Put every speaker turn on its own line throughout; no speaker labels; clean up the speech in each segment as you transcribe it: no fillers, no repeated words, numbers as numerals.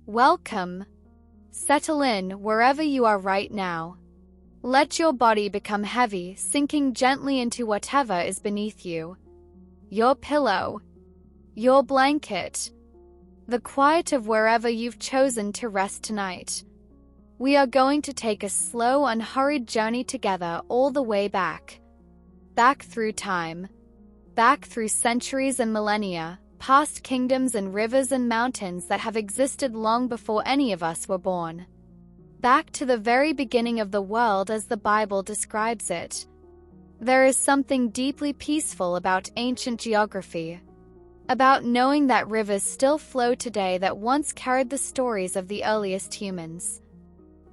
Welcome. Settle in wherever you are right now. Let your body become heavy, sinking gently into whatever is beneath you. Your pillow, your blanket, the quiet of wherever you've chosen to rest tonight. We are going to take a slow, unhurried journey together all the way back. Back through time. Back through centuries and millennia, past kingdoms and rivers and mountains that have existed long before any of us were born. Back to the very beginning of the world as the Bible describes it. There is something deeply peaceful about ancient geography. About knowing that rivers still flow today that once carried the stories of the earliest humans.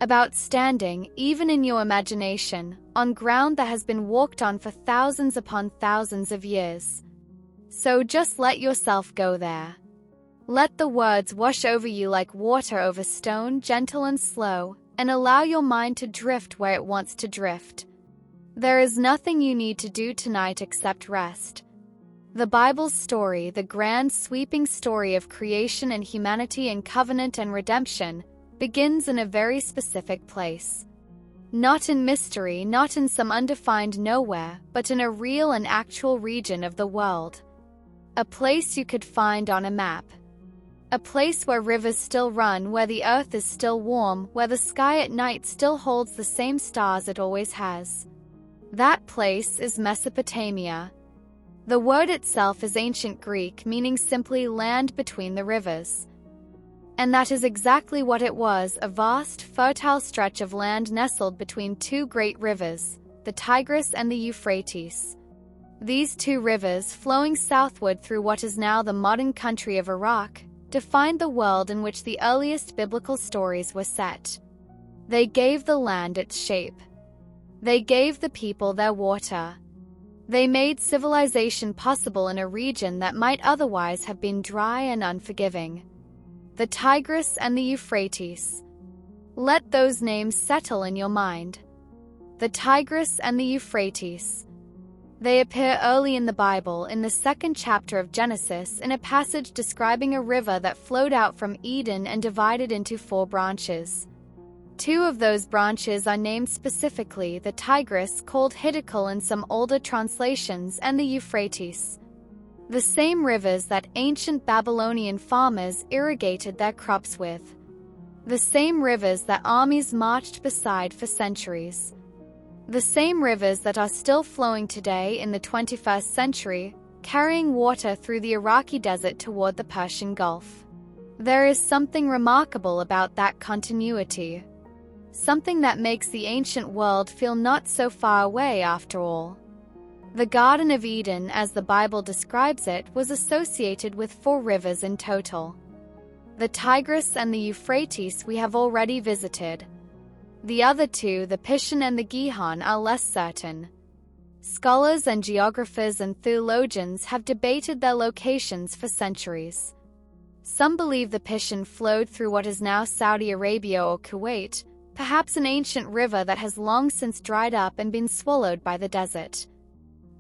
About standing, even in your imagination, on ground that has been walked on for thousands upon thousands of years. So just let yourself go there. Let the words wash over you like water over stone, gentle and slow, and allow your mind to drift where it wants to drift. There is nothing you need to do tonight except rest. The Bible's story, the grand sweeping story of creation and humanity and covenant and redemption, begins in a very specific place. Not in mystery, not in some undefined nowhere, but in a real and actual region of the world. A place you could find on a map. A place where rivers still run, where the earth is still warm, where the sky at night still holds the same stars it always has. That place is Mesopotamia. The word itself is ancient Greek, meaning simply land between the rivers. And that is exactly what it was, a vast, fertile stretch of land nestled between two great rivers, the Tigris and the Euphrates. These two rivers, flowing southward through what is now the modern country of Iraq, defined the world in which the earliest biblical stories were set. They gave the land its shape. They gave the people their water. They made civilization possible in a region that might otherwise have been dry and unforgiving. The Tigris and the Euphrates. Let those names settle in your mind. The Tigris and the Euphrates. They appear early in the Bible, in the 2nd chapter of Genesis, in a passage describing a river that flowed out from Eden and divided into 4 branches. 2 of those branches are named specifically, the Tigris, called Hiddekel in some older translations, and the Euphrates. The same rivers that ancient Babylonian farmers irrigated their crops with. The same rivers that armies marched beside for centuries. The same rivers that are still flowing today in the 21st century, carrying water through the Iraqi desert toward the Persian Gulf. There is something remarkable about that continuity. Something that makes the ancient world feel not so far away after all. The Garden of Eden, as the Bible describes it, was associated with 4 rivers in total. The Tigris and the Euphrates we have already visited. The other 2, the Pishon and the Gihon, are less certain. Scholars and geographers and theologians have debated their locations for centuries. Some believe the Pishon flowed through what is now Saudi Arabia or Kuwait, perhaps an ancient river that has long since dried up and been swallowed by the desert.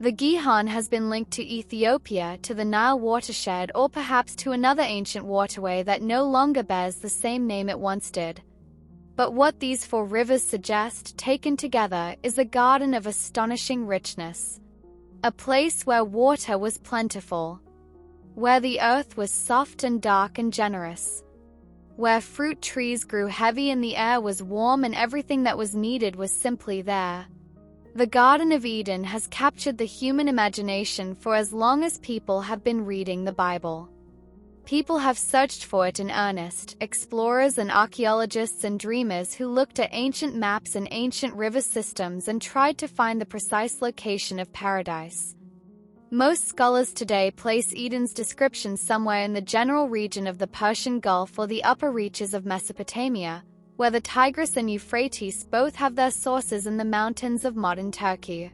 The Gihon has been linked to Ethiopia, to the Nile watershed, or perhaps to another ancient waterway that no longer bears the same name it once did. But what these 4 rivers suggest, taken together, is a garden of astonishing richness. A place where water was plentiful. Where the earth was soft and dark and generous. Where fruit trees grew heavy and the air was warm and everything that was needed was simply there. The Garden of Eden has captured the human imagination for as long as people have been reading the Bible. People have searched for it in earnest, explorers and archaeologists and dreamers who looked at ancient maps and ancient river systems and tried to find the precise location of paradise. Most scholars today place Eden's description somewhere in the general region of the Persian Gulf or the upper reaches of Mesopotamia, where the Tigris and Euphrates both have their sources in the mountains of modern Turkey.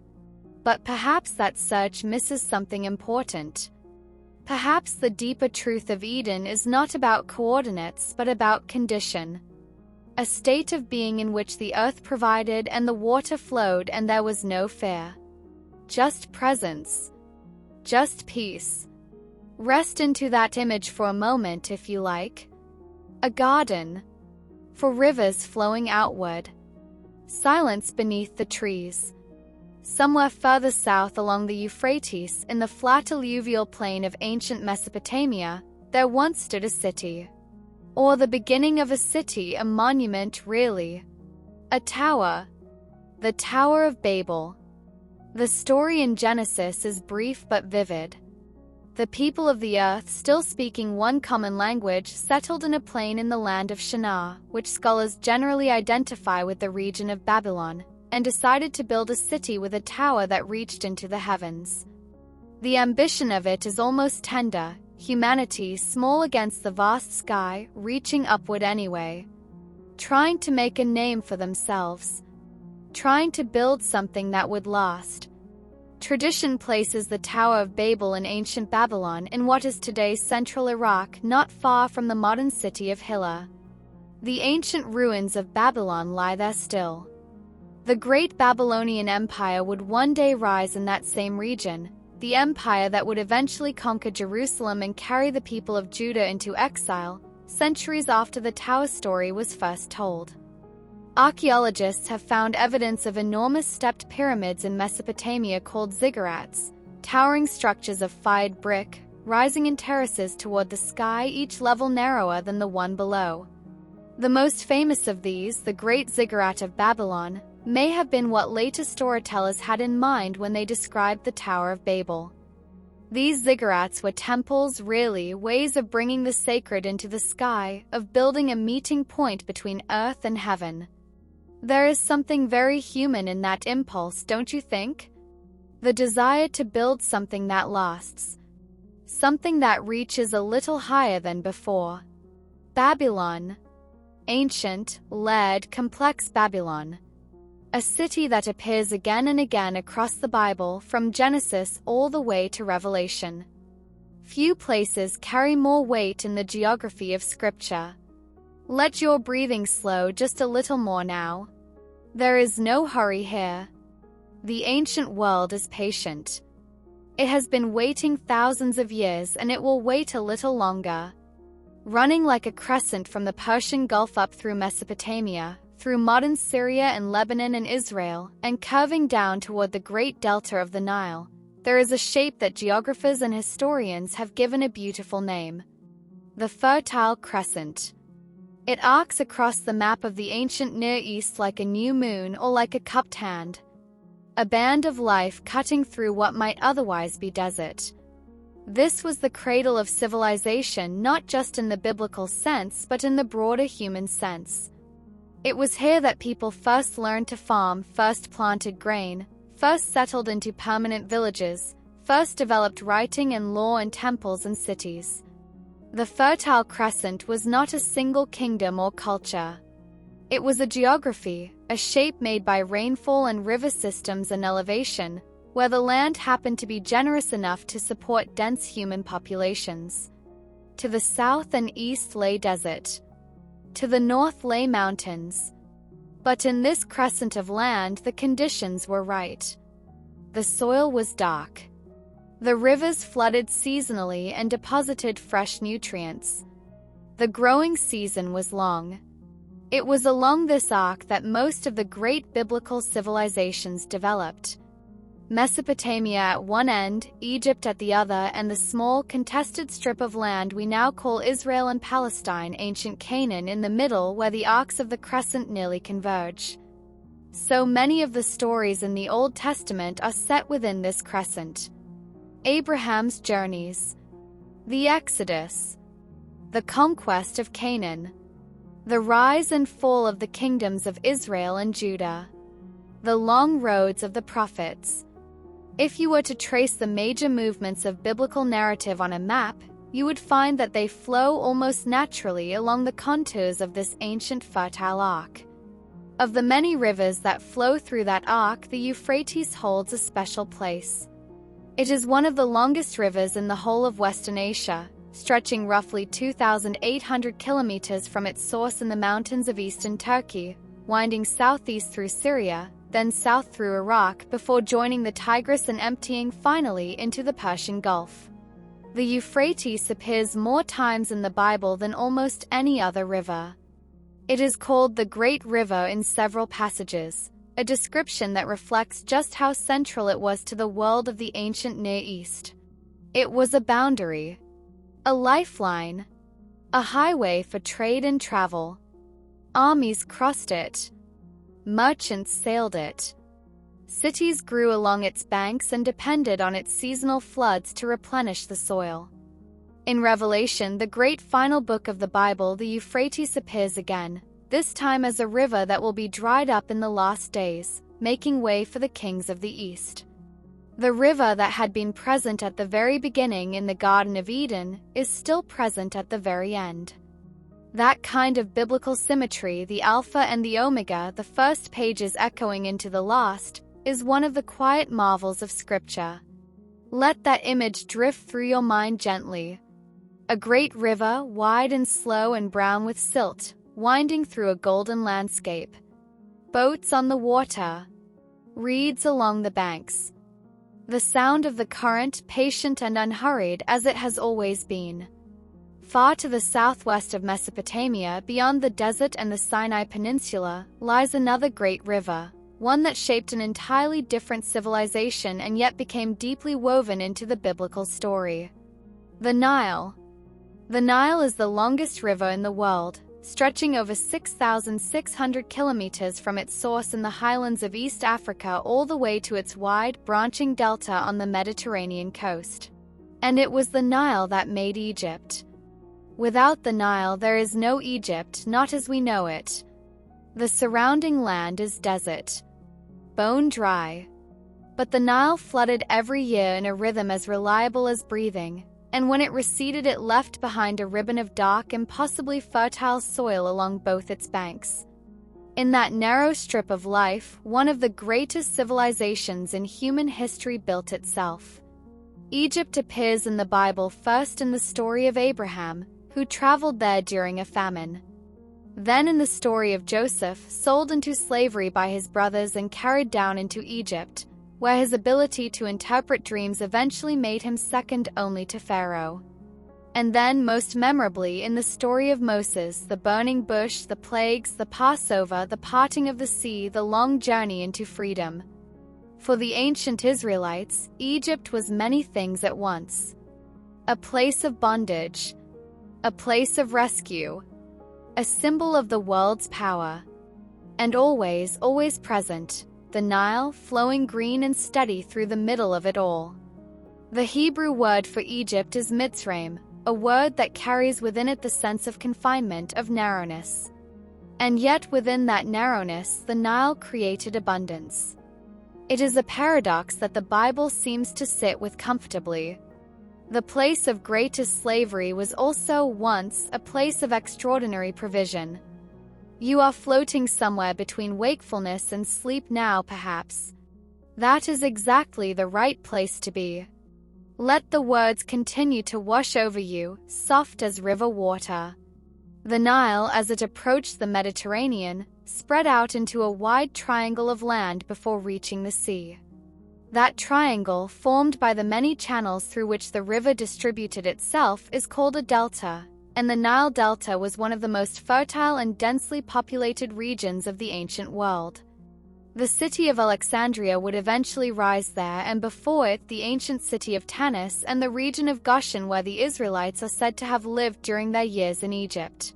But perhaps that search misses something important. Perhaps the deeper truth of Eden is not about coordinates but about condition. A state of being in which the earth provided and the water flowed and there was no fear. Just presence. Just peace. Rest into that image for a moment if you like. A garden, for rivers flowing outward. Silence beneath the trees. Somewhere further south along the Euphrates, in the flat alluvial plain of ancient Mesopotamia, there once stood a city. Or the beginning of a city, a monument really. A tower. The Tower of Babel. The story in Genesis is brief but vivid. The people of the earth, still speaking one common language, settled in a plain in the land of Shinar, which scholars generally identify with the region of Babylon, and decided to build a city with a tower that reached into the heavens. The ambition of it is almost tender, humanity small against the vast sky, reaching upward anyway. Trying to make a name for themselves. Trying to build something that would last. Tradition places the Tower of Babel in ancient Babylon in what is today's central Iraq, not far from the modern city of Hilla. The ancient ruins of Babylon lie there still. The great Babylonian Empire would one day rise in that same region, the empire that would eventually conquer Jerusalem and carry the people of Judah into exile, centuries after the tower story was first told. Archaeologists have found evidence of enormous stepped pyramids in Mesopotamia called ziggurats, towering structures of fired brick, rising in terraces toward the sky, each level narrower than the one below. The most famous of these, the Great Ziggurat of Babylon, may have been what later storytellers had in mind when they described the Tower of Babel. These ziggurats were temples, really, ways of bringing the sacred into the sky, of building a meeting point between earth and heaven. There is something very human in that impulse, don't you think? The desire to build something that lasts. Something that reaches a little higher than before. Babylon. Ancient, layered, complex Babylon. A city that appears again and again across the Bible, from Genesis all the way to Revelation. Few places carry more weight in the geography of Scripture. Let your breathing slow just a little more now. There is no hurry here. The ancient world is patient. It has been waiting thousands of years, and it will wait a little longer. Running like a crescent from the Persian Gulf up through Mesopotamia, through modern Syria and Lebanon and Israel, and curving down toward the great delta of the Nile, there is a shape that geographers and historians have given a beautiful name: the Fertile Crescent. It arcs across the map of the ancient Near East like a new moon or like a cupped hand. A band of life cutting through what might otherwise be desert. This was the cradle of civilization, not just in the biblical sense but in the broader human sense. It was here that people first learned to farm, first planted grain, first settled into permanent villages, first developed writing and law and temples and cities. The Fertile Crescent was not a single kingdom or culture. It was a geography, a shape made by rainfall and river systems and elevation, where the land happened to be generous enough to support dense human populations. To the south and east lay desert. To the north lay mountains. But in this crescent of land the conditions were right. The soil was dark. The rivers flooded seasonally and deposited fresh nutrients. The growing season was long. It was along this arc that most of the great biblical civilizations developed. Mesopotamia at one end, Egypt at the other, and the small, contested strip of land we now call Israel and Palestine, ancient Canaan, in the middle where the arcs of the crescent nearly converge. So many of the stories in the Old Testament are set within this crescent. Abraham's journeys, the Exodus, the conquest of Canaan, the rise and fall of the kingdoms of Israel and Judah, the long roads of the prophets. If you were to trace the major movements of biblical narrative on a map, you would find that they flow almost naturally along the contours of this ancient fertile arc. Of the many rivers that flow through that arc, the Euphrates holds a special place. It is one of the longest rivers in the whole of Western Asia, stretching roughly 2,800 kilometers from its source in the mountains of eastern Turkey, winding southeast through Syria, then south through Iraq before joining the Tigris and emptying finally into the Persian Gulf. The Euphrates appears more times in the Bible than almost any other river. It is called the Great River in several passages, a description that reflects just how central it was to the world of the ancient Near East. It was a boundary, a lifeline, a highway for trade and travel. Armies crossed it. Merchants sailed it. Cities grew along its banks and depended on its seasonal floods to replenish the soil. In Revelation, the great final book of the Bible, the Euphrates appears again, this time as a river that will be dried up in the last days, making way for the kings of the East. The river that had been present at the very beginning in the Garden of Eden is still present at the very end. That kind of biblical symmetry, the Alpha and the Omega, the first pages echoing into the last, is one of the quiet marvels of Scripture. Let that image drift through your mind gently. A great river, wide and slow and brown with silt, winding through a golden landscape. Boats on the water. Reeds along the banks. The sound of the current, patient and unhurried as it has always been. Far to the southwest of Mesopotamia, beyond the desert and the Sinai Peninsula, lies another great river, one that shaped an entirely different civilization and yet became deeply woven into the biblical story. The Nile. The Nile is the longest river in the world, stretching over 6,600 kilometers from its source in the highlands of East Africa all the way to its wide, branching delta on the Mediterranean coast. And it was the Nile that made Egypt. Without the Nile, there is no Egypt, not as we know it. The surrounding land is desert, bone dry. But the Nile flooded every year in a rhythm as reliable as breathing, and when it receded it left behind a ribbon of dark, impossibly fertile soil along both its banks. In that narrow strip of life, one of the greatest civilizations in human history built itself. Egypt appears in the Bible first in the story of Abraham, who traveled there during a famine. Then in the story of Joseph, sold into slavery by his brothers and carried down into Egypt, where his ability to interpret dreams eventually made him second only to Pharaoh. And then, most memorably, in the story of Moses, the burning bush, the plagues, the Passover, the parting of the sea, the long journey into freedom. For the ancient Israelites, Egypt was many things at once. A place of bondage, a place of rescue, a symbol of the world's power, and always, always present, the Nile flowing green and steady through the middle of it all. The Hebrew word for Egypt is Mitzrayim, a word that carries within it the sense of confinement, of narrowness. And yet within that narrowness, the Nile created abundance. It is a paradox that the Bible seems to sit with comfortably. The place of greatest slavery was also once a place of extraordinary provision. You are floating somewhere between wakefulness and sleep now, perhaps. That is exactly the right place to be. Let the words continue to wash over you, soft as river water. The Nile, as it approached the Mediterranean, spread out into a wide triangle of land before reaching the sea. That triangle, formed by the many channels through which the river distributed itself, is called a delta, and the Nile Delta was one of the most fertile and densely populated regions of the ancient world. The city of Alexandria would eventually rise there, and before it the ancient city of Tanis and the region of Goshen, where the Israelites are said to have lived during their years in Egypt.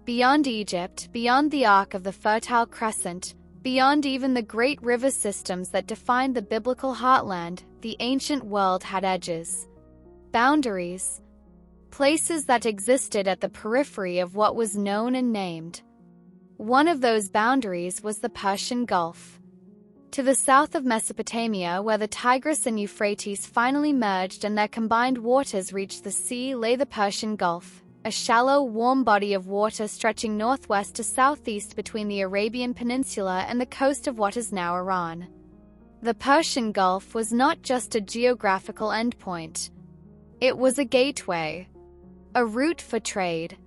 Beyond Egypt, beyond the arc of the Fertile Crescent, beyond even the great river systems that defined the biblical heartland, the ancient world had edges, boundaries, places that existed at the periphery of what was known and named. One of those boundaries was the Persian Gulf. To the south of Mesopotamia, where the Tigris and Euphrates finally merged and their combined waters reached the sea, lay the Persian Gulf, a shallow, warm body of water stretching northwest to southeast between the Arabian Peninsula and the coast of what is now Iran. The Persian Gulf was not just a geographical endpoint. It was a gateway, a route for trade.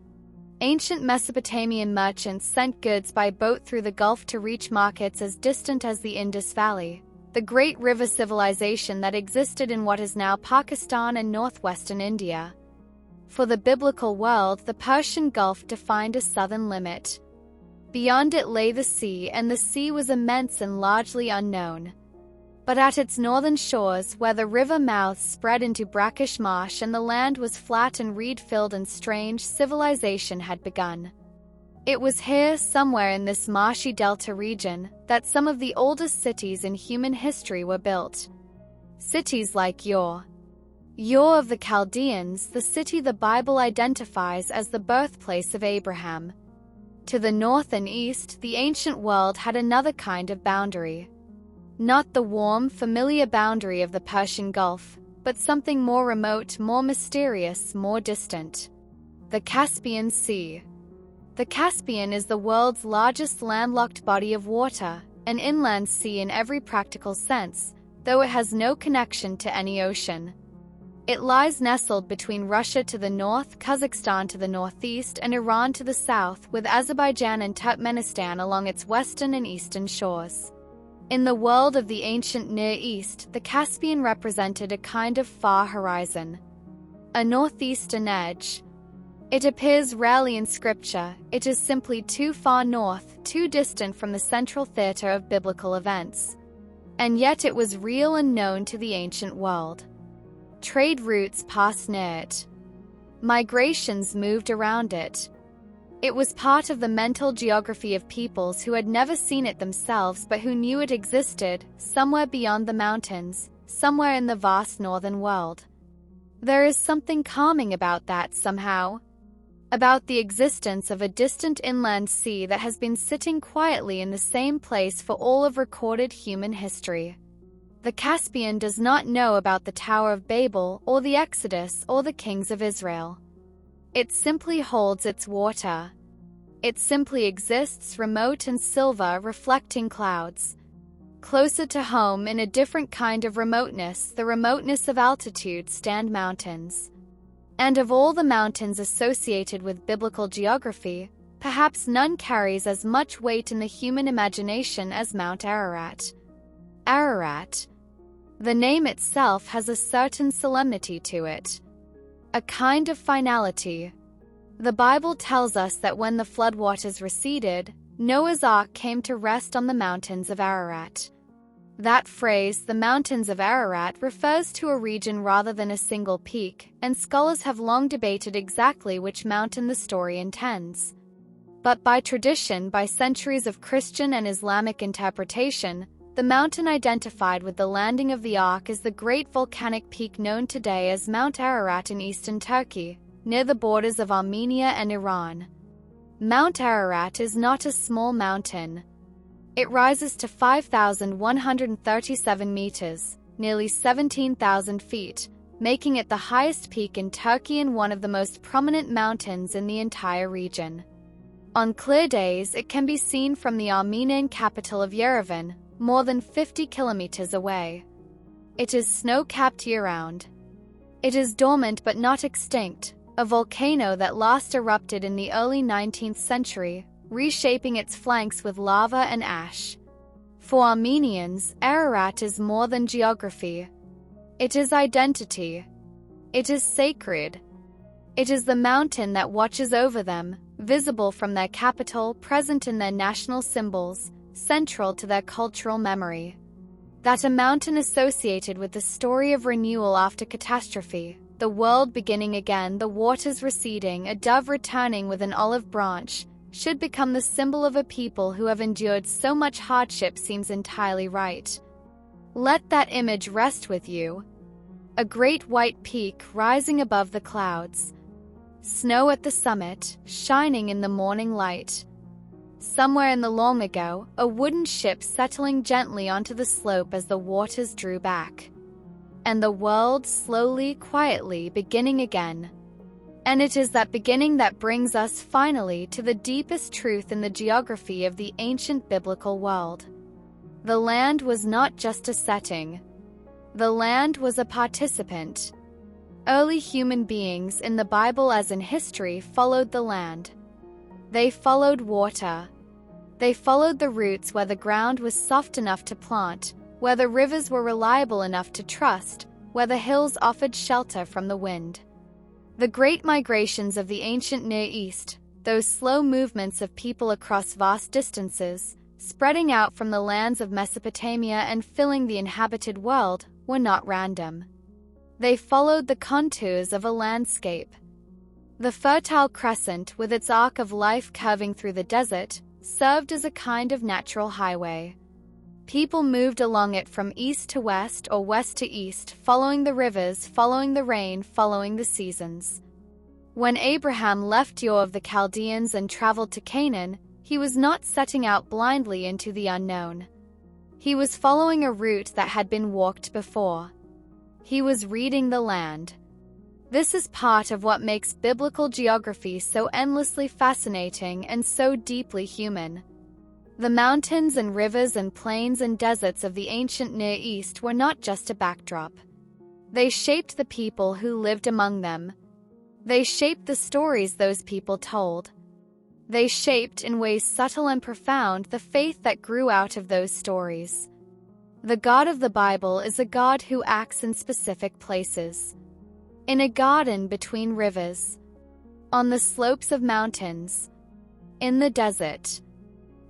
Ancient Mesopotamian merchants sent goods by boat through the Gulf to reach markets as distant as the Indus Valley, the great river civilization that existed in what is now Pakistan and northwestern India. For the biblical world, the Persian Gulf defined a southern limit. Beyond it lay the sea, and the sea was immense and largely unknown. But at its northern shores, where the river mouths spread into brackish marsh and the land was flat and reed-filled and strange, civilization had begun. It was here, somewhere in this marshy delta region, that some of the oldest cities in human history were built. Cities like Ur of the Chaldeans, the city the Bible identifies as the birthplace of Abraham. To the north and east, the ancient world had another kind of boundary. Not the warm, familiar boundary of the Persian Gulf, but something more remote, more mysterious, more distant. The Caspian Sea. The Caspian is the world's largest landlocked body of water, an inland sea in every practical sense, though it has no connection to any ocean. It lies nestled between Russia to the north, Kazakhstan to the northeast, and Iran to the south, with Azerbaijan and Turkmenistan along its western and eastern shores. In the world of the ancient Near East, the Caspian represented a kind of far horizon, a northeastern edge. It appears rarely in Scripture. It is simply too far north, too distant from the central theater of biblical events. And yet it was real and known to the ancient world. Trade routes passed near it. Migrations moved around it. It was part of the mental geography of peoples who had never seen it themselves but who knew it existed, somewhere beyond the mountains, somewhere in the vast northern world. There is something calming about that somehow. About the existence of a distant inland sea that has been sitting quietly in the same place for all of recorded human history. The Caspian does not know about the Tower of Babel or the Exodus or the kings of Israel. It simply holds its water. It simply exists, remote and silver, reflecting clouds. Closer to home, in a different kind of remoteness, the remoteness of altitude, stand mountains. And of all the mountains associated with biblical geography, perhaps none carries as much weight in the human imagination as Mount Ararat. Ararat. The name itself has a certain solemnity to it. A kind of finality. The Bible tells us that when the floodwaters receded, Noah's Ark came to rest on the mountains of Ararat. That phrase, the mountains of Ararat, refers to a region rather than a single peak, and scholars have long debated exactly which mountain the story intends. But by tradition, by centuries of Christian and Islamic interpretation, the mountain identified with the landing of the Ark is the great volcanic peak known today as Mount Ararat in eastern Turkey, near the borders of Armenia and Iran. Mount Ararat is not a small mountain. It rises to 5,137 meters, nearly 17,000 feet, making it the highest peak in Turkey and one of the most prominent mountains in the entire region. On clear days, it can be seen from the Armenian capital of Yerevan, more than 50 kilometers away. It is snow-capped year-round. It is dormant but not extinct, a volcano that last erupted in the early 19th century, reshaping its flanks with lava and ash. For Armenians, Ararat is more than geography. It is identity. It is sacred. It is the mountain that watches over them, visible from their capital, present in their national symbols, central to their cultural memory. That a mountain associated with the story of renewal after catastrophe, the world beginning again, the waters receding, a dove returning with an olive branch, should become the symbol of a people who have endured so much hardship seems entirely right. Let that image rest with you. A great white peak rising above the clouds. Snow at the summit, shining in the morning light. Somewhere in the long ago, a wooden ship settling gently onto the slope as the waters drew back. And the world slowly, quietly beginning again. And it is that beginning that brings us finally to the deepest truth in the geography of the ancient biblical world. The land was not just a setting. The land was a participant. Early human beings in the Bible as in history followed the land. They followed water. They followed the roots where the ground was soft enough to plant, where the rivers were reliable enough to trust, where the hills offered shelter from the wind. The great migrations of the ancient Near East, those slow movements of people across vast distances, spreading out from the lands of Mesopotamia and filling the inhabited world, were not random. They followed the contours of a landscape. The Fertile Crescent, with its arc of life curving through the desert, served as a kind of natural highway. People moved along it from east to west or west to east, following the rivers, following the rain, following the seasons. When Abraham left Ur of the Chaldeans and traveled to Canaan, he was not setting out blindly into the unknown. He was following a route that had been walked before. He was reading the land. This is part of what makes biblical geography so endlessly fascinating and so deeply human. The mountains and rivers and plains and deserts of the ancient Near East were not just a backdrop. They shaped the people who lived among them. They shaped the stories those people told. They shaped, in ways subtle and profound, the faith that grew out of those stories. The God of the Bible is a God who acts in specific places. In a garden between rivers. On the slopes of mountains. In the desert.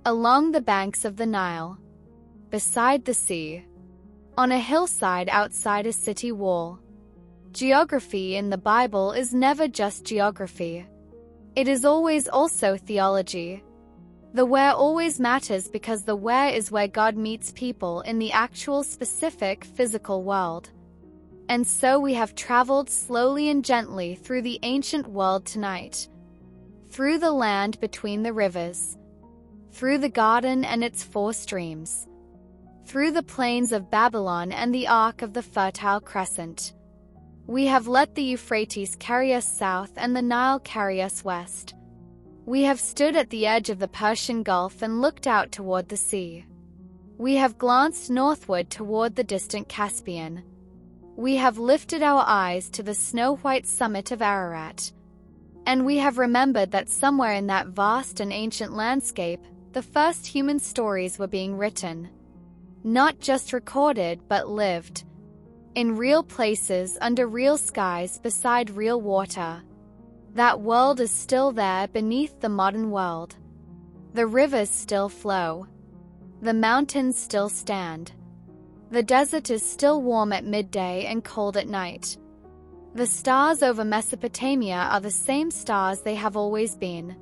Along the banks of the Nile. Beside the sea. On a hillside outside a city wall. Geography in the Bible is never just geography. It is always also theology. The where always matters because the where is where God meets people in the actual specific physical world. And so we have traveled slowly and gently through the ancient world tonight. Through the land between the rivers. Through the garden and its 4 streams. Through the plains of Babylon and the arc of the Fertile Crescent. We have let the Euphrates carry us south and the Nile carry us west. We have stood at the edge of the Persian Gulf and looked out toward the sea. We have glanced northward toward the distant Caspian. We have lifted our eyes to the snow-white summit of Ararat. And we have remembered that somewhere in that vast and ancient landscape, the first human stories were being written. Not just recorded, but lived. In real places, under real skies, beside real water. That world is still there beneath the modern world. The rivers still flow. The mountains still stand. The desert is still warm at midday and cold at night. The stars over Mesopotamia are the same stars they have always been.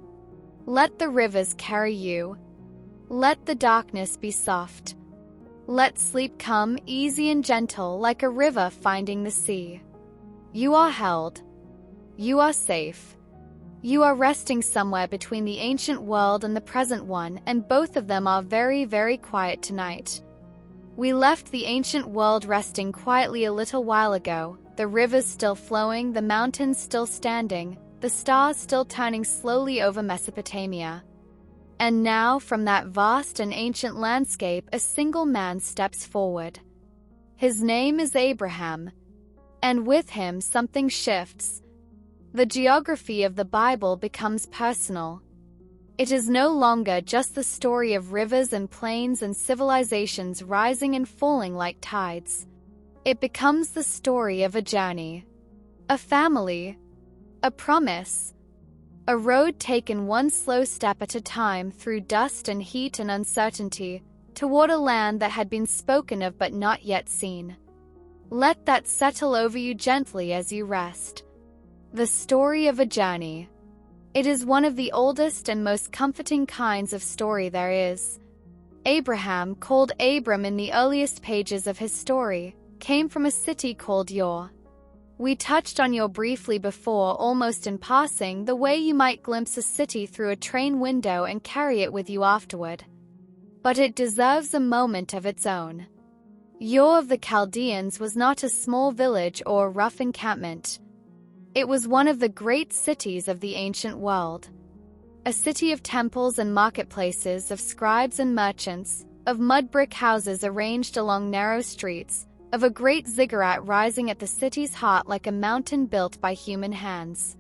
Let the rivers carry you. Let the darkness be soft. Let sleep come easy and gentle like a river finding the sea. You are held. You are safe. You are resting somewhere between the ancient world and the present one, and both of them are very, very quiet tonight. We left the ancient world resting quietly a little while ago, the rivers still flowing, the mountains still standing, the stars still turning slowly over Mesopotamia. And now, from that vast and ancient landscape, a single man steps forward. His name is Abraham. And with him, something shifts. The geography of the Bible becomes personal. It is no longer just the story of rivers and plains and civilizations rising and falling like tides. It becomes the story of a journey. A family. A promise. A road taken one slow step at a time through dust and heat and uncertainty, toward a land that had been spoken of but not yet seen. Let that settle over you gently as you rest. The story of a journey. It is one of the oldest and most comforting kinds of story there is. Abraham, called Abram in the earliest pages of his story, came from a city called Ur. We touched on Ur briefly before, almost in passing, the way you might glimpse a city through a train window and carry it with you afterward. But it deserves a moment of its own. Ur of the Chaldeans was not a small village or a rough encampment. It was one of the great cities of the ancient world. A city of temples and marketplaces, of scribes and merchants, of mud brick houses arranged along narrow streets, of a great ziggurat rising at the city's heart like a mountain built by human hands.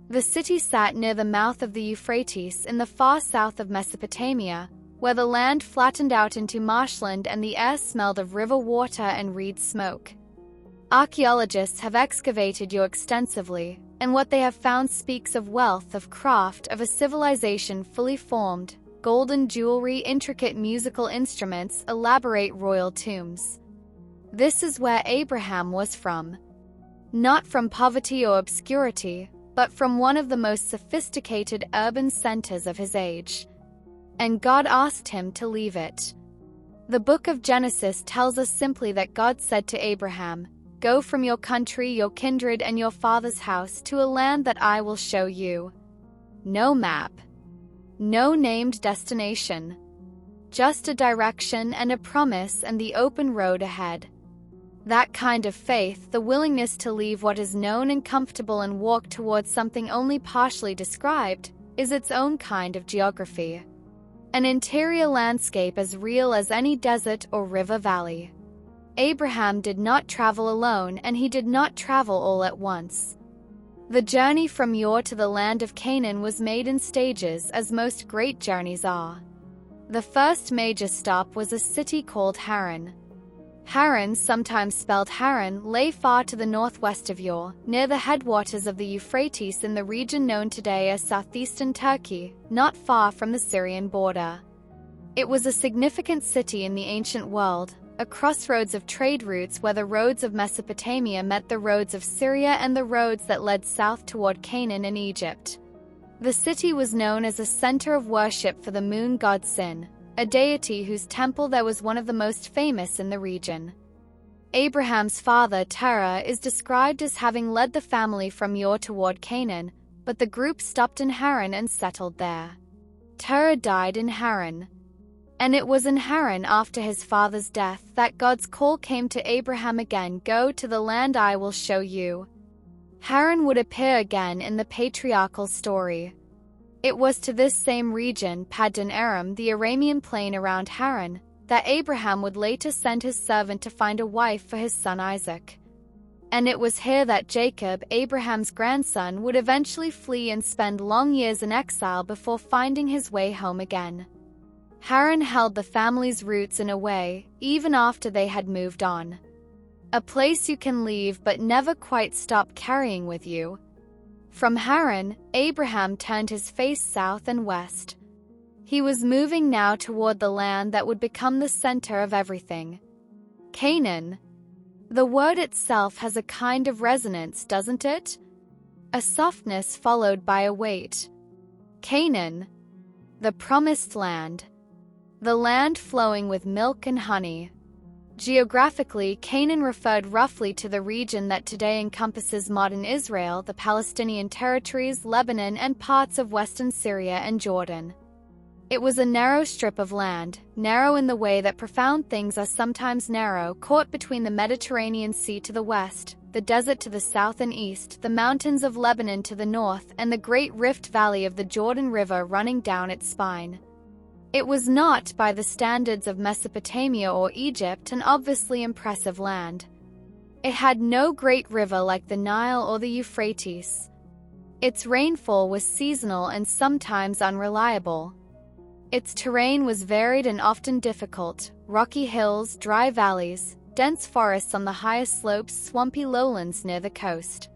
The city sat near the mouth of the Euphrates in the far south of Mesopotamia, where the land flattened out into marshland and the air smelled of river water and reed smoke. Archaeologists have excavated you extensively, and what they have found speaks of wealth, of craft, of a civilization fully formed, golden jewelry, intricate musical instruments, elaborate royal tombs. This is where Abraham was from. Not from poverty or obscurity, but from one of the most sophisticated urban centers of his age. And God asked him to leave it. The book of Genesis tells us simply that God said to Abraham, "Go from your country, your kindred, and your father's house to a land that I will show you." No map. No named destination. Just a direction and a promise and the open road ahead. That kind of faith, the willingness to leave what is known and comfortable and walk towards something only partially described, is its own kind of geography. An interior landscape as real as any desert or river valley. Abraham did not travel alone, and he did not travel all at once. The journey from Ur to the land of Canaan was made in stages, as most great journeys are. The first major stop was a city called Haran. Haran, sometimes spelled Haran, lay far to the northwest of Ur, near the headwaters of the Euphrates in the region known today as southeastern Turkey, not far from the Syrian border. It was a significant city in the ancient world, a crossroads of trade routes where the roads of Mesopotamia met the roads of Syria and the roads that led south toward Canaan and Egypt. The city was known as a center of worship for the moon god Sin, a deity whose temple there was one of the most famous in the region. Abraham's father, Terah, is described as having led the family from Ur toward Canaan, but the group stopped in Haran and settled there. Terah died in Haran. And it was in Haran after his father's death that God's call came to Abraham again, "Go to the land I will show you." Haran would appear again in the patriarchal story. It was to this same region, Paddan Aram, the Aramean plain around Haran, that Abraham would later send his servant to find a wife for his son Isaac. And it was here that Jacob, Abraham's grandson, would eventually flee and spend long years in exile before finding his way home again. Haran held the family's roots in a way, even after they had moved on. A place you can leave but never quite stop carrying with you. From Haran, Abraham turned his face south and west. He was moving now toward the land that would become the center of everything. Canaan. The word itself has a kind of resonance, doesn't it? A softness followed by a weight. Canaan. The promised land. The land flowing with milk and honey. Geographically, Canaan referred roughly to the region that today encompasses modern Israel, the Palestinian territories, Lebanon, and parts of western Syria and Jordan. It was a narrow strip of land, narrow in the way that profound things are sometimes narrow, caught between the Mediterranean Sea to the west, the desert to the south and east, the mountains of Lebanon to the north, and the great rift valley of the Jordan River running down its spine. It was not, by the standards of Mesopotamia or Egypt, an obviously impressive land. It had no great river like the Nile or the Euphrates. Its rainfall was seasonal and sometimes unreliable. Its terrain was varied and often difficult: rocky hills, dry valleys, dense forests on the highest slopes, swampy lowlands near the coast.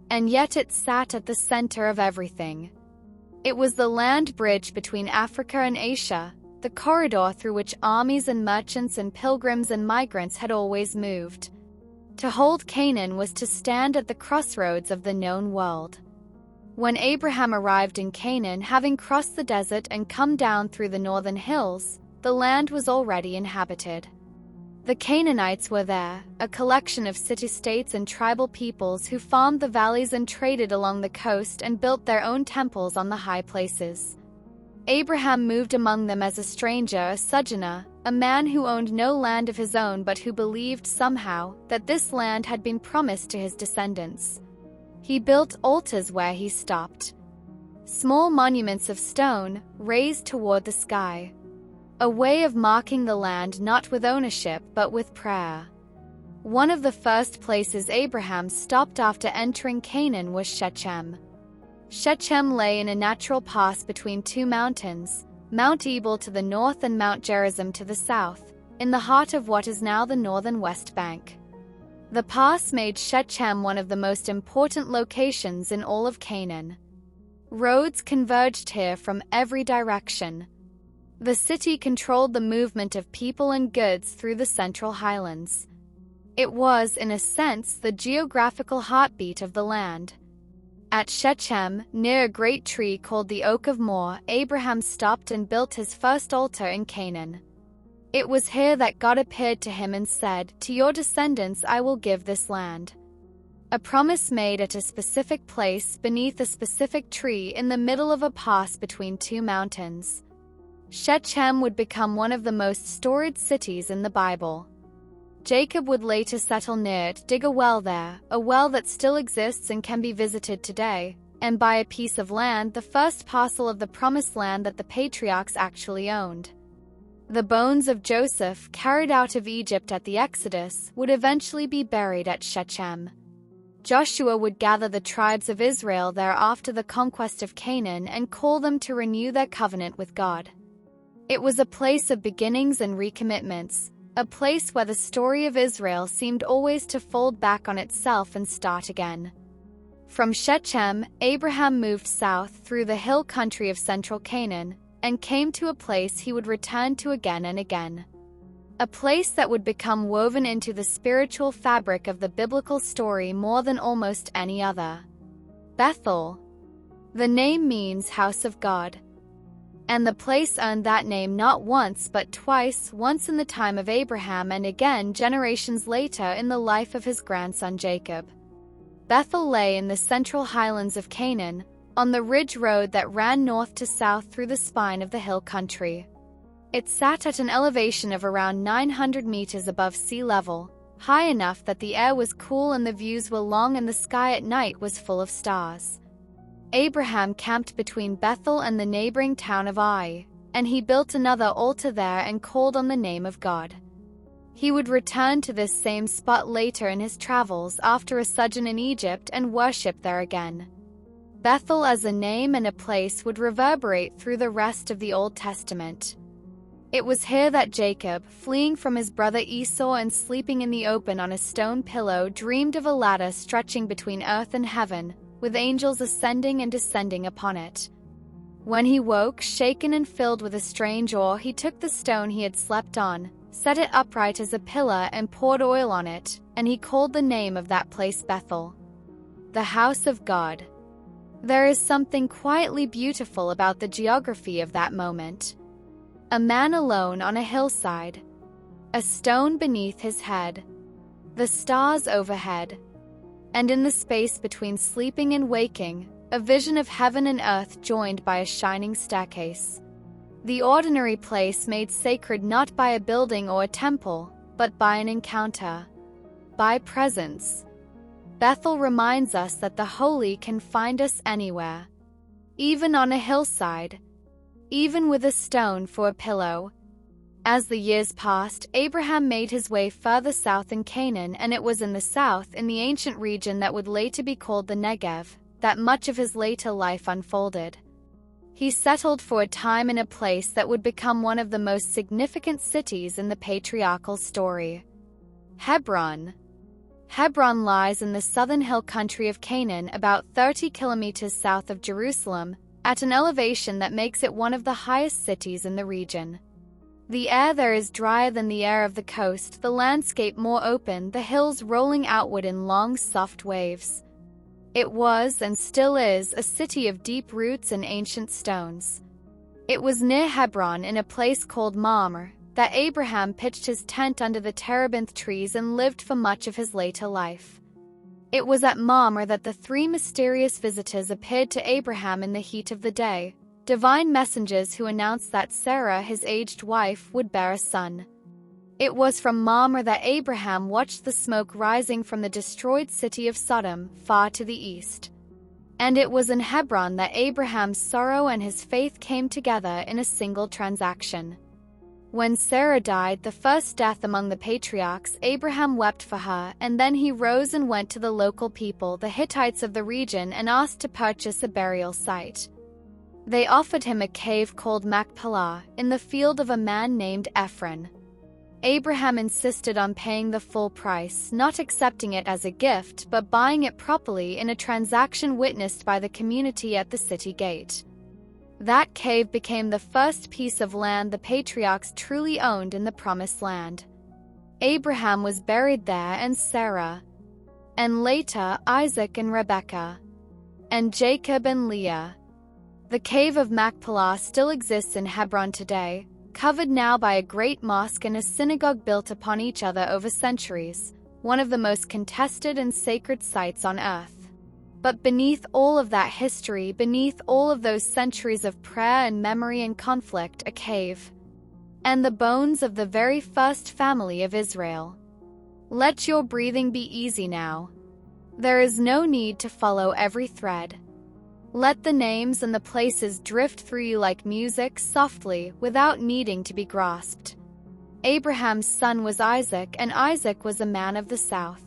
And yet it sat at the center of everything. It was the land bridge between Africa and Asia, the corridor through which armies and merchants and pilgrims and migrants had always moved. To hold Canaan was to stand at the crossroads of the known world. When Abraham arrived in Canaan, having crossed the desert and come down through the northern hills, the land was already inhabited. The Canaanites were there, a collection of city-states and tribal peoples who farmed the valleys and traded along the coast and built their own temples on the high places. Abraham moved among them as a stranger, a sojourner, a man who owned no land of his own but who believed somehow that this land had been promised to his descendants. He built altars where he stopped. Small monuments of stone, raised toward the sky. A way of marking the land not with ownership but with prayer. One of the first places Abraham stopped after entering Canaan was Shechem. Shechem lay in a natural pass between two mountains, Mount Ebal to the north and Mount Gerizim to the south, in the heart of what is now the northern West Bank. The pass made Shechem one of the most important locations in all of Canaan. Roads converged here from every direction. The city controlled the movement of people and goods through the Central Highlands. It was, in a sense, the geographical heartbeat of the land. At Shechem, near a great tree called the Oak of Moreh, Abraham stopped and built his first altar in Canaan. It was here that God appeared to him and said, "To your descendants I will give this land." A promise made at a specific place beneath a specific tree in the middle of a pass between two mountains. Shechem would become one of the most storied cities in the Bible. Jacob would later settle near it, dig a well there, a well that still exists and can be visited today, and buy a piece of land, the first parcel of the promised land that the patriarchs actually owned. The bones of Joseph, carried out of Egypt at the Exodus, would eventually be buried at Shechem. Joshua would gather the tribes of Israel there after the conquest of Canaan and call them to renew their covenant with God. It was a place of beginnings and recommitments, a place where the story of Israel seemed always to fold back on itself and start again. From Shechem, Abraham moved south through the hill country of central Canaan and came to a place he would return to again and again. A place that would become woven into the spiritual fabric of the biblical story more than almost any other. Bethel. The name means house of God. And the place earned that name not once but twice, once in the time of Abraham and again generations later in the life of his grandson Jacob. Bethel lay in the central highlands of Canaan, on the ridge road that ran north to south through the spine of the hill country. It sat at an elevation of around 900 meters above sea level, high enough that the air was cool and the views were long and the sky at night was full of stars. Abraham camped between Bethel and the neighboring town of Ai, and he built another altar there and called on the name of God. He would return to this same spot later in his travels after a sojourn in Egypt and worship there again. Bethel as a name and a place would reverberate through the rest of the Old Testament. It was here that Jacob, fleeing from his brother Esau and sleeping in the open on a stone pillow, dreamed of a ladder stretching between earth and heaven, with angels ascending and descending upon it. When he woke, shaken and filled with a strange awe, he took the stone he had slept on, set it upright as a pillar and poured oil on it, and he called the name of that place Bethel, the house of God. There is something quietly beautiful about the geography of that moment. A man alone on a hillside, a stone beneath his head, the stars overhead, and in the space between sleeping and waking, a vision of heaven and earth joined by a shining staircase. The ordinary place made sacred not by a building or a temple, but by an encounter, by presence. Bethel reminds us that the holy can find us anywhere, even on a hillside, even with a stone for a pillow. As the years passed, Abraham made his way further south in Canaan, and it was in the south, in the ancient region that would later be called the Negev, that much of his later life unfolded. He settled for a time in a place that would become one of the most significant cities in the patriarchal story. Hebron. Hebron lies in the southern hill country of Canaan, about 30 kilometers south of Jerusalem, at an elevation that makes it one of the highest cities in the region. The air there is drier than the air of the coast, the landscape more open, the hills rolling outward in long, soft waves. It was, and still is, a city of deep roots and ancient stones. It was near Hebron, in a place called Mamre, that Abraham pitched his tent under the terebinth trees and lived for much of his later life. It was at Mamre that the three mysterious visitors appeared to Abraham in the heat of the day, divine messengers who announced that Sarah, his aged wife, would bear a son. It was from Mamre that Abraham watched the smoke rising from the destroyed city of Sodom, far to the east. And it was in Hebron that Abraham's sorrow and his faith came together in a single transaction. When Sarah died, the first death among the patriarchs, Abraham wept for her, and then he rose and went to the local people, the Hittites of the region, and asked to purchase a burial site. They offered him a cave called Machpelah in the field of a man named Ephron. Abraham insisted on paying the full price, not accepting it as a gift but buying it properly in a transaction witnessed by the community at the city gate. That cave became the first piece of land the patriarchs truly owned in the Promised Land. Abraham was buried there, and Sarah, and later Isaac and Rebekah, and Jacob and Leah. The cave of Machpelah still exists in Hebron today, covered now by a great mosque and a synagogue built upon each other over centuries, one of the most contested and sacred sites on earth. But beneath all of that history, beneath all of those centuries of prayer and memory and conflict, a cave, and the bones of the very first family of Israel. Let your breathing be easy now. There is no need to follow every thread. Let the names and the places drift through you like music, softly, without needing to be grasped. Abraham's son was Isaac, and Isaac was a man of the south.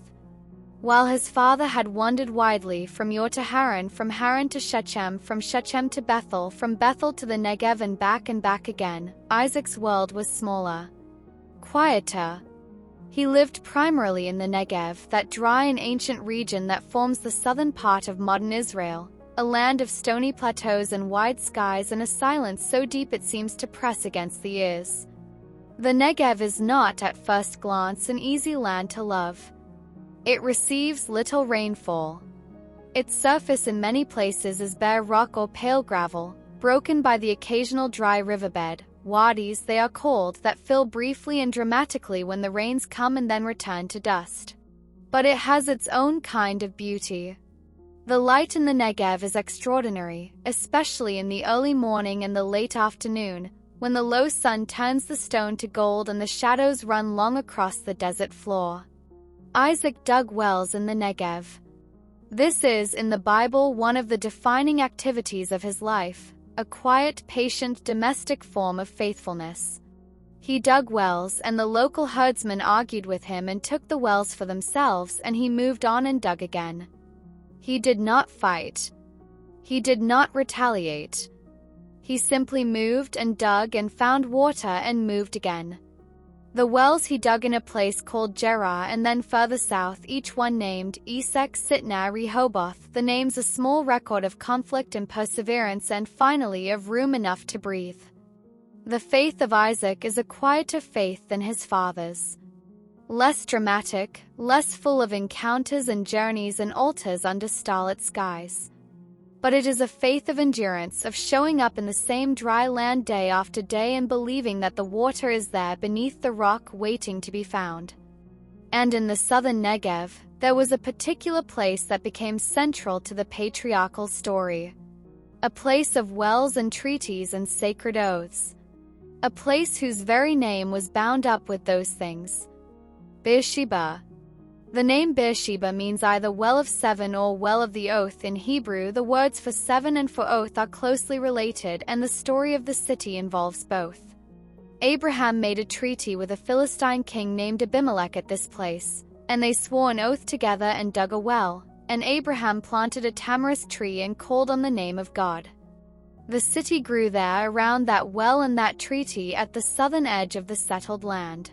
While his father had wandered widely from Ur to Haran, from Haran to Shechem, from Shechem to Bethel, from Bethel to the Negev and back again, Isaac's world was smaller, quieter. He lived primarily in the Negev, that dry and ancient region that forms the southern part of modern Israel, a land of stony plateaus and wide skies and a silence so deep it seems to press against the ears. The Negev is not, at first glance, an easy land to love. It receives little rainfall. Its surface in many places is bare rock or pale gravel, broken by the occasional dry riverbed, wadis they are called, that fill briefly and dramatically when the rains come and then return to dust. But it has its own kind of beauty. The light in the Negev is extraordinary, especially in the early morning and the late afternoon, when the low sun turns the stone to gold and the shadows run long across the desert floor. Isaac dug wells in the Negev. This is, in the Bible, one of the defining activities of his life, a quiet, patient, domestic form of faithfulness. He dug wells, and the local herdsmen argued with him and took the wells for themselves, and he moved on and dug again. He did not fight. He did not retaliate. He simply moved and dug and found water and moved again. The wells he dug in a place called Gerar, and then further south, each one named Esek, Sitnah, Rehoboth, the names a small record of conflict and perseverance, and finally of room enough to breathe. The faith of Isaac is a quieter faith than his father's. Less dramatic, less full of encounters and journeys and altars under starlit skies. But it is a faith of endurance, of showing up in the same dry land day after day and believing that the water is there beneath the rock waiting to be found. And in the southern Negev, there was a particular place that became central to the patriarchal story. A place of wells and treaties and sacred oaths. A place whose very name was bound up with those things. Beersheba. The name Beersheba means either well of seven or well of the oath in Hebrew. The words for seven and for oath are closely related, and the story of the city involves both. Abraham made a treaty with a Philistine king named Abimelech at this place, and they swore an oath together and dug a well, and Abraham planted a tamarisk tree and called on the name of God. The city grew there around that well and that treaty at the southern edge of the settled land.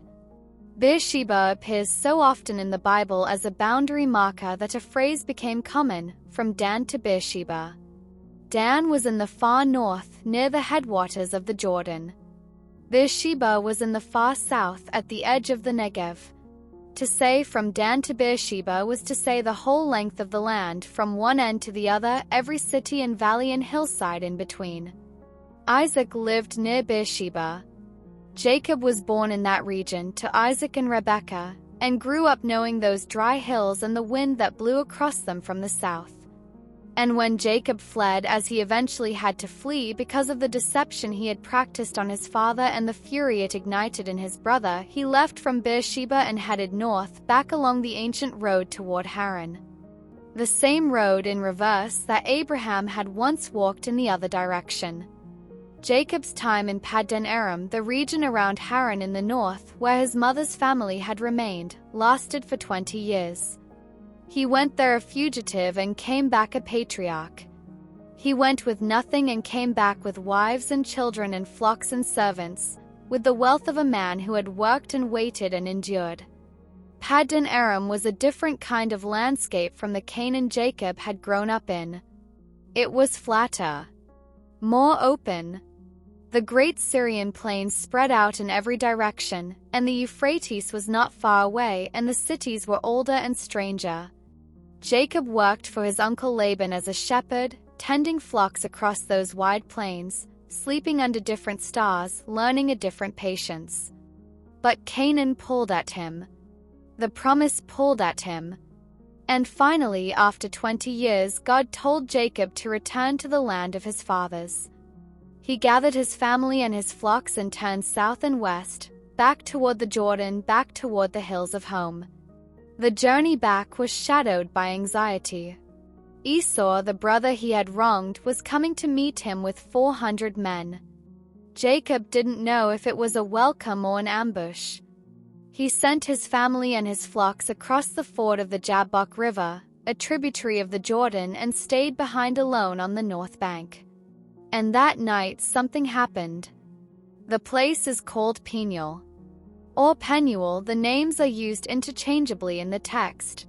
Beersheba appears so often in the Bible as a boundary marker that a phrase became common, from Dan to Beersheba. Dan was in the far north, near the headwaters of the Jordan. Beersheba was in the far south, at the edge of the Negev. To say from Dan to Beersheba was to say the whole length of the land, from one end to the other, every city and valley and hillside in between. Isaac lived near Beersheba. Jacob was born in that region to Isaac and Rebekah, and grew up knowing those dry hills and the wind that blew across them from the south. And when Jacob fled, as he eventually had to flee because of the deception he had practiced on his father and the fury it ignited in his brother, he left from Beersheba and headed north, back along the ancient road toward Haran. The same road in reverse that Abraham had once walked in the other direction. Jacob's time in Paddan Aram, the region around Haran in the north, where his mother's family had remained, lasted for 20 years. He went there a fugitive and came back a patriarch. He went with nothing and came back with wives and children and flocks and servants, with the wealth of a man who had worked and waited and endured. Paddan Aram was a different kind of landscape from the Canaan Jacob had grown up in. It was flatter, more open. The great Syrian plains spread out in every direction, and the Euphrates was not far away, and the cities were older and stranger. Jacob worked for his uncle Laban as a shepherd, tending flocks across those wide plains, sleeping under different stars, learning a different patience. But Canaan pulled at him. The promise pulled at him. And finally, after 20 years, God told Jacob to return to the land of his fathers. He gathered his family and his flocks and turned south and west, back toward the Jordan, back toward the hills of home. The journey back was shadowed by anxiety. Esau, the brother he had wronged, was coming to meet him with 400 men. Jacob didn't know if it was a welcome or an ambush. He sent his family and his flocks across the ford of the Jabbok River, a tributary of the Jordan, and stayed behind alone on the north bank. And that night something happened. The place is called Peniel, or Penuel. The names are used interchangeably in the text.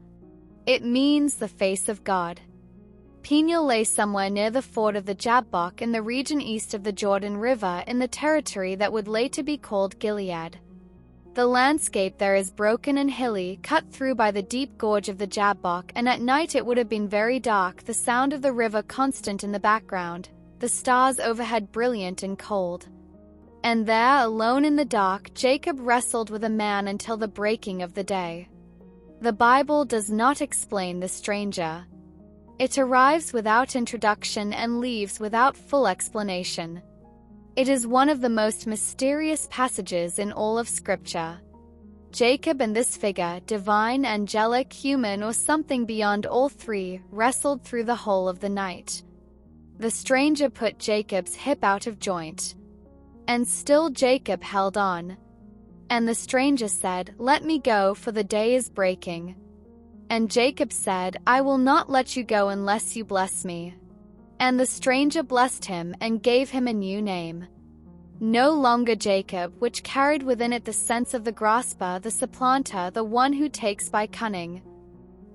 It means the face of God. Peniel lay somewhere near the ford of the Jabbok in the region east of the Jordan River in the territory that would later be called Gilead. The landscape there is broken and hilly, cut through by the deep gorge of the Jabbok, and at night it would have been very dark, the sound of the river constant in the background, the stars overhead brilliant and cold. And there, alone in the dark, Jacob wrestled with a man until the breaking of the day. The Bible does not explain the stranger. It arrives without introduction and leaves without full explanation. It is one of the most mysterious passages in all of Scripture. Jacob and this figure, divine, angelic, human, or something beyond all three, wrestled through the whole of the night. The stranger put Jacob's hip out of joint. And still Jacob held on. And the stranger said, "Let me go, for the day is breaking." And Jacob said, "I will not let you go unless you bless me." And the stranger blessed him and gave him a new name. No longer Jacob, which carried within it the sense of the grasper, the supplanter, the one who takes by cunning.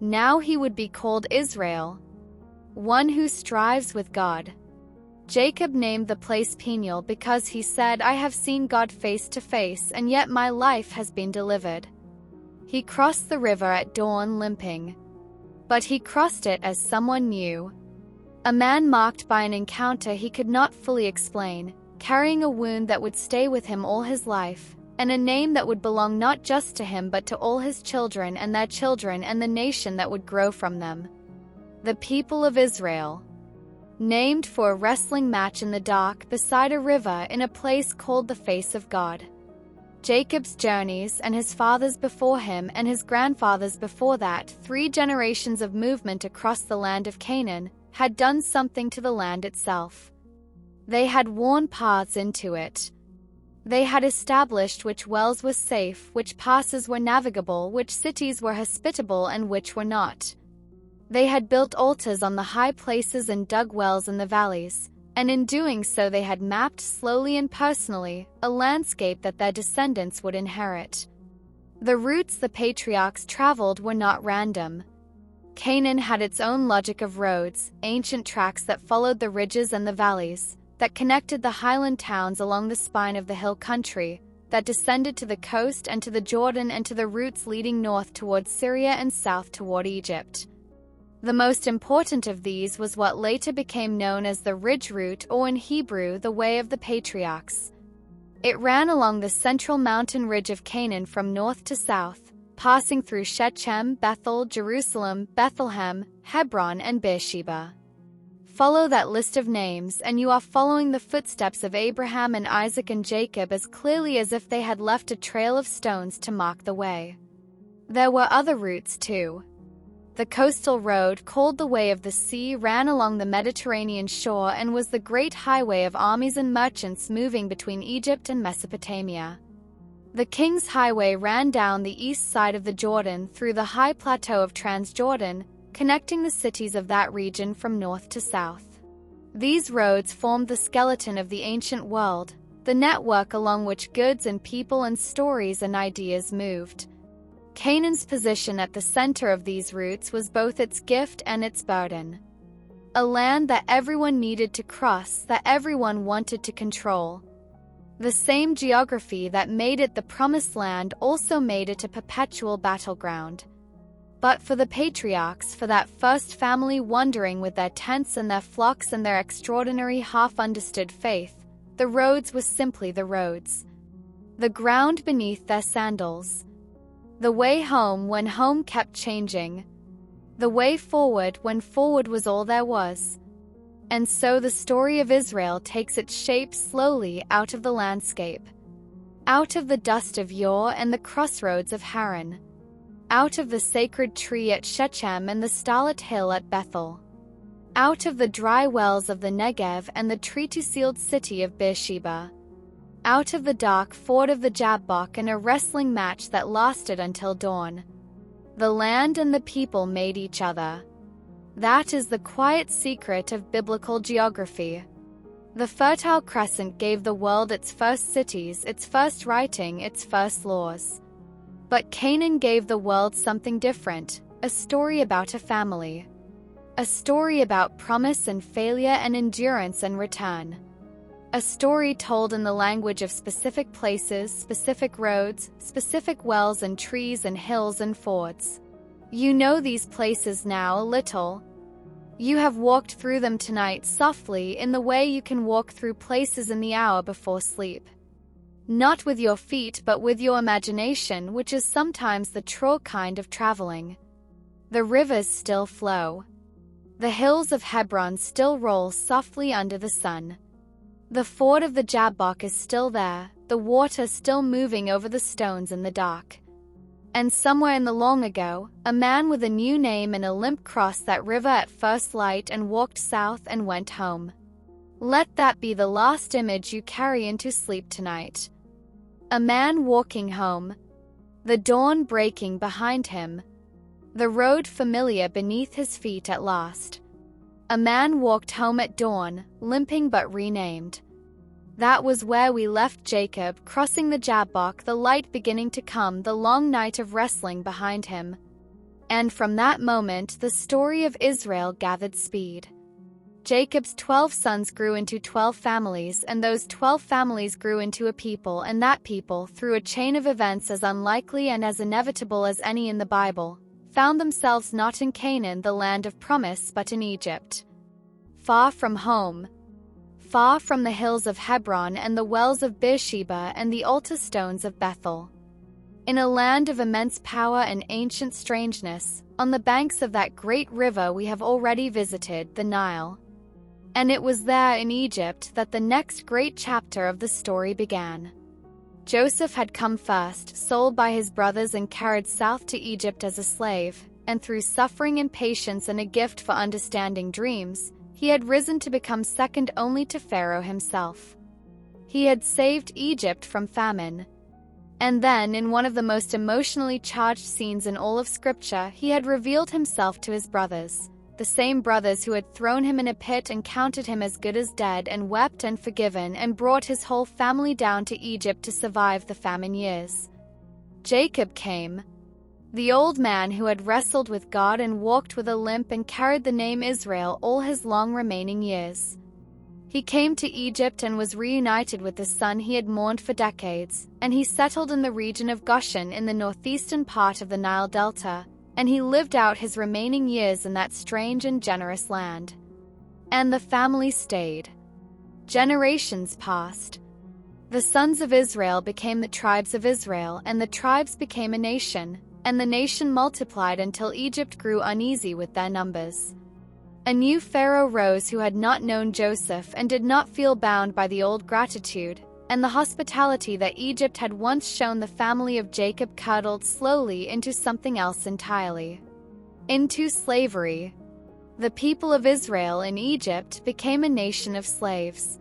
Now he would be called Israel, one who strives with God. Jacob named the place Peniel because he said, "I have seen God face to face, and yet my life has been delivered." He crossed the river at dawn limping. But he crossed it as someone new. A man marked by an encounter he could not fully explain, carrying a wound that would stay with him all his life, and a name that would belong not just to him but to all his children and their children and the nation that would grow from them. The people of Israel. Named for a wrestling match in the dark beside a river in a place called the face of God. Jacob's journeys, and his fathers before him and his grandfathers before that, 3 generations of movement across the land of Canaan, had done something to the land itself. They had worn paths into it. They had established which wells were safe, which passes were navigable, which cities were hospitable and which were not. They had built altars on the high places and dug wells in the valleys, and in doing so they had mapped slowly and personally a landscape that their descendants would inherit. The routes the patriarchs traveled were not random. Canaan had its own logic of roads, ancient tracks that followed the ridges and the valleys, that connected the highland towns along the spine of the hill country, that descended to the coast and to the Jordan and to the routes leading north toward Syria and south toward Egypt. The most important of these was what later became known as the Ridge Route, or in Hebrew, the Way of the Patriarchs. It ran along the central mountain ridge of Canaan from north to south, passing through Shechem, Bethel, Jerusalem, Bethlehem, Hebron, and Beersheba. Follow that list of names, and you are following the footsteps of Abraham and Isaac and Jacob as clearly as if they had left a trail of stones to mark the way. There were other routes too. The coastal road, called the Way of the Sea, ran along the Mediterranean shore and was the great highway of armies and merchants moving between Egypt and Mesopotamia. The King's Highway ran down the east side of the Jordan through the high plateau of Transjordan, connecting the cities of that region from north to south. These roads formed the skeleton of the ancient world, the network along which goods and people and stories and ideas moved. Canaan's position at the center of these routes was both its gift and its burden. A land that everyone needed to cross, that everyone wanted to control. The same geography that made it the promised land also made it a perpetual battleground. But for the patriarchs, for that first family wandering with their tents and their flocks and their extraordinary half-understood faith, the roads were simply the roads. The ground beneath their sandals. The way home when home kept changing. The way forward when forward was all there was. And so the story of Israel takes its shape slowly out of the landscape. Out of the dust of yore and the crossroads of Haran. Out of the sacred tree at Shechem and the starlit hill at Bethel. Out of the dry wells of the Negev and the tree-to-sealed city of Beersheba. Out of the dark ford of the Jabbok and a wrestling match that lasted until dawn. The land and the people made each other. That is the quiet secret of biblical geography. The Fertile Crescent gave the world its first cities, its first writing, its first laws. But Canaan gave the world something different, a story about a family. A story about promise and failure and endurance and return. A story told in the language of specific places, specific roads, specific wells and trees and hills and fords. You know these places now a little. You have walked through them tonight softly in the way you can walk through places in the hour before sleep. Not with your feet but with your imagination, which is sometimes the true kind of traveling. The rivers still flow. The hills of Hebron still roll softly under the sun. The ford of the Jabbok is still there, the water still moving over the stones in the dark. And somewhere in the long ago, a man with a new name and a limp crossed that river at first light and walked south and went home. Let that be the last image you carry into sleep tonight. A man walking home. The dawn breaking behind him. The road familiar beneath his feet at last. A man walked home at dawn, limping but renamed. That was where we left Jacob, crossing the Jabbok, the light beginning to come, the long night of wrestling behind him. And from that moment the story of Israel gathered speed. Jacob's 12 sons grew into 12 families, and those 12 families grew into a people, and that people, through a chain of events as unlikely and as inevitable as any in the Bible, found themselves not in Canaan, the land of promise, but in Egypt. Far from home. Far from the hills of Hebron and the wells of Beersheba and the altar stones of Bethel. In a land of immense power and ancient strangeness, on the banks of that great river we have already visited, the Nile. And it was there in Egypt that the next great chapter of the story began. Joseph had come first, sold by his brothers and carried south to Egypt as a slave, and through suffering and patience and a gift for understanding dreams, he had risen to become second only to Pharaoh himself. He had saved Egypt from famine. And then, in one of the most emotionally charged scenes in all of Scripture, he had revealed himself to his brothers. The same brothers who had thrown him in a pit and counted him as good as dead and wept and forgiven and brought his whole family down to Egypt to survive the famine years. Jacob came. The old man who had wrestled with God and walked with a limp and carried the name Israel all his long remaining years. He came to Egypt and was reunited with the son he had mourned for decades, and he settled in the region of Goshen in the northeastern part of the Nile Delta, and he lived out his remaining years in that strange and generous land. And the family stayed. Generations passed. The sons of Israel became the tribes of Israel, and the tribes became a nation, and the nation multiplied until Egypt grew uneasy with their numbers. A new Pharaoh rose who had not known Joseph and did not feel bound by the old gratitude, and the hospitality that Egypt had once shown the family of Jacob curdled slowly into something else entirely. Into slavery. The people of Israel in Egypt became a nation of slaves.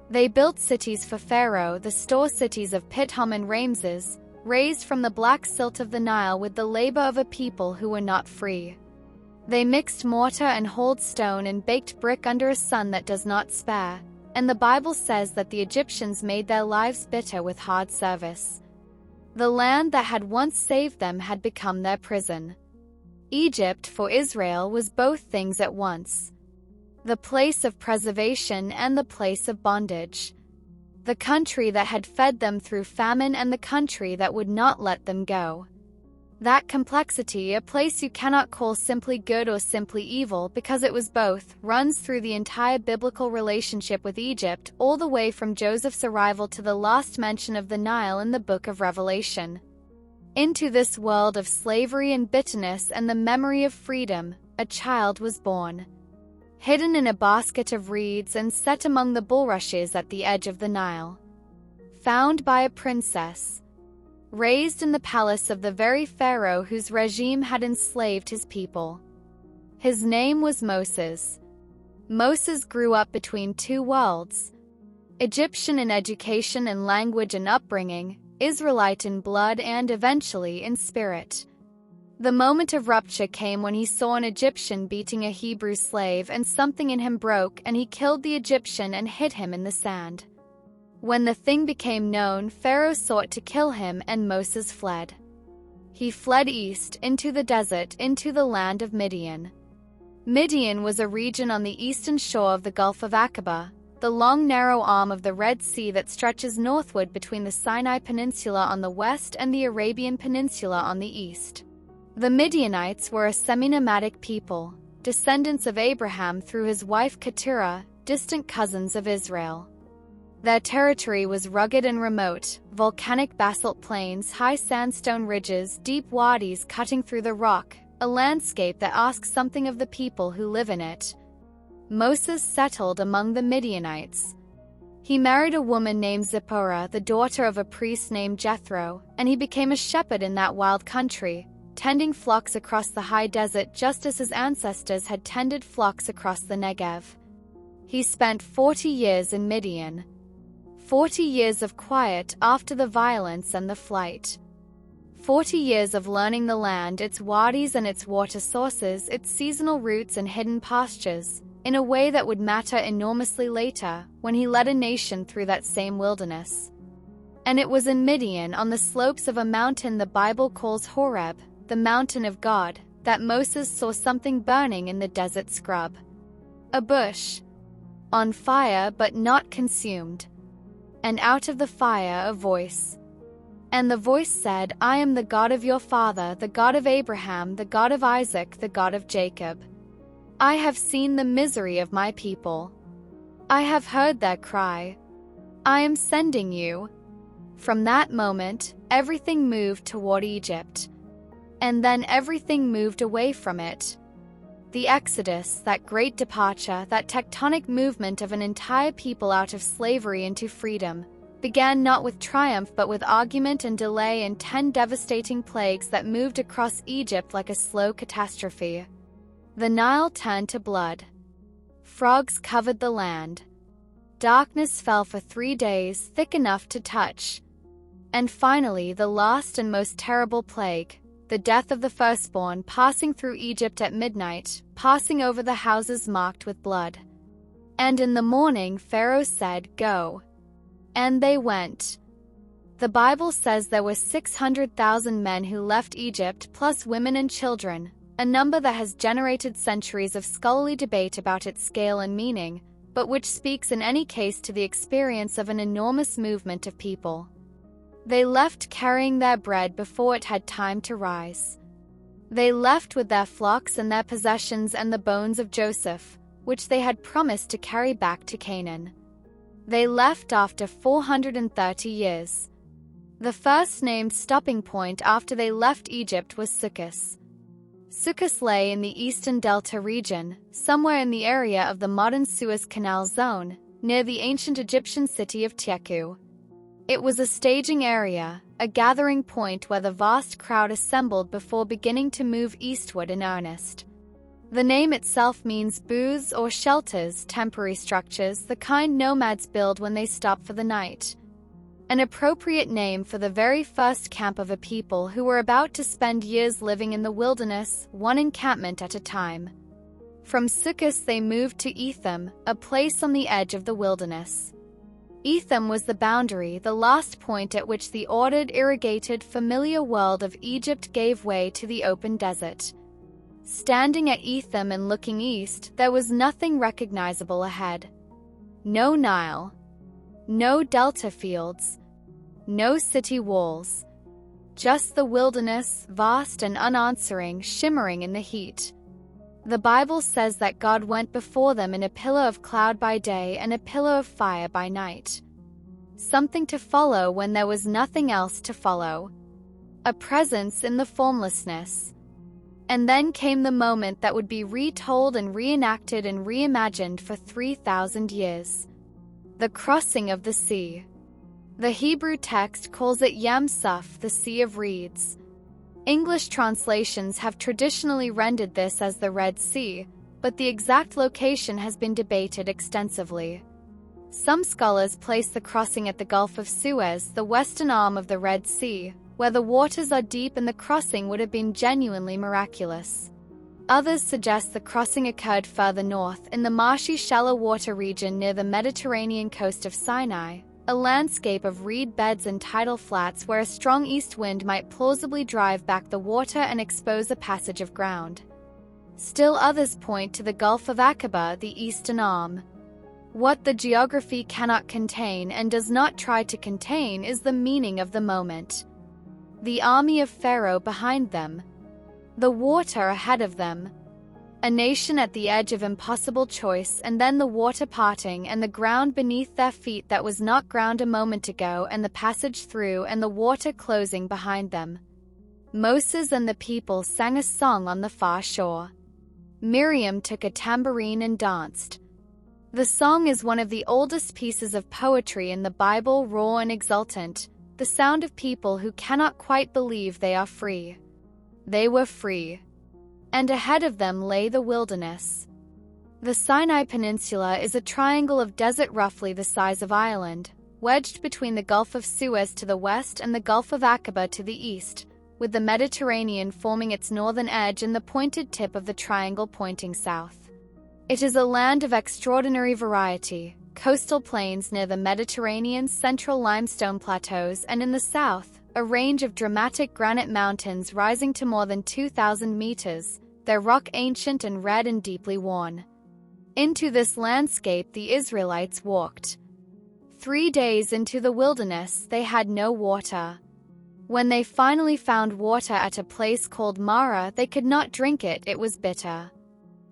They built cities for Pharaoh, the store cities of Pithom and Ramses, raised from the black silt of the Nile with the labor of a people who were not free. They mixed mortar and hauled stone and baked brick under a sun that does not spare, and the Bible says that the Egyptians made their lives bitter with hard service. The land that had once saved them had become their prison. Egypt for Israel was both things at once: the place of preservation and the place of bondage. The country that had fed them through famine and the country that would not let them go. That complexity, a place you cannot call simply good or simply evil because it was both, runs through the entire biblical relationship with Egypt, all the way from Joseph's arrival to the last mention of the Nile in the book of Revelation. Into this world of slavery and bitterness and the memory of freedom, a child was born. Hidden in a basket of reeds and set among the bulrushes at the edge of the Nile. Found by a princess. Raised in the palace of the very Pharaoh whose regime had enslaved his people. His name was Moses. Moses grew up between two worlds: Egyptian in education and language and upbringing, Israelite in blood and eventually in spirit. The moment of rupture came when he saw an Egyptian beating a Hebrew slave, and something in him broke, and he killed the Egyptian and hid him in the sand. When the thing became known, Pharaoh sought to kill him, and Moses fled. He fled east, into the desert, into the land of Midian. Midian was a region on the eastern shore of the Gulf of Aqaba, the long narrow arm of the Red Sea that stretches northward between the Sinai Peninsula on the west and the Arabian Peninsula on the east. The Midianites were a semi-nomadic people, descendants of Abraham through his wife Keturah, distant cousins of Israel. Their territory was rugged and remote: volcanic basalt plains, high sandstone ridges, deep wadis cutting through the rock, a landscape that asks something of the people who live in it. Moses settled among the Midianites. He married a woman named Zipporah, the daughter of a priest named Jethro, and he became a shepherd in that wild country, tending flocks across the high desert just as his ancestors had tended flocks across the Negev. He spent 40 years in Midian. 40 years of quiet after the violence and the flight. 40 years of learning the land, its wadis and its water sources, its seasonal roots and hidden pastures, in a way that would matter enormously later, when he led a nation through that same wilderness. And it was in Midian, on the slopes of a mountain the Bible calls Horeb, the mountain of God, that Moses saw something burning in the desert scrub. A bush. On fire but not consumed. And out of the fire a voice. And the voice said, "I am the God of your father, the God of Abraham, the God of Isaac, the God of Jacob. I have seen the misery of my people. I have heard their cry. I am sending you." From that moment, everything moved toward Egypt. And then everything moved away from it. The Exodus, that great departure, that tectonic movement of an entire people out of slavery into freedom, began not with triumph but with argument and delay and 10 devastating plagues that moved across Egypt like a slow catastrophe. The Nile turned to blood. Frogs covered the land. Darkness fell for 3 days, thick enough to touch. And finally, the last and most terrible plague, the death of the firstborn, passing through Egypt at midnight, passing over the houses marked with blood. And in the morning Pharaoh said, "Go." And they went. The Bible says there were 600,000 men who left Egypt, plus women and children, a number that has generated centuries of scholarly debate about its scale and meaning, but which speaks in any case to the experience of an enormous movement of people. They left carrying their bread before it had time to rise. They left with their flocks and their possessions and the bones of Joseph, which they had promised to carry back to Canaan. They left after 430 years. The first named stopping point after they left Egypt was Sukkot. Sukkot lay in the eastern delta region, somewhere in the area of the modern Suez Canal zone, near the ancient Egyptian city of Teku. It was a staging area, a gathering point where the vast crowd assembled before beginning to move eastward in earnest. The name itself means booths or shelters, temporary structures, the kind nomads build when they stop for the night. an appropriate name for the very first camp of a people who were about to spend years living in the wilderness, one encampment at a time. From Sukkot they moved to Etham, a place on the edge of the wilderness. Etham was the boundary, the last point at which the ordered, irrigated, familiar world of Egypt gave way to the open desert. Standing at Etham and looking east, there was nothing recognizable ahead. No Nile. No delta fields. No city walls. Just the wilderness, vast and unanswering, shimmering in the heat. The Bible says that God went before them in a pillar of cloud by day and a pillar of fire by night. Something to follow when there was nothing else to follow. A presence in the formlessness. And then came the moment that would be retold and reenacted and reimagined for 3,000 years. The crossing of the sea. The Hebrew text calls it Yam Suf, the Sea of Reeds. English translations have traditionally rendered this as the Red Sea, but the exact location has been debated extensively. Some scholars place the crossing at the Gulf of Suez, the western arm of the Red Sea, where the waters are deep and the crossing would have been genuinely miraculous. Others suggest the crossing occurred further north, in the marshy shallow water region near the Mediterranean coast of Sinai, a landscape of reed beds and tidal flats where a strong east wind might plausibly drive back the water and expose a passage of ground. Still others point to the Gulf of Aqaba, the eastern arm. What the geography cannot contain and does not try to contain is the meaning of the moment. The army of Pharaoh behind them. The water ahead of them. A nation at the edge of impossible choice, and then the water parting and the ground beneath their feet that was not ground a moment ago, and the passage through and the water closing behind them. Moses and the people sang a song on the far shore. Miriam took a tambourine and danced. The song is one of the oldest pieces of poetry in the Bible, raw and exultant, the sound of people who cannot quite believe they are free. They were free. And ahead of them lay the wilderness. The Sinai Peninsula is a triangle of desert roughly the size of Ireland, wedged between the Gulf of Suez to the west and the Gulf of Aqaba to the east, with the Mediterranean forming its northern edge and the pointed tip of the triangle pointing south. It is a land of extraordinary variety. Coastal plains near the Mediterranean's central limestone plateaus, and in the south, a range of dramatic granite mountains rising to more than 2,000 meters, their rock ancient and red and deeply worn. Into this landscape the Israelites walked. 3 days into the wilderness, they had no water. When they finally found water at a place called Marah, they could not drink it, it was bitter.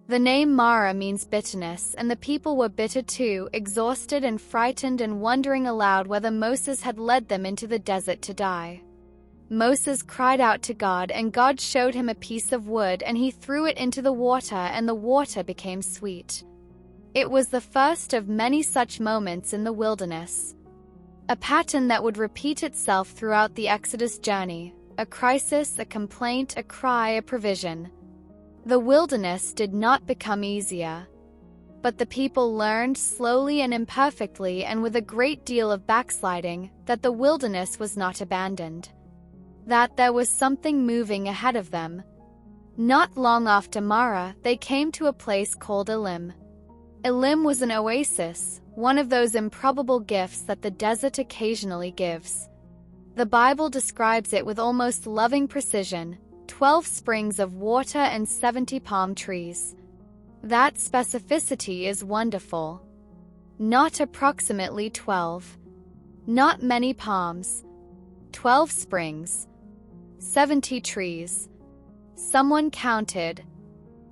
The name Marah means bitterness, and the people were bitter too, exhausted and frightened and wondering aloud whether Moses had led them into the desert to die. Moses cried out to God, and God showed him a piece of wood, and he threw it into the water, and the water became sweet. It was the first of many such moments in the wilderness. A pattern that would repeat itself throughout the Exodus journey, a crisis, a complaint, a cry, a provision. The wilderness did not become easier. But the people learned slowly and imperfectly and with a great deal of backsliding that the wilderness was not abandoned. That there was something moving ahead of them. Not long after Marah, they came to a place called Elim. Elim was an oasis, one of those improbable gifts that the desert occasionally gives. The Bible describes it with almost loving precision. 12 springs of water and 70 palm trees. That specificity is wonderful. Not approximately 12. Not many palms. 12 springs. 70 trees. Someone counted.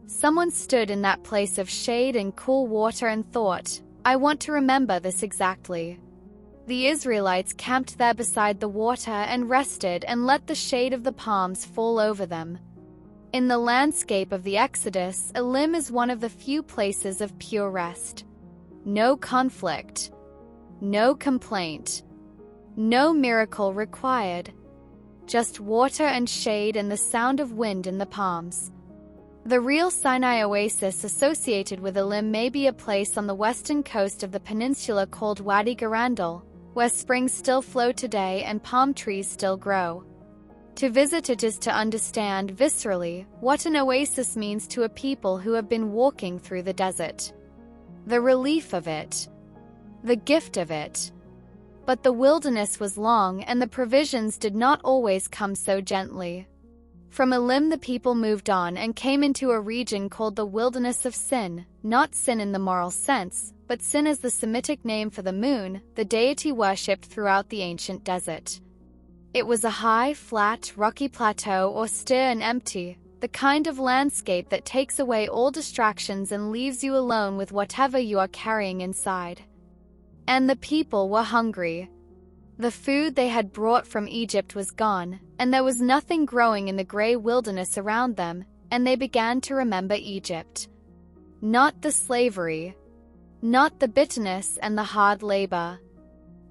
Someone stood in that place of shade and cool water and thought, I want to remember this exactly. The Israelites camped there beside the water and rested and let the shade of the palms fall over them. In the landscape of the Exodus, Elim is one of the few places of pure rest. No conflict. No complaint. No miracle required. Just water and shade and the sound of wind in the palms. The real Sinai oasis associated with Elim may be a place on the western coast of the peninsula called Wadi Garandal, where springs still flow today and palm trees still grow. To visit it is to understand viscerally what an oasis means to a people who have been walking through the desert. The relief of it. The gift of it. But the wilderness was long and the provisions did not always come so gently. From Elim the people moved on and came into a region called the wilderness of Sin, not sin in the moral sense, but Sin as the Semitic name for the moon, the deity worshipped throughout the ancient desert. It was a high, flat, rocky plateau, austere and empty, the kind of landscape that takes away all distractions and leaves you alone with whatever you are carrying inside. And the people were hungry. The food they had brought from Egypt was gone, and there was nothing growing in the gray wilderness around them, and they began to remember Egypt. Not the slavery, not the bitterness and the hard labor.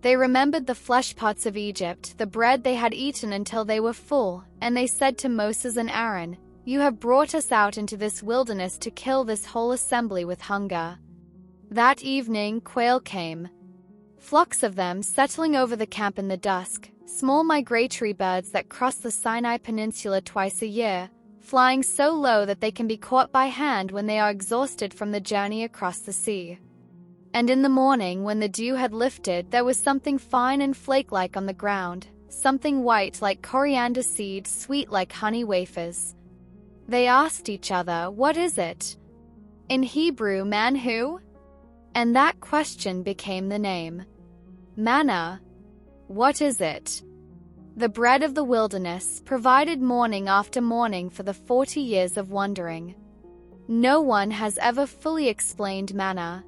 They remembered the flesh pots of Egypt, the bread they had eaten until they were full, and they said to Moses and Aaron, "You have brought us out into this wilderness to kill this whole assembly with hunger." That evening quail came. Flocks of them settling over the camp in the dusk, small migratory birds that cross the Sinai Peninsula twice a year, flying so low that they can be caught by hand when they are exhausted from the journey across the sea. And in the morning, when the dew had lifted, there was something fine and flake-like on the ground, something white like coriander seed, sweet like honey wafers. They asked each other, "What is it?" In Hebrew, manhu? And that question became the name. Manna. What is it? The bread of the wilderness, provided morning after morning for the 40 years of wandering. No one has ever fully explained manna.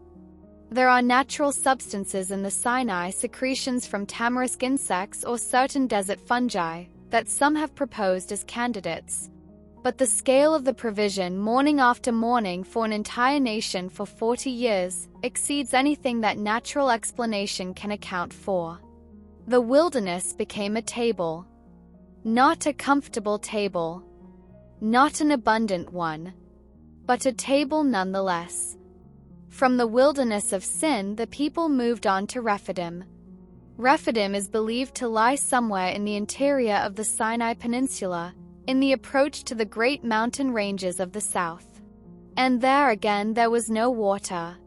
There are natural substances in the Sinai, secretions from tamarisk insects or certain desert fungi, that some have proposed as candidates. But the scale of the provision morning after morning for an entire nation for 40 years exceeds anything that natural explanation can account for. The wilderness became a table. Not a comfortable table. Not an abundant one. But a table nonetheless. From the wilderness of Sin, the people moved on to Rephidim. Rephidim is believed to lie somewhere in the interior of the Sinai Peninsula, in the approach to the great mountain ranges of the south. And there again there was no water.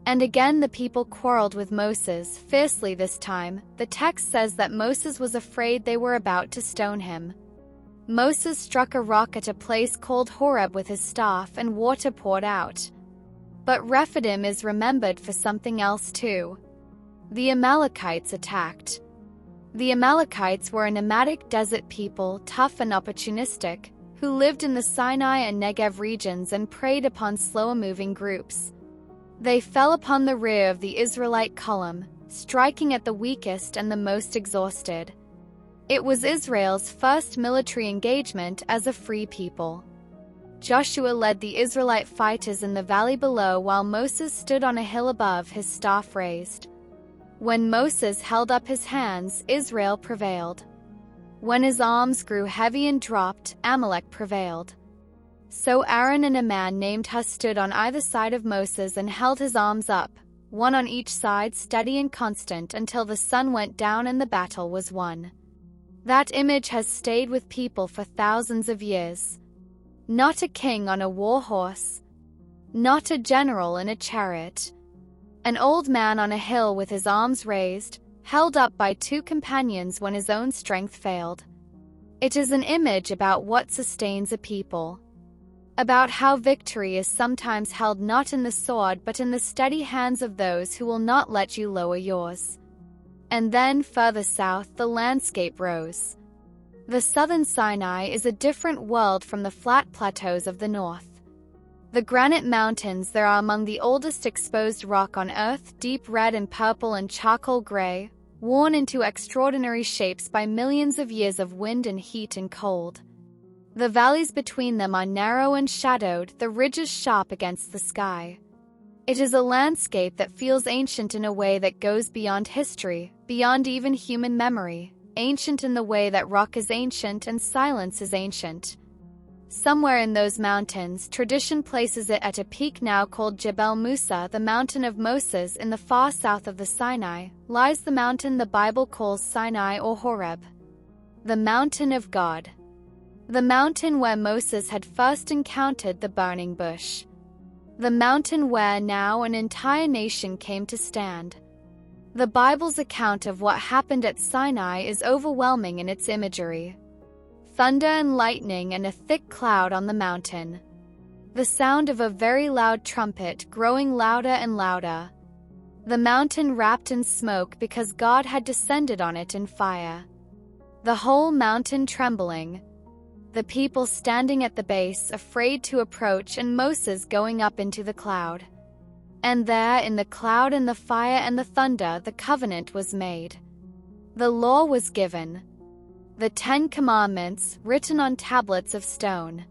And again the people quarreled with Moses, fiercely this time. The text says that Moses was afraid they were about to stone him. Moses struck a rock at a place called Horeb with his staff, and water poured out. But Rephidim is remembered for something else too. The Amalekites attacked. The Amalekites were a nomadic desert people, tough and opportunistic, who lived in the Sinai and Negev regions and preyed upon slower-moving groups. They fell upon the rear of the Israelite column, striking at the weakest and the most exhausted. It was Israel's first military engagement as a free people. Joshua led the Israelite fighters in the valley below while Moses stood on a hill above, his staff raised. When Moses held up his hands, Israel prevailed. When his arms grew heavy and dropped, Amalek prevailed. So Aaron and a man named Hur stood on either side of Moses and held his arms up, one on each side, steady and constant, until the sun went down and the battle was won. That image has stayed with people for thousands of years. Not a king on a war horse. Not a general in a chariot. An old man on a hill with his arms raised, held up by two companions when his own strength failed. It is an image about what sustains a people. About how victory is sometimes held not in the sword but in the steady hands of those who will not let you lower yours. And then further south the landscape rose. The southern Sinai is a different world from the flat plateaus of the north. The granite mountains there are among the oldest exposed rock on earth, deep red and purple and charcoal gray, worn into extraordinary shapes by millions of years of wind and heat and cold. The valleys between them are narrow and shadowed, the ridges sharp against the sky. It is a landscape that feels ancient in a way that goes beyond history, beyond even human memory, ancient in the way that rock is ancient and silence is ancient. Somewhere in those mountains, tradition places it at a peak now called Jebel Musa, the mountain of Moses. In the far south of the Sinai lies the mountain the Bible calls Sinai or Horeb, the mountain of God, the mountain where Moses had first encountered the burning bush, the mountain where now an entire nation came to stand. The Bible's account of what happened at Sinai is overwhelming in its imagery. Thunder and lightning and a thick cloud on the mountain. The sound of a very loud trumpet growing louder and louder. The mountain wrapped in smoke because God had descended on it in fire. The whole mountain trembling. The people standing at the base afraid to approach, and Moses going up into the cloud. And there in the cloud and the fire and the thunder the covenant was made. The law was given. The 10 Commandments written on tablets of stone.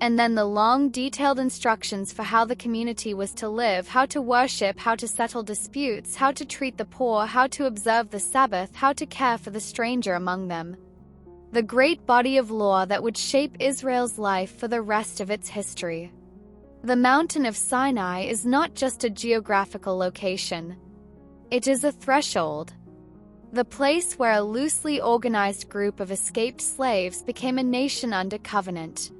And then the long detailed instructions for how the community was to live, how to worship, how to settle disputes, how to treat the poor, how to observe the Sabbath, how to care for the stranger among them. The great body of law that would shape Israel's life for the rest of its history. The mountain of Sinai is not just a geographical location. It is a threshold. The place where a loosely organized group of escaped slaves became a nation under covenant.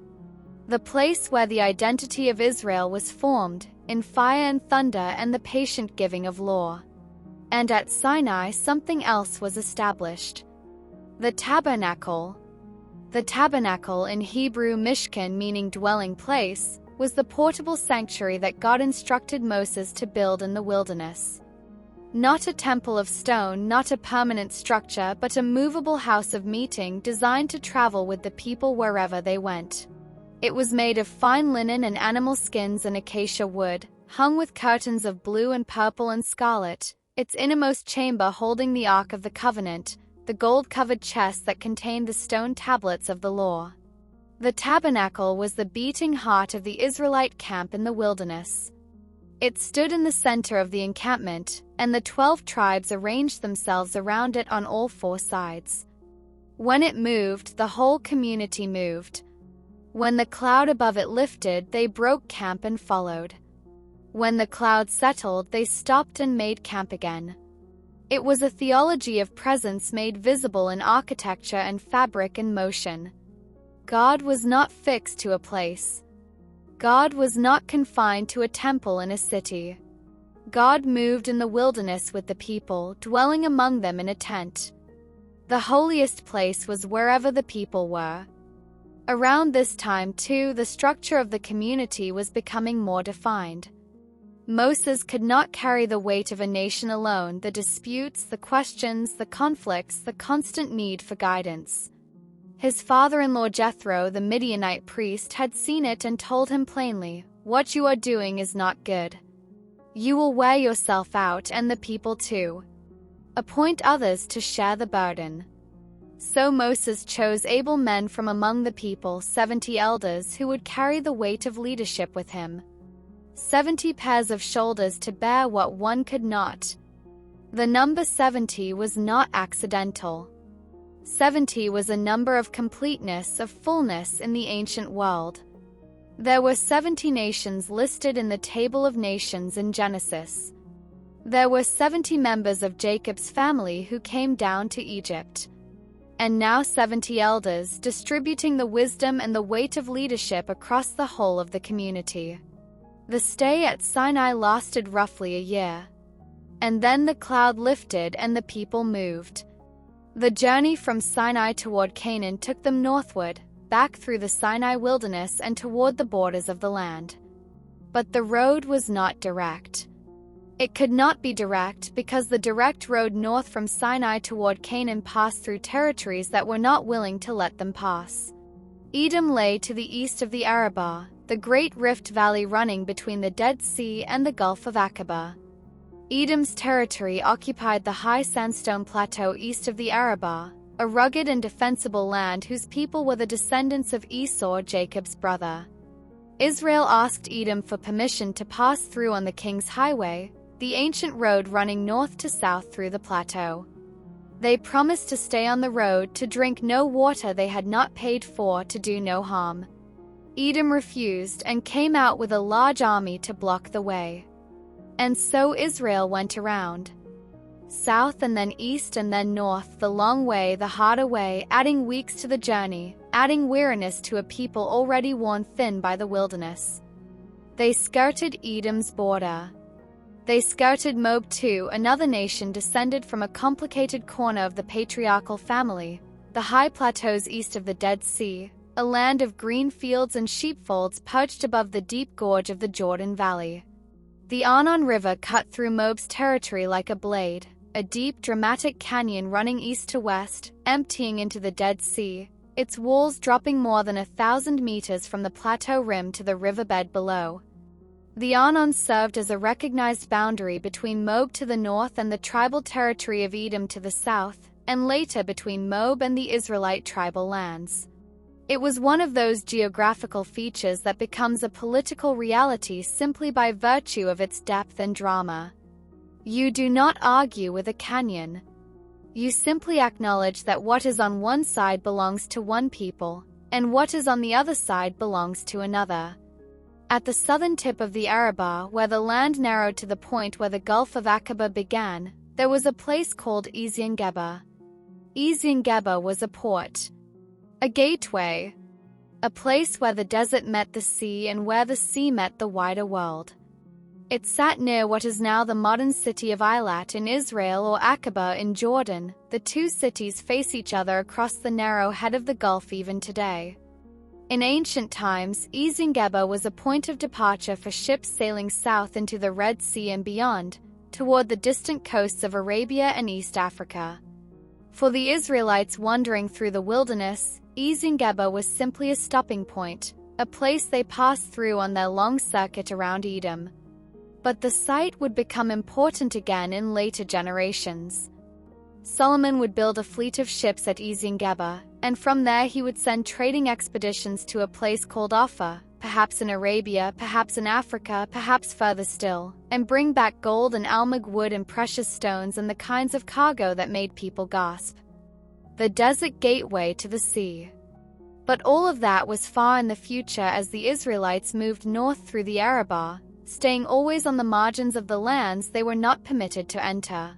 The place where the identity of Israel was formed, in fire and thunder and the patient giving of law. And at Sinai something else was established. The tabernacle. The tabernacle, in Hebrew mishkan meaning dwelling place, was the portable sanctuary that God instructed Moses to build in the wilderness. Not a temple of stone, not a permanent structure, but a movable house of meeting designed to travel with the people wherever they went. It was made of fine linen and animal skins and acacia wood, hung with curtains of blue and purple and scarlet, its innermost chamber holding the Ark of the Covenant, the gold-covered chest that contained the stone tablets of the law. The tabernacle was the beating heart of the Israelite camp in the wilderness. It stood in the center of the encampment, and the 12 tribes arranged themselves around it on all 4 sides. When it moved, the whole community moved. When the cloud above it lifted, they broke camp and followed. When the cloud settled, they stopped and made camp again. It was a theology of presence made visible in architecture and fabric and motion. God was not fixed to a place. God was not confined to a temple in a city. God moved in the wilderness with the people, dwelling among them in a tent. The holiest place was wherever the people were. Around this time, too, the structure of the community was becoming more defined. Moses could not carry the weight of a nation alone, the disputes, the questions, the conflicts, the constant need for guidance. His father-in-law Jethro, the Midianite priest, had seen it and told him plainly, "What you are doing is not good. You will wear yourself out and the people too. Appoint others to share the burden." So Moses chose able men from among the people, 70 elders who would carry the weight of leadership with him. 70 pairs of shoulders to bear what one could not. The number 70 was not accidental. 70 was a number of completeness, of fullness in the ancient world. There were 70 nations listed in the Table of Nations in Genesis. There were 70 members of Jacob's family who came down to Egypt. And now 70 elders distributing the wisdom and the weight of leadership across the whole of the community. The stay at Sinai lasted roughly a year. And then the cloud lifted and the people moved. The journey from Sinai toward Canaan took them northward, back through the Sinai wilderness and toward the borders of the land. But the road was not direct. It could not be direct because the direct road north from Sinai toward Canaan passed through territories that were not willing to let them pass. Edom lay to the east of the Arabah, the great rift valley running between the Dead Sea and the Gulf of Aqaba. Edom's territory occupied the high sandstone plateau east of the Arabah, a rugged and defensible land whose people were the descendants of Esau, Jacob's brother. Israel asked Edom for permission to pass through on the King's Highway, the ancient road running north to south through the plateau. They promised to stay on the road, to drink no water they had not paid for, to do no harm. Edom refused and came out with a large army to block the way. And so Israel went around. South and then east and then north, the long way, the harder way, adding weeks to the journey, adding weariness to a people already worn thin by the wilderness. They skirted Edom's border. They skirted Moab too, another nation descended from a complicated corner of the patriarchal family, the high plateaus east of the Dead Sea, a land of green fields and sheepfolds perched above the deep gorge of the Jordan Valley. The Arnon River cut through Moab's territory like a blade, a deep, dramatic canyon running east to west, emptying into the Dead Sea, its walls dropping more than 1,000 meters from the plateau rim to the riverbed below. The Arnon served as a recognized boundary between Moab to the north and the tribal territory of Edom to the south, and later between Moab and the Israelite tribal lands. It was one of those geographical features that becomes a political reality simply by virtue of its depth and drama. You do not argue with a canyon. You simply acknowledge that what is on one side belongs to one people, and what is on the other side belongs to another. At the southern tip of the Arabah, where the land narrowed to the point where the Gulf of Aqaba began, there was a place called Ezion-Geber. Ezion-Geber was a port, a gateway, a place where the desert met the sea and where the sea met the wider world. It sat near what is now the modern city of Eilat in Israel or Aqaba in Jordan. The two cities face each other across the narrow head of the Gulf even today. In ancient times, Ezion-Geber was a point of departure for ships sailing south into the Red Sea and beyond, toward the distant coasts of Arabia and East Africa. For the Israelites wandering through the wilderness, Ezion-Geber was simply a stopping point, a place they passed through on their long circuit around Edom. But the site would become important again in later generations. Solomon would build a fleet of ships at Ezion-Geber, and from there he would send trading expeditions to a place called Ophir, perhaps in Arabia, perhaps in Africa, perhaps further still, and bring back gold and almug wood and precious stones and the kinds of cargo that made people gasp. The desert gateway to the sea. But all of that was far in the future as the Israelites moved north through the Arabah, staying always on the margins of the lands they were not permitted to enter.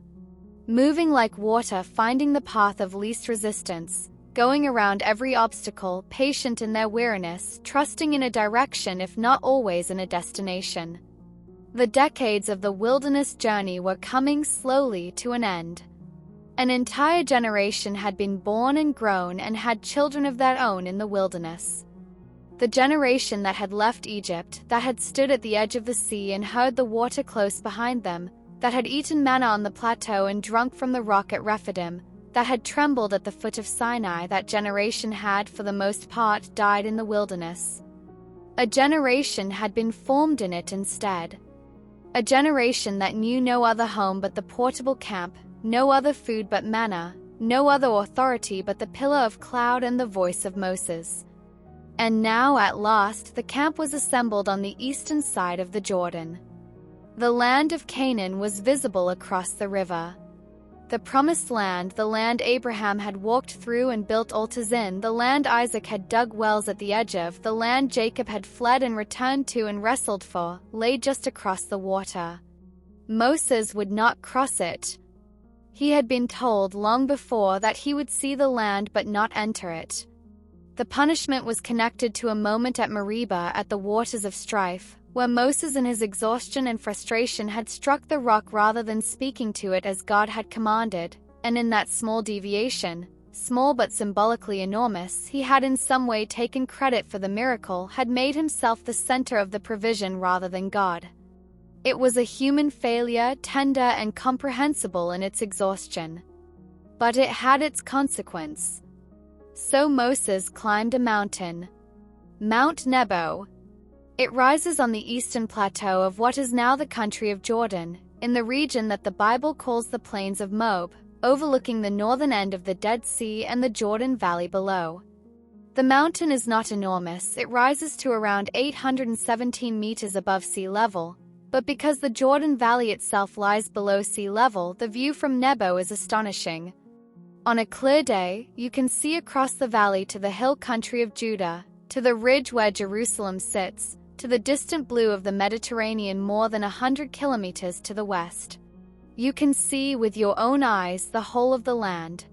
Moving like water, finding the path of least resistance, going around every obstacle, patient in their weariness, trusting in a direction if not always in a destination. The decades of the wilderness journey were coming slowly to an end. An entire generation had been born and grown and had children of their own in the wilderness. The generation that had left Egypt, that had stood at the edge of the sea and heard the water close behind them, that had eaten manna on the plateau and drunk from the rock at Rephidim, that had trembled at the foot of Sinai, that generation had, for the most part, died in the wilderness. A generation had been formed in it instead. A generation that knew no other home but the portable camp, no other food but manna, no other authority but the pillar of cloud and the voice of Moses. And now, at last, the camp was assembled on the eastern side of the Jordan. The land of Canaan was visible across the river. The promised land, the land Abraham had walked through and built altars in, the land Isaac had dug wells at the edge of, the land Jacob had fled and returned to and wrestled for, lay just across the water. Moses would not cross it. He had been told long before that he would see the land but not enter it. The punishment was connected to a moment at Meribah at the waters of strife, where Moses in his exhaustion and frustration had struck the rock rather than speaking to it as God had commanded, and in that small deviation, small but symbolically enormous, he had in some way taken credit for the miracle, had made himself the center of the provision rather than God. It was a human failure, tender and comprehensible in its exhaustion. But it had its consequence. So Moses climbed a mountain, Mount Nebo. It rises on the eastern plateau of what is now the country of Jordan, in the region that the Bible calls the Plains of Moab, overlooking the northern end of the Dead Sea and the Jordan Valley below. The mountain is not enormous, it rises to around 817 meters above sea level, but because the Jordan Valley itself lies below sea level, the view from Nebo is astonishing. On a clear day, you can see across the valley to the hill country of Judah, to the ridge where Jerusalem sits, to the distant blue of the Mediterranean more than 100 kilometers to the west. You can see with your own eyes the whole of the land.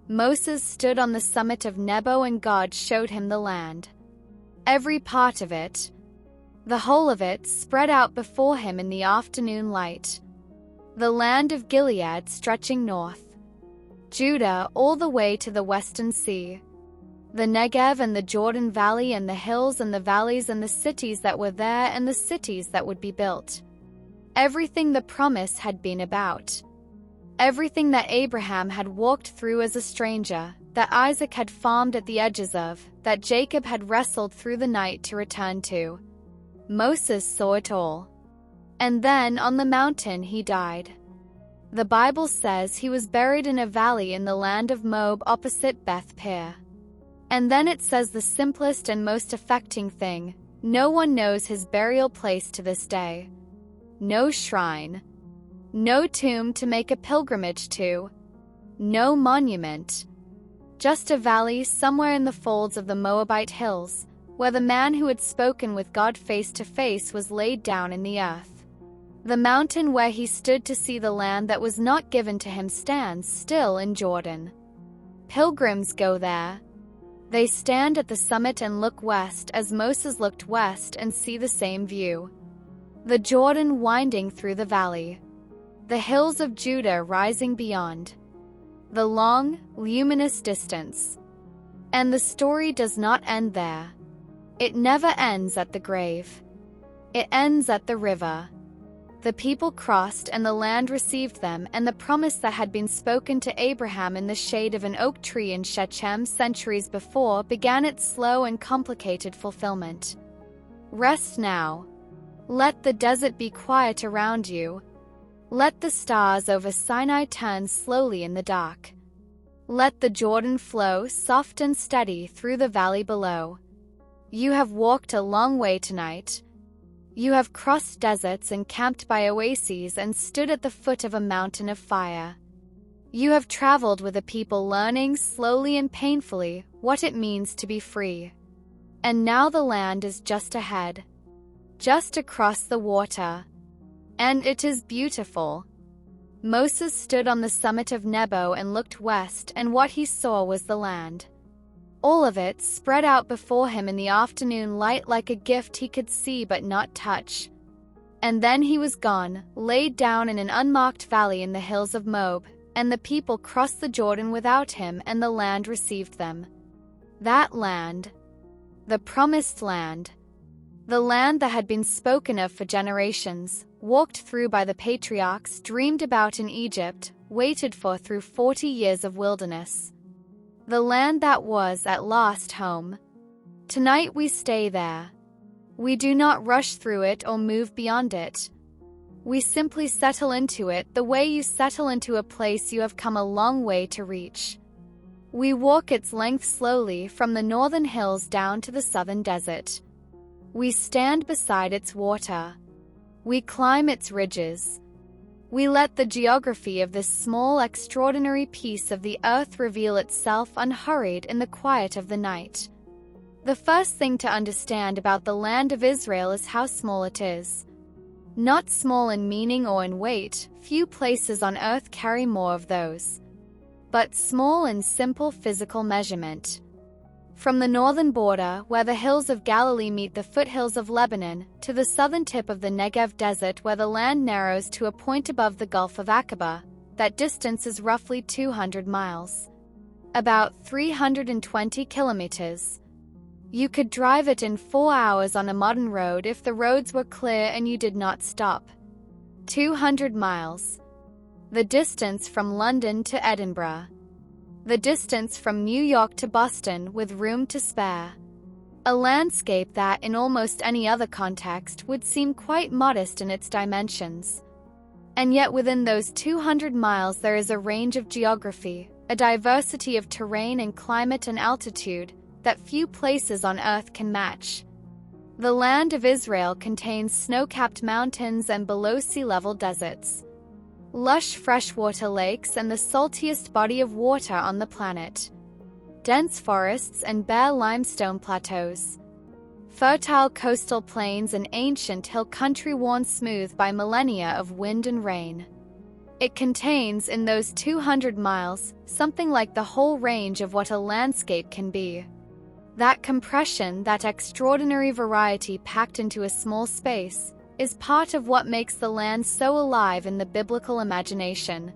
Moses stood on the summit of Nebo and God showed him the land. Every part of it, the whole of it, spread out before him in the afternoon light. The land of Gilead stretching north, Judah all the way to the western sea, the Negev and the Jordan Valley and the hills and the valleys and the cities that were there and the cities that would be built. Everything the promise had been about. Everything that Abraham had walked through as a stranger, that Isaac had farmed at the edges of, that Jacob had wrestled through the night to return to. Moses saw it all. And then on the mountain he died. The Bible says he was buried in a valley in the land of Moab opposite Beth Peor. And then it says the simplest and most affecting thing: no one knows his burial place to this day. No shrine, no tomb to make a pilgrimage to, no monument. Just a valley somewhere in the folds of the Moabite hills, where the man who had spoken with God face to face was laid down in the earth. The mountain where he stood to see the land that was not given to him stands still in Jordan. Pilgrims go there. They stand at the summit and look west as Moses looked west and see the same view. The Jordan winding through the valley. The hills of Judah rising beyond. The long, luminous distance. And the story does not end there. It never ends at the grave. It ends at the river. The people crossed and the land received them, and the promise that had been spoken to Abraham in the shade of an oak tree in Shechem centuries before began its slow and complicated fulfillment. Rest now. Let the desert be quiet around you. Let the stars over Sinai turn slowly in the dark. Let the Jordan flow soft and steady through the valley below. You have walked a long way tonight. You have crossed deserts and camped by oases and stood at the foot of a mountain of fire. You have traveled with a people learning slowly and painfully what it means to be free. And now the land is just ahead, just across the water. And it is beautiful. Moses stood on the summit of Nebo and looked west, and what he saw was the land. All of it spread out before him in the afternoon light like a gift he could see but not touch. And then he was gone, laid down in an unmarked valley in the hills of Moab, and the people crossed the Jordan without him, and the land received them. That land, the promised land, the land that had been spoken of for generations, walked through by the patriarchs, dreamed about in Egypt, waited for through 40 years of wilderness. The land that was at last home. Tonight we stay there. We do not rush through it or move beyond it. We simply settle into it the way you settle into a place you have come a long way to reach. We walk its length slowly from the northern hills down to the southern desert. We stand beside its water. We climb its ridges. We let the geography of this small, extraordinary piece of the earth reveal itself unhurried in the quiet of the night. The first thing to understand about the land of Israel is how small it is. Not small in meaning or in weight, few places on earth carry more of those. But small in simple physical measurement. From the northern border, where the hills of Galilee meet the foothills of Lebanon, to the southern tip of the Negev desert where the land narrows to a point above the Gulf of Aqaba, that distance is roughly 200 miles. About 320 kilometers. You could drive it in 4 hours on a modern road if the roads were clear and you did not stop. 200 miles. The distance from London to Edinburgh. The distance from New York to Boston with room to spare. A landscape that, in almost any other context, would seem quite modest in its dimensions. And yet within those 200 miles there is a range of geography, a diversity of terrain and climate and altitude, that few places on earth can match. The land of Israel contains snow-capped mountains and below-sea-level deserts, lush freshwater lakes and the saltiest body of water on the planet. dense forests and bare limestone plateaus. Fertile coastal plains and ancient hill country worn smooth by millennia of wind and rain. It contains, in those 200 miles, something like the whole range of what a landscape can be. That compression, that extraordinary variety packed into a small space, is part of what makes the land so alive in the biblical imagination.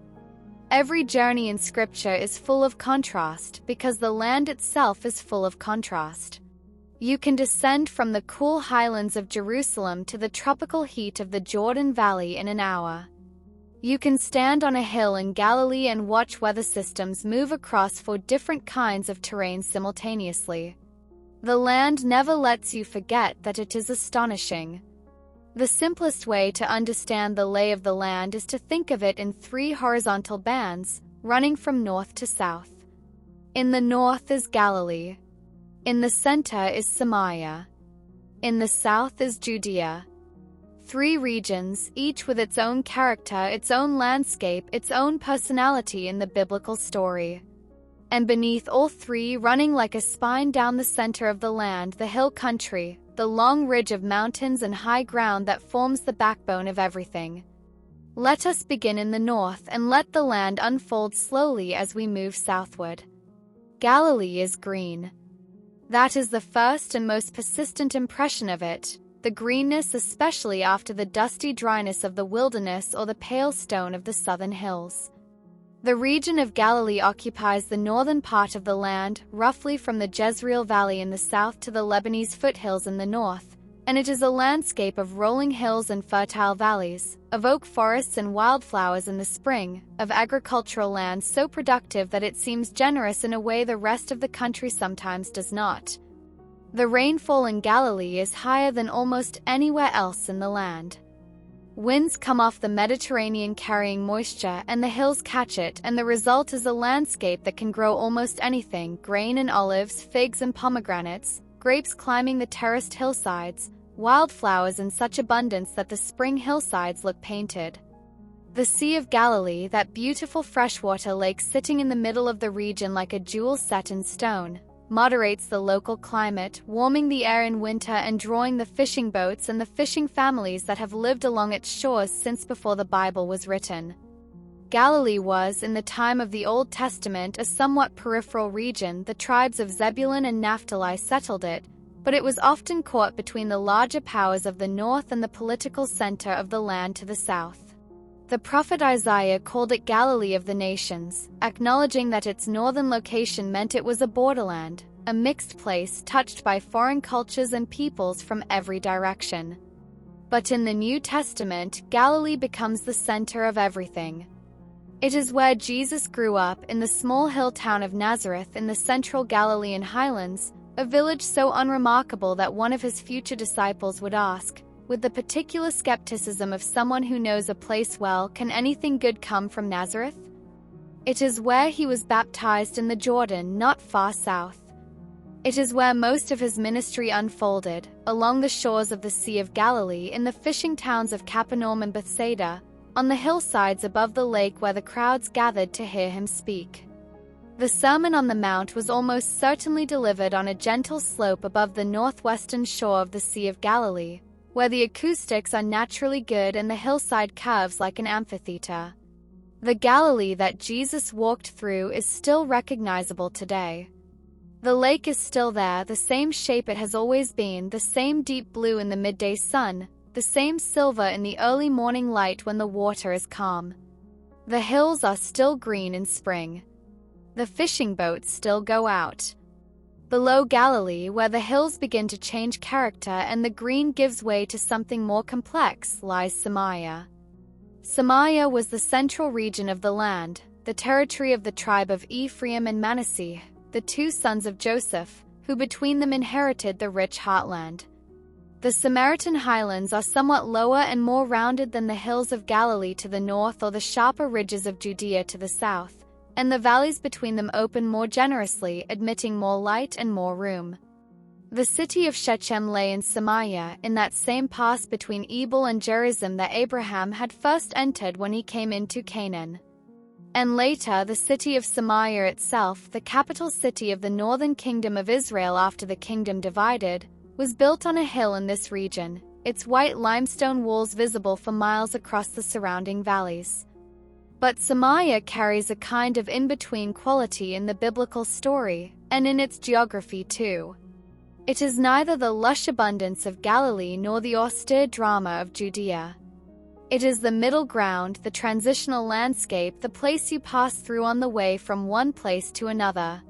Every journey in Scripture is full of contrast because the land itself is full of contrast. You can descend from the cool highlands of Jerusalem to the tropical heat of the Jordan Valley in an hour. You can stand on a hill in Galilee and watch weather systems move across 4 different kinds of terrain simultaneously. The land never lets you forget that it is astonishing. The simplest way to understand the lay of the land is to think of it in 3 horizontal bands, running from north to south. In the north is Galilee. In the center is Samaria. In the south is Judea. 3 regions, each with its own character, its own landscape, its own personality in the biblical story. And beneath all 3, running like a spine down the center of the land, the hill country, the long ridge of mountains and high ground that forms the backbone of everything. Let us begin in the north and let the land unfold slowly as we move southward. Galilee is green. That is the first and most persistent impression of it, the greenness especially after the dusty dryness of the wilderness or the pale stone of the southern hills. The region of Galilee occupies the northern part of the land, roughly from the Jezreel Valley in the south to the Lebanese foothills in the north, and it is a landscape of rolling hills and fertile valleys, of oak forests and wildflowers in the spring, of agricultural land so productive that it seems generous in a way the rest of the country sometimes does not. The rainfall in Galilee is higher than almost anywhere else in the land. Winds come off the Mediterranean carrying moisture, and the hills catch it, and the result is a landscape that can grow almost anything: grain and olives, figs and pomegranates, grapes climbing the terraced hillsides, wildflowers in such abundance that the spring hillsides look painted. The Sea of Galilee, that beautiful freshwater lake sitting in the middle of the region like a jewel set in stone, moderates the local climate, warming the air in winter and drawing the fishing boats and the fishing families that have lived along its shores since before the Bible was written. Galilee was, in the time of the Old Testament, a somewhat peripheral region. The tribes of Zebulun and Naphtali settled it, but it was often caught between the larger powers of the north and the political center of the land to the south. The prophet Isaiah called it Galilee of the nations, acknowledging that its northern location meant it was a borderland, a mixed place touched by foreign cultures and peoples from every direction. But in the New Testament, Galilee becomes the center of everything. It is where Jesus grew up, in the small hill town of Nazareth in the central Galilean highlands, a village so unremarkable that one of his future disciples would ask, with the particular skepticism of someone who knows a place well, "Can anything good come from Nazareth?" It is where he was baptized in the Jordan, not far south. It is where most of his ministry unfolded, along the shores of the Sea of Galilee, in the fishing towns of Capernaum and Bethsaida, on the hillsides above the lake where the crowds gathered to hear him speak. The Sermon on the Mount was almost certainly delivered on a gentle slope above the northwestern shore of the Sea of Galilee, where the acoustics are naturally good and the hillside curves like an amphitheater. The Galilee that Jesus walked through is still recognizable today. The lake is still there, the same shape it has always been, the same deep blue in the midday sun, the same silver in the early morning light when the water is calm. The hills are still green in spring. The fishing boats still go out. Below Galilee, where the hills begin to change character and the green gives way to something more complex, lies Samaria. Samaria was the central region of the land, the territory of the tribe of Ephraim and Manasseh, the 2 sons of Joseph, who between them inherited the rich heartland. The Samaritan highlands are somewhat lower and more rounded than the hills of Galilee to the north or the sharper ridges of Judea to the south, and the valleys between them open more generously, admitting more light and more room. The city of Shechem lay in Samaria, in that same pass between Ebal and Gerizim that Abraham had first entered when he came into Canaan. And later the city of Samaria itself, the capital city of the northern kingdom of Israel after the kingdom divided, was built on a hill in this region, its white limestone walls visible for miles across the surrounding valleys. But Samaria carries a kind of in-between quality in the biblical story, and in its geography too. It is neither the lush abundance of Galilee nor the austere drama of Judea. It is the middle ground, the transitional landscape, the place you pass through on the way from one place to another.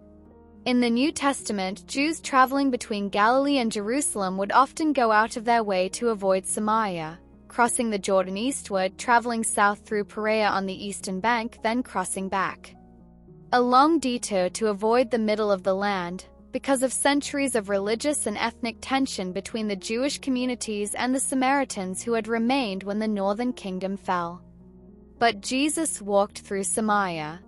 In the New Testament, Jews traveling between Galilee and Jerusalem would often go out of their way to avoid Samaria, crossing the Jordan eastward, traveling south through Perea on the eastern bank, then crossing back. A long detour to avoid the middle of the land, because of centuries of religious and ethnic tension between the Jewish communities and the Samaritans who had remained when the northern kingdom fell. But Jesus walked through Samaria.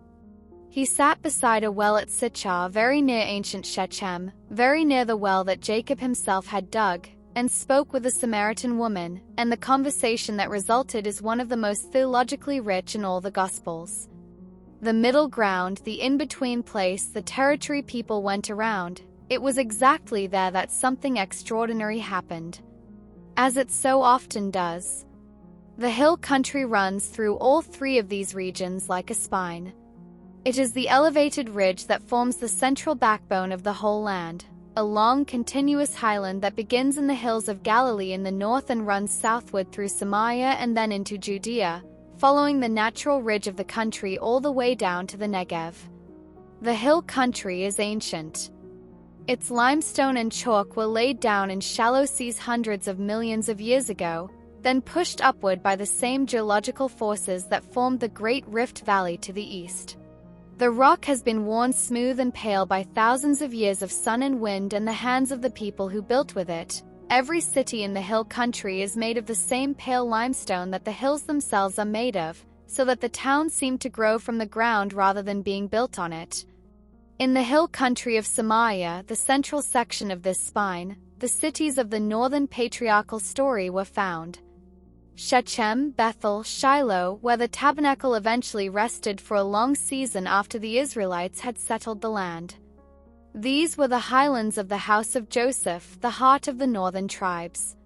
He sat beside a well at Sychar, very near ancient Shechem, very near the well that Jacob himself had dug, and spoke with a Samaritan woman, and the conversation that resulted is one of the most theologically rich in all the Gospels. The middle ground, the in-between place, the territory people went around, it was exactly there that something extraordinary happened. As it so often does. The hill country runs through all three of these regions like a spine. It is the elevated ridge that forms the central backbone of the whole land, a long continuous highland that begins in the hills of Galilee in the north and runs southward through Samaria and then into Judea, following the natural ridge of the country all the way down to the Negev. The hill country is ancient. Its limestone and chalk were laid down in shallow seas hundreds of millions of years ago, then pushed upward by the same geological forces that formed the Great Rift Valley to the east. The rock has been worn smooth and pale by thousands of years of sun and wind and the hands of the people who built with it. Every city in the hill country is made of the same pale limestone that the hills themselves are made of, so that the towns seem to grow from the ground rather than being built on it. In the hill country of Samaria, the central section of this spine, the cities of the northern patriarchal story were found. Shechem, Bethel, Shiloh, where the tabernacle eventually rested for a long season after the Israelites had settled the land. These were the highlands of the house of Joseph, the heart of the northern tribes.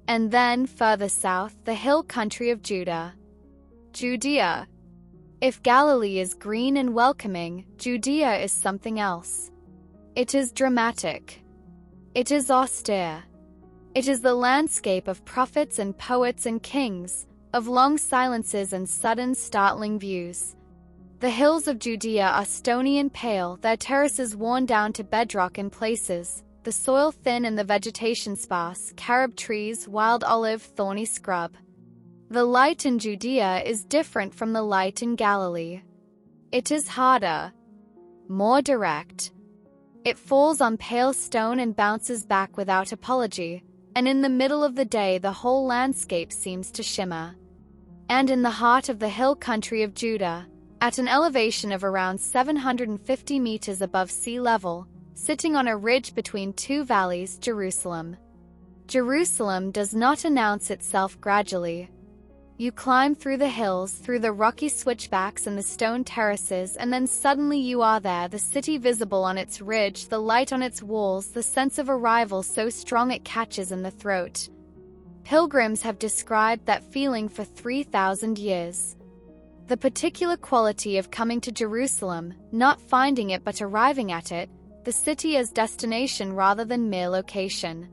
And then, further south, the hill country of Judah. Judea. If Galilee is green and welcoming, Judea is something else. It is dramatic. It is austere. It is the landscape of prophets and poets and kings, of long silences and sudden startling views. The hills of Judea are stony and pale, their terraces worn down to bedrock in places, the soil thin and the vegetation sparse, carob trees, wild olive, thorny scrub. The light in Judea is different from the light in Galilee. It is harder, more direct. It falls on pale stone and bounces back without apology, and in the middle of the day the whole landscape seems to shimmer. And in the heart of the hill country of Judah, at an elevation of around 750 meters above sea level, sitting on a ridge between two valleys, Jerusalem. Jerusalem does not announce itself gradually. You climb through the hills, through the rocky switchbacks and the stone terraces, and then suddenly you are there, the city visible on its ridge, the light on its walls, the sense of arrival so strong it catches in the throat. Pilgrims have described that feeling for 3,000 years. The particular quality of coming to Jerusalem, not finding it but arriving at it, the city as destination rather than mere location.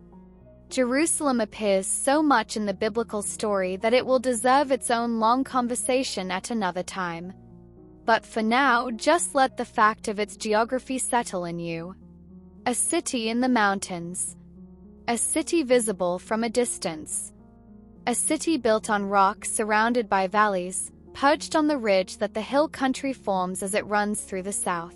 Jerusalem appears so much in the biblical story that it will deserve its own long conversation at another time. But for now, just let the fact of its geography settle in you. A city in the mountains. A city visible from a distance. A city built on rock, surrounded by valleys, perched on the ridge that the hill country forms as it runs through the south.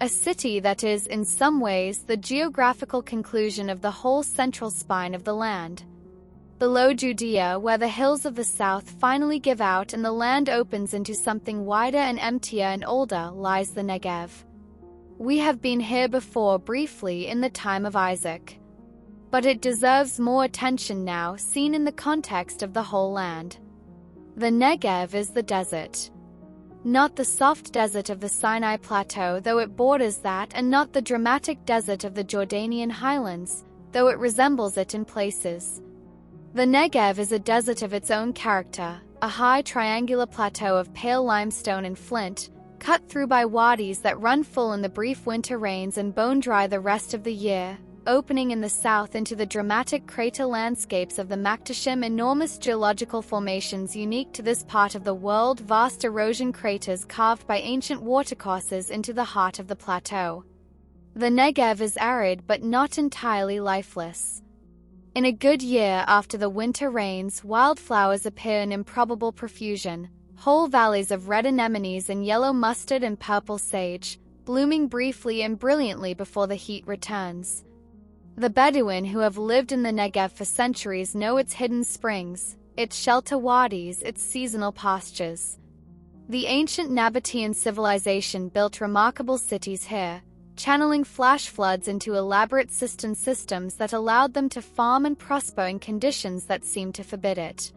A city that is, in some ways, the geographical conclusion of the whole central spine of the land. Below Judea, where the hills of the south finally give out and the land opens into something wider and emptier and older, lies the Negev. We have been here before briefly in the time of Isaac. But it deserves more attention now, seen in the context of the whole land. The Negev is the desert. Not the soft desert of the Sinai Plateau, though it borders that, and not the dramatic desert of the Jordanian highlands, though it resembles it in places. The Negev is a desert of its own character, a high triangular plateau of pale limestone and flint, cut through by wadis that run full in the brief winter rains and bone-dry the rest of the year, opening in the south into the dramatic crater landscapes of the Makhtashim, enormous geological formations unique to this part of the world, vast erosion craters carved by ancient watercourses into the heart of the plateau. The Negev is arid but not entirely lifeless. In a good year after the winter rains, wildflowers appear in improbable profusion, whole valleys of red anemones and yellow mustard and purple sage, blooming briefly and brilliantly before the heat returns. The Bedouin who have lived in the Negev for centuries know its hidden springs, its shelter wadis, its seasonal pastures. The ancient Nabatean civilization built remarkable cities here, channeling flash floods into elaborate cistern systems that allowed them to farm and prosper in conditions that seemed to forbid it.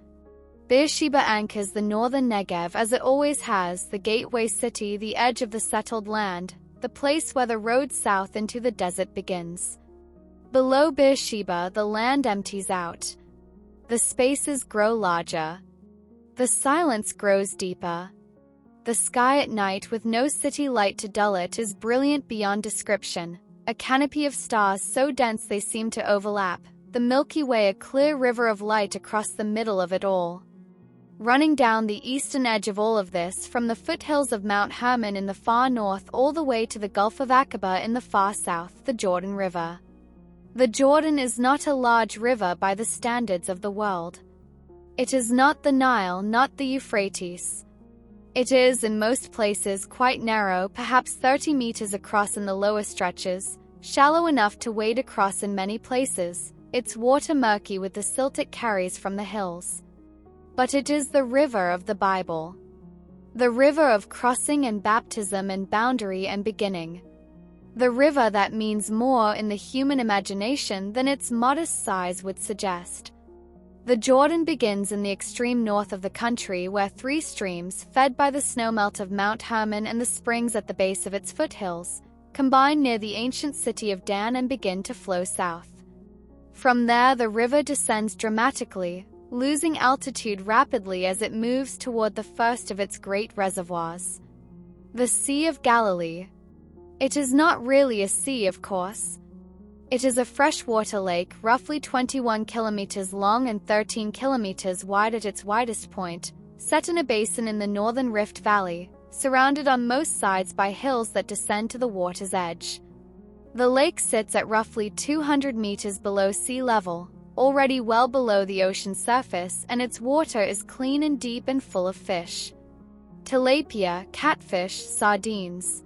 Beersheba anchors the northern Negev as it always has, the gateway city, the edge of the settled land, the place where the road south into the desert begins. Below Beersheba, the land empties out. The spaces grow larger. The silence grows deeper. The sky at night, with no city light to dull it, is brilliant beyond description, a canopy of stars so dense they seem to overlap, the Milky Way a clear river of light across the middle of it all. Running down the eastern edge of all of this, from the foothills of Mount Hermon in the far north all the way to the Gulf of Aqaba in the far south, the Jordan River. The Jordan is not a large river by the standards of the world. It is not the Nile, not the Euphrates. It is, in most places, quite narrow, perhaps 30 meters across in the lower stretches, shallow enough to wade across in many places, its water murky with the silt it carries from the hills. But it is the river of the Bible. The river of crossing and baptism and boundary and beginning. The river that means more in the human imagination than its modest size would suggest. The Jordan begins in the extreme north of the country, where three streams, fed by the snowmelt of Mount Hermon and the springs at the base of its foothills, combine near the ancient city of Dan and begin to flow south. From there the river descends dramatically, losing altitude rapidly as it moves toward the first of its great reservoirs. The Sea of Galilee. It is not really a sea, of course. It is a freshwater lake, roughly 21 kilometers long and 13 kilometers wide at its widest point, set in a basin in the northern Rift Valley, surrounded on most sides by hills that descend to the water's edge. The lake sits at roughly 200 meters below sea level, already well below the ocean surface, and its water is clean and deep and full of fish. Tilapia, catfish, sardines.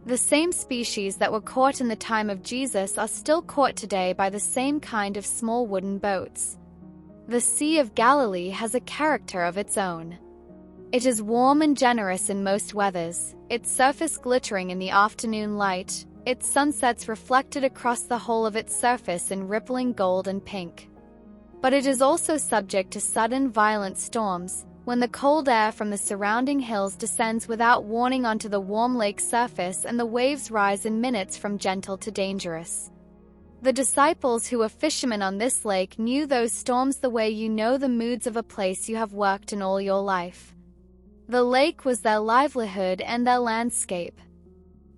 The same species that were caught in the time of Jesus are still caught today by the same kind of small wooden boats. The Sea of Galilee has a character of its own. It is warm and generous in most weathers, its surface glittering in the afternoon light, its sunsets reflected across the whole of its surface in rippling gold and pink. But it is also subject to sudden violent storms, when the cold air from the surrounding hills descends without warning onto the warm lake surface and the waves rise in minutes from gentle to dangerous. The disciples who were fishermen on this lake knew those storms the way you know the moods of a place you have worked in all your life. The lake was their livelihood and their landscape.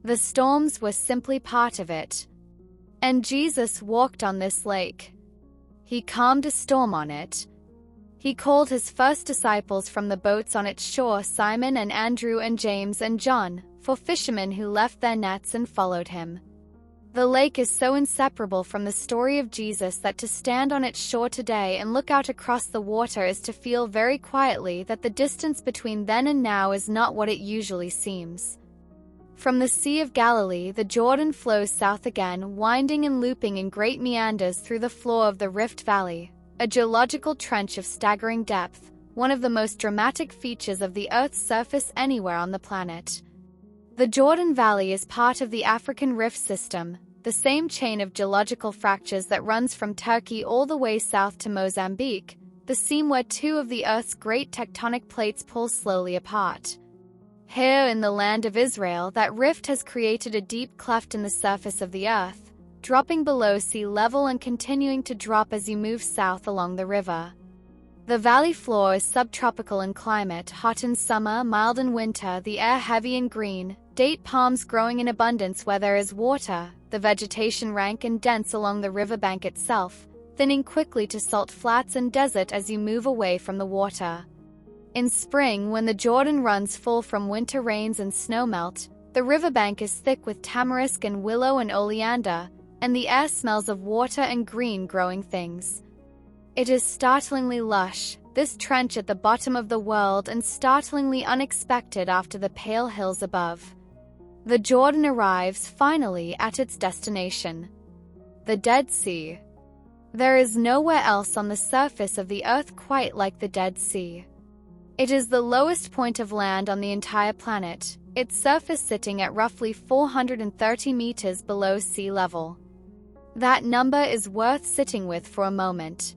The storms were simply part of it. And Jesus walked on this lake. He calmed a storm on it. He called his first disciples from the boats on its shore, Simon and Andrew and James and John, for fishermen who left their nets and followed him. The lake is so inseparable from the story of Jesus that to stand on its shore today and look out across the water is to feel very quietly that the distance between then and now is not what it usually seems. From the Sea of Galilee, the Jordan flows south again, winding and looping in great meanders through the floor of the Rift Valley, a geological trench of staggering depth, one of the most dramatic features of the Earth's surface anywhere on the planet. The Jordan Valley is part of the African Rift System, the same chain of geological fractures that runs from Turkey all the way south to Mozambique, the seam where two of the Earth's great tectonic plates pull slowly apart. Here in the land of Israel, that rift has created a deep cleft in the surface of the earth, dropping below sea level and continuing to drop as you move south along the river. The valley floor is subtropical in climate, hot in summer, mild in winter, the air heavy and green, date palms growing in abundance where there is water, the vegetation rank and dense along the riverbank itself, thinning quickly to salt flats and desert as you move away from the water. In spring, when the Jordan runs full from winter rains and snowmelt, the riverbank is thick with tamarisk and willow and oleander, and the air smells of water and green growing things. It is startlingly lush, this trench at the bottom of the world, and startlingly unexpected after the pale hills above. The Jordan arrives, finally, at its destination. The Dead Sea. There is nowhere else on the surface of the earth quite like the Dead Sea. It is the lowest point of land on the entire planet, its surface sitting at roughly 430 meters below sea level. That number is worth sitting with for a moment.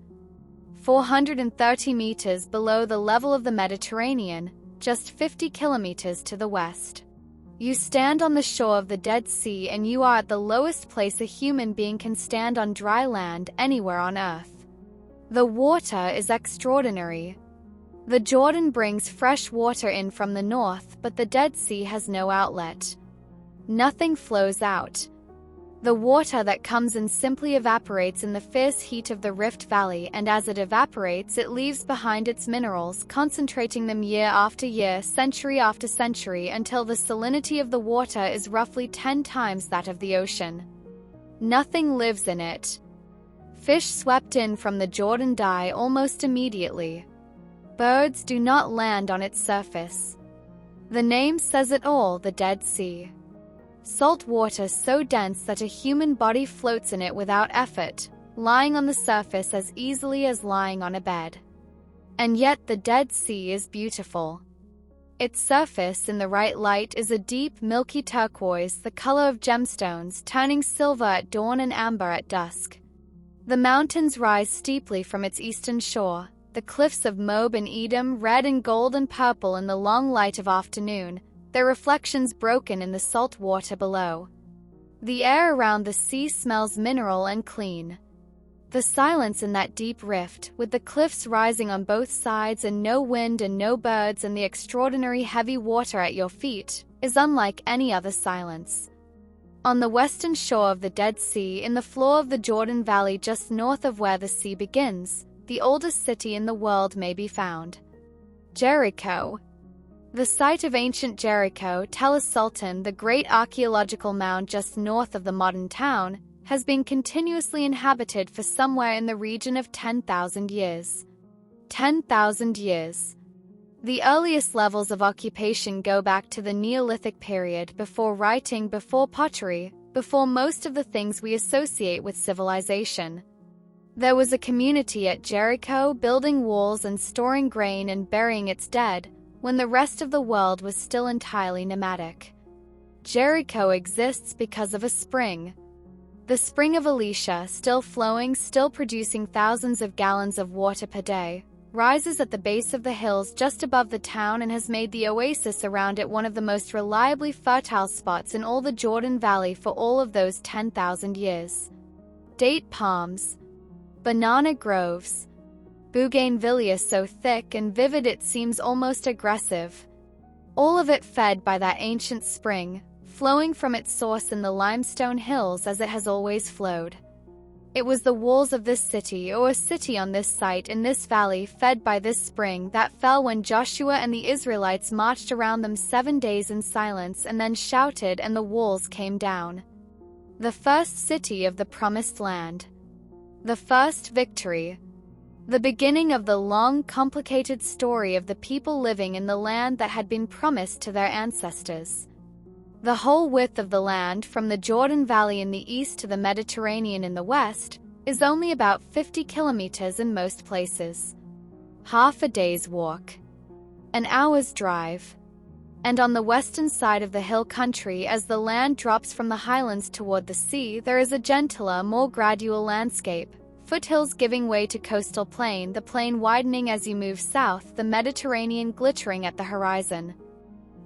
430 meters below the level of the Mediterranean, just 50 kilometers to the west. You stand on the shore of the Dead Sea and you are at the lowest place a human being can stand on dry land anywhere on earth. The water is extraordinary. The Jordan brings fresh water in from the north, but the Dead Sea has no outlet. Nothing flows out. The water that comes in simply evaporates in the fierce heat of the Rift Valley, and as it evaporates, it leaves behind its minerals, concentrating them year after year, century after century, until the salinity of the water is roughly 10 times that of the ocean. Nothing lives in it. Fish swept in from the Jordan die almost immediately. Birds do not land on its surface. The name says it all, the Dead Sea. Salt water so dense that a human body floats in it without effort, lying on the surface as easily as lying on a bed. And yet the Dead Sea is beautiful. Its surface in the right light is a deep, milky turquoise, the color of gemstones, turning silver at dawn and amber at dusk. The mountains rise steeply from its eastern shore, the cliffs of Moab and Edom red and gold and purple in the long light of afternoon, their reflections broken in the salt water below. The air around the sea smells mineral and clean. The silence in that deep rift, with the cliffs rising on both sides and no wind and no birds and the extraordinary heavy water at your feet, is unlike any other silence. On the western shore of the Dead Sea, in the floor of the Jordan Valley just north of where the sea begins, the oldest city in the world may be found. Jericho. The site of ancient Jericho, Tel es-Sultan, the great archaeological mound just north of the modern town, has been continuously inhabited for somewhere in the region of 10,000 years. 10,000 years. The earliest levels of occupation go back to the Neolithic period, before writing, before pottery, before most of the things we associate with civilization. There was a community at Jericho building walls and storing grain and burying its dead, when the rest of the world was still entirely nomadic. Jericho exists because of a spring. The spring of Elisha, still flowing, still producing thousands of gallons of water per day, rises at the base of the hills just above the town and has made the oasis around it one of the most reliably fertile spots in all the Jordan Valley for all of those 10,000 years. Date palms, banana groves, bougainvillea so thick and vivid it seems almost aggressive. All of it fed by that ancient spring, flowing from its source in the limestone hills as it has always flowed. It was the walls of this city, or a city on this site in this valley fed by this spring, that fell when Joshua and the Israelites marched around them 7 days in silence and then shouted and the walls came down. The first city of the Promised Land. The first victory. The beginning of the long, complicated story of the people living in the land that had been promised to their ancestors. The whole width of the land, from the Jordan Valley in the east to the Mediterranean in the west, is only about 50 kilometers in most places. Half a day's walk. An hour's drive. And on the western side of the hill country, as the land drops from the highlands toward the sea, there is a gentler, more gradual landscape. Foothills giving way to coastal plain, the plain widening as you move south, the Mediterranean glittering at the horizon.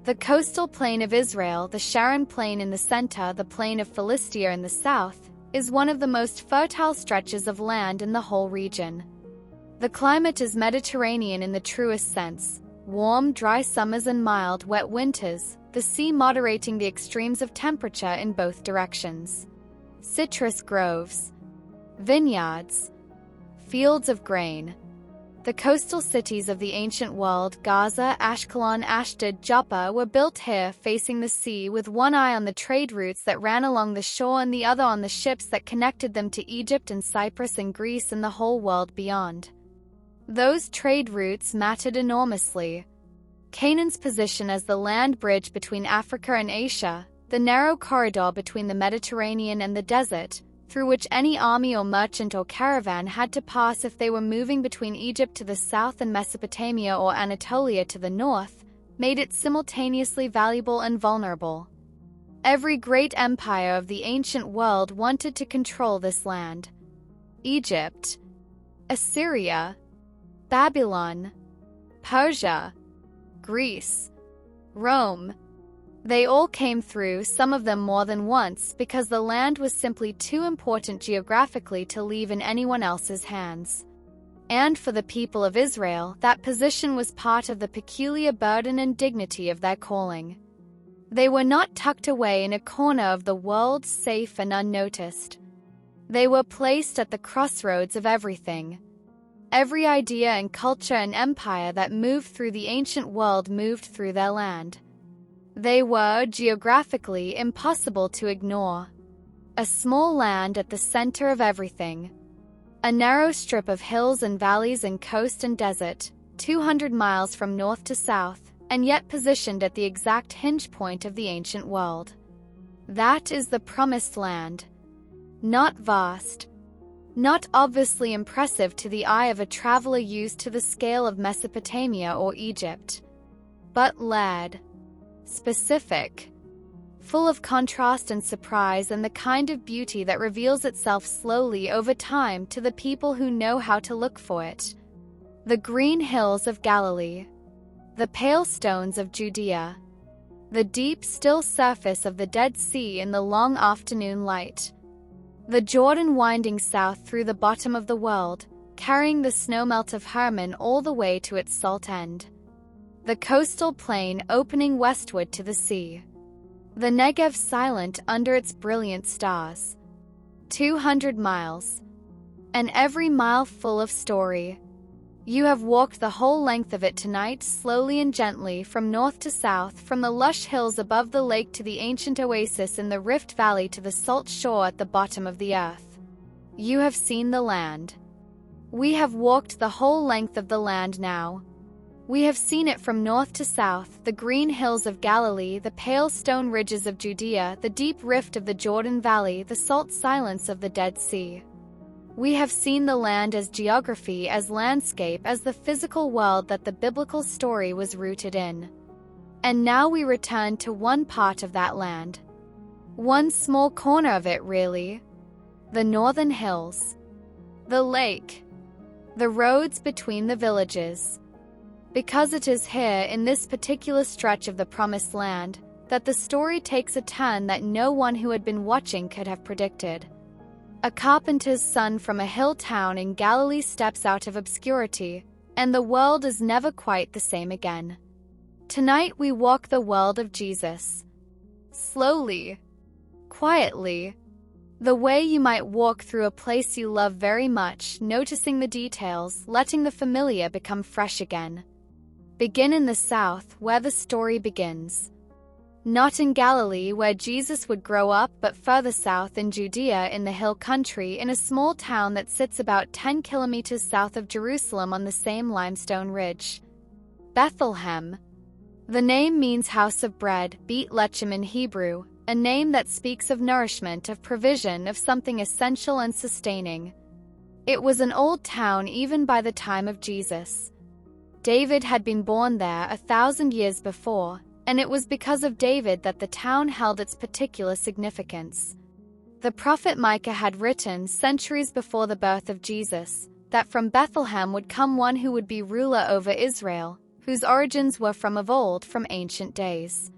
The coastal plain of Israel, the Sharon Plain in the center, the plain of Philistia in the south, is one of the most fertile stretches of land in the whole region. The climate is Mediterranean in the truest sense, warm, dry summers and mild, wet winters, the sea moderating the extremes of temperature in both directions. Citrus groves, vineyards, fields of grain. The coastal cities of the ancient world, Gaza, Ashkelon, Ashdod, Joppa, were built here facing the sea with one eye on the trade routes that ran along the shore and the other on the ships that connected them to Egypt and Cyprus and Greece and the whole world beyond. Those trade routes mattered enormously. Canaan's position as the land bridge between Africa and Asia, the narrow corridor between the Mediterranean and the desert, through which any army or merchant or caravan had to pass if they were moving between Egypt to the south and Mesopotamia or Anatolia to the north, made it simultaneously valuable and vulnerable. Every great empire of the ancient world wanted to control this land. Egypt, Assyria, Babylon, Persia, Greece, Rome. They all came through, some of them more than once, because the land was simply too important geographically to leave in anyone else's hands. And for the people of Israel, that position was part of the peculiar burden and dignity of their calling. They were not tucked away in a corner of the world, safe and unnoticed. They were placed at the crossroads of everything. Every idea and culture and empire that moved through the ancient world moved through their land. They were, geographically, impossible to ignore. A small land at the center of everything. A narrow strip of hills and valleys and coast and desert, 200 miles from north to south, and yet positioned at the exact hinge point of the ancient world. That is the Promised Land. Not vast. Not obviously impressive to the eye of a traveler used to the scale of Mesopotamia or Egypt. But laid. Specific, full of contrast and surprise and the kind of beauty that reveals itself slowly over time to the people who know how to look for it. The green hills of Galilee, the pale stones of Judea, the deep, still surface of the Dead Sea in the long afternoon light, the Jordan winding south through the bottom of the world, carrying the snowmelt of Hermon all the way to its salt end. The coastal plain opening westward to the sea. The Negev silent under its brilliant stars. 200 miles. And every mile full of story. You have walked the whole length of it tonight, slowly and gently, from north to south, from the lush hills above the lake to the ancient oasis in the Rift Valley to the salt shore at the bottom of the earth. You have seen the land. We have walked the whole length of the land now. We have seen it from north to south, the green hills of Galilee, the pale stone ridges of Judea, the deep rift of the Jordan Valley, the salt silence of the Dead Sea. We have seen the land as geography, as landscape, as the physical world that the biblical story was rooted in. And now we return to one part of that land. One small corner of it, really. The northern hills. The lake. The roads between the villages. Because it is here, in this particular stretch of the Promised Land, that the story takes a turn that no one who had been watching could have predicted. A carpenter's son from a hill town in Galilee steps out of obscurity, and the world is never quite the same again. Tonight we walk the world of Jesus. Slowly. Quietly. The way you might walk through a place you love very much, noticing the details, letting the familiar become fresh again. Begin in the south, where the story begins. Not in Galilee, where Jesus would grow up, but further south in Judea in the hill country, in a small town that sits about 10 kilometers south of Jerusalem on the same limestone ridge. Bethlehem. The name means house of bread, Beit Lechem in Hebrew, a name that speaks of nourishment, of provision, of something essential and sustaining. It was an old town even by the time of Jesus. David had been born there 1,000 years before, and it was because of David that the town held its particular significance. The prophet Micah had written, centuries before the birth of Jesus, that from Bethlehem would come one who would be ruler over Israel, whose origins were from of old, from ancient days.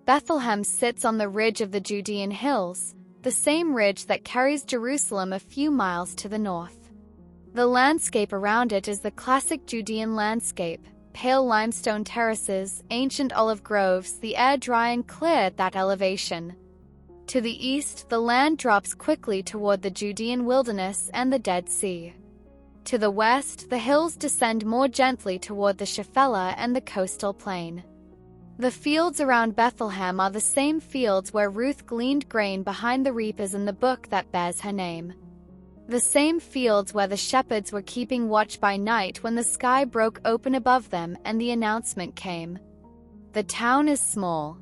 Bethlehem sits on the ridge of the Judean hills, the same ridge that carries Jerusalem a few miles to the north. The landscape around it is the classic Judean landscape: pale limestone terraces, ancient olive groves, the air dry and clear at that elevation. To the east, the land drops quickly toward the Judean wilderness and the Dead Sea. To the west, the hills descend more gently toward the Shephelah and the coastal plain. The fields around Bethlehem are the same fields where Ruth gleaned grain behind the reapers in the book that bears her name. The same fields where the shepherds were keeping watch by night when the sky broke open above them and the announcement came. The town is small.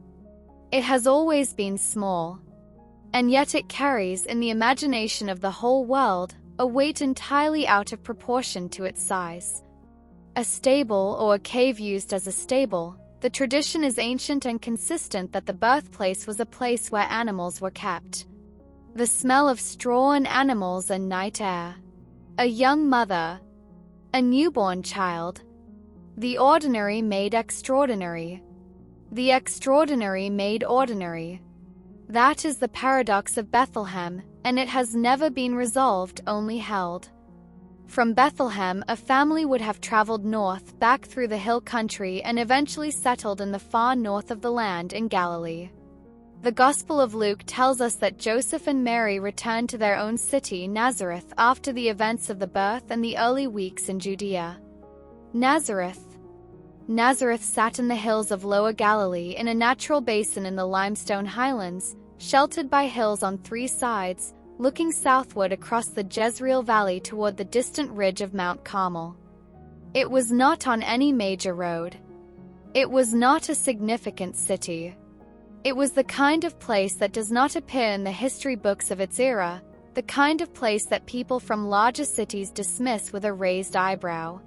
It has always been small. And yet it carries, in the imagination of the whole world, a weight entirely out of proportion to its size. A stable or a cave used as a stable, the tradition is ancient and consistent that the birthplace was a place where animals were kept. The smell of straw and animals and night air. A young mother. A newborn child. The ordinary made extraordinary. The extraordinary made ordinary. That is the paradox of Bethlehem, and it has never been resolved, only held. From Bethlehem, a family would have traveled north, back through the hill country, and eventually settled in the far north of the land in Galilee. The Gospel of Luke tells us that Joseph and Mary returned to their own city, Nazareth, after the events of the birth and the early weeks in Judea. Nazareth sat in the hills of Lower Galilee, in a natural basin in the limestone highlands, sheltered by hills on three sides, looking southward across the Jezreel Valley toward the distant ridge of Mount Carmel. It was not on any major road. It was not a significant city. It was the kind of place that does not appear in the history books of its era, the kind of place that people from larger cities dismiss with a raised eyebrow.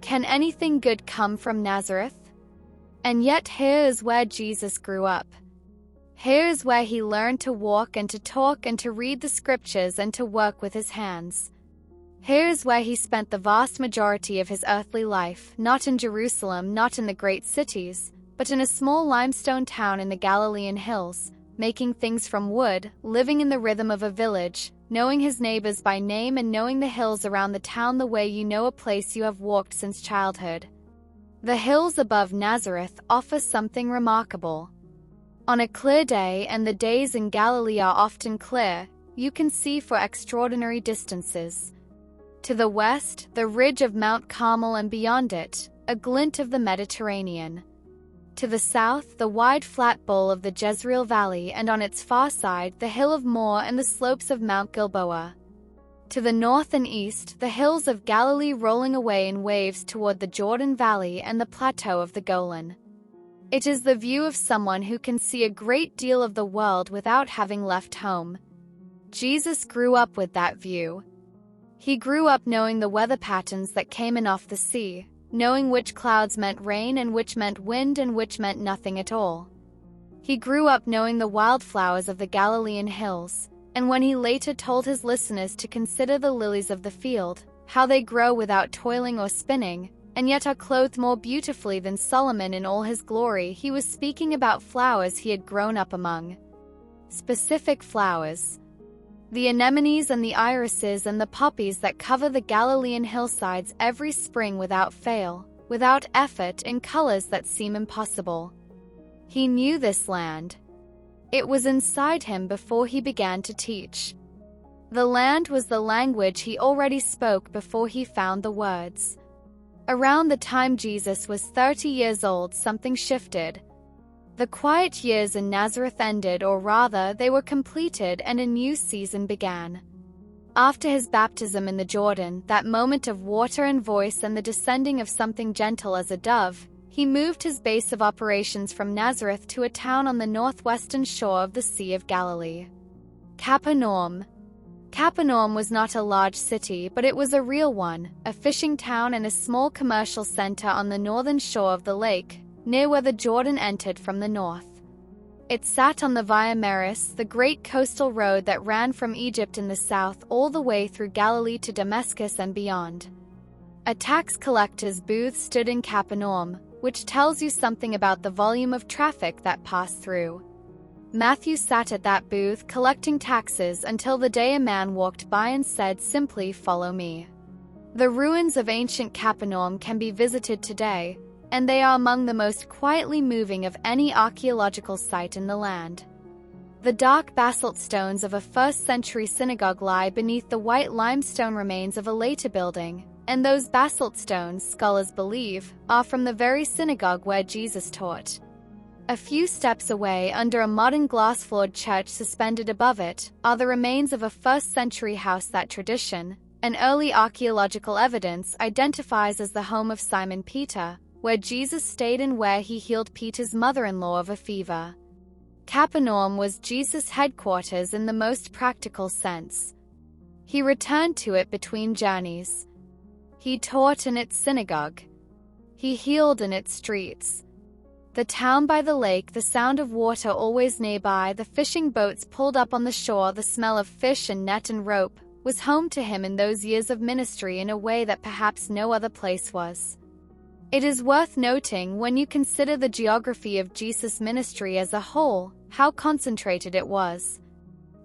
Can anything good come from Nazareth? And yet here is where Jesus grew up. Here is where he learned to walk and to talk and to read the scriptures and to work with his hands. Here is where he spent the vast majority of his earthly life, not in Jerusalem, not in the great cities, but in a small limestone town in the Galilean hills, making things from wood, living in the rhythm of a village, knowing his neighbors by name and knowing the hills around the town the way you know a place you have walked since childhood. The hills above Nazareth offer something remarkable. On a clear day, and the days in Galilee are often clear, you can see for extraordinary distances. To the west, the ridge of Mount Carmel, and beyond it, a glint of the Mediterranean. To the south, the wide flat bowl of the Jezreel Valley, and on its far side, the hill of Moor and the slopes of Mount Gilboa. To the north and east, the hills of Galilee rolling away in waves toward the Jordan Valley and the plateau of the Golan. It is the view of someone who can see a great deal of the world without having left home. Jesus grew up with that view. He grew up knowing the weather patterns that came in off the sea, knowing which clouds meant rain and which meant wind and which meant nothing at all. He grew up knowing the wildflowers of the Galilean hills, and when he later told his listeners to consider the lilies of the field, how they grow without toiling or spinning, and yet are clothed more beautifully than Solomon in all his glory, he was speaking about flowers he had grown up among. Specific flowers. The anemones and the irises and the poppies that cover the Galilean hillsides every spring without fail, without effort, in colors that seem impossible. He knew this land. It was inside him before he began to teach. The land was the language he already spoke before he found the words. Around the time Jesus was 30 years old, something shifted. The quiet years in Nazareth ended, or rather, they were completed, and a new season began. After his baptism in the Jordan, that moment of water and voice and the descending of something gentle as a dove, he moved his base of operations from Nazareth to a town on the northwestern shore of the Sea of Galilee. Capernaum. Capernaum was not a large city, but it was a real one, a fishing town and a small commercial center on the northern shore of the lake, near where the Jordan entered from the north. It sat on the Via Maris, the great coastal road that ran from Egypt in the south all the way through Galilee to Damascus and beyond. A tax collector's booth stood in Capernaum, which tells you something about the volume of traffic that passed through. Matthew sat at that booth collecting taxes until the day a man walked by and said simply, "Follow me." The ruins of ancient Capernaum can be visited today, and they are among the most quietly moving of any archaeological site in the land. The dark basalt stones of a first-century synagogue lie beneath the white limestone remains of a later building, and those basalt stones, scholars believe, are from the very synagogue where Jesus taught. A few steps away, under a modern glass-floored church suspended above it, are the remains of a first-century house that tradition, and early archaeological evidence, identifies as the home of Simon Peter, where Jesus stayed and where he healed Peter's mother-in-law of a fever. Capernaum was Jesus' headquarters in the most practical sense. He returned to it between journeys. He taught in its synagogue. He healed in its streets. The town by the lake, the sound of water always nearby, the fishing boats pulled up on the shore, the smell of fish and net and rope, was home to him in those years of ministry in a way that perhaps no other place was. It is worth noting, when you consider the geography of Jesus' ministry as a whole, how concentrated it was.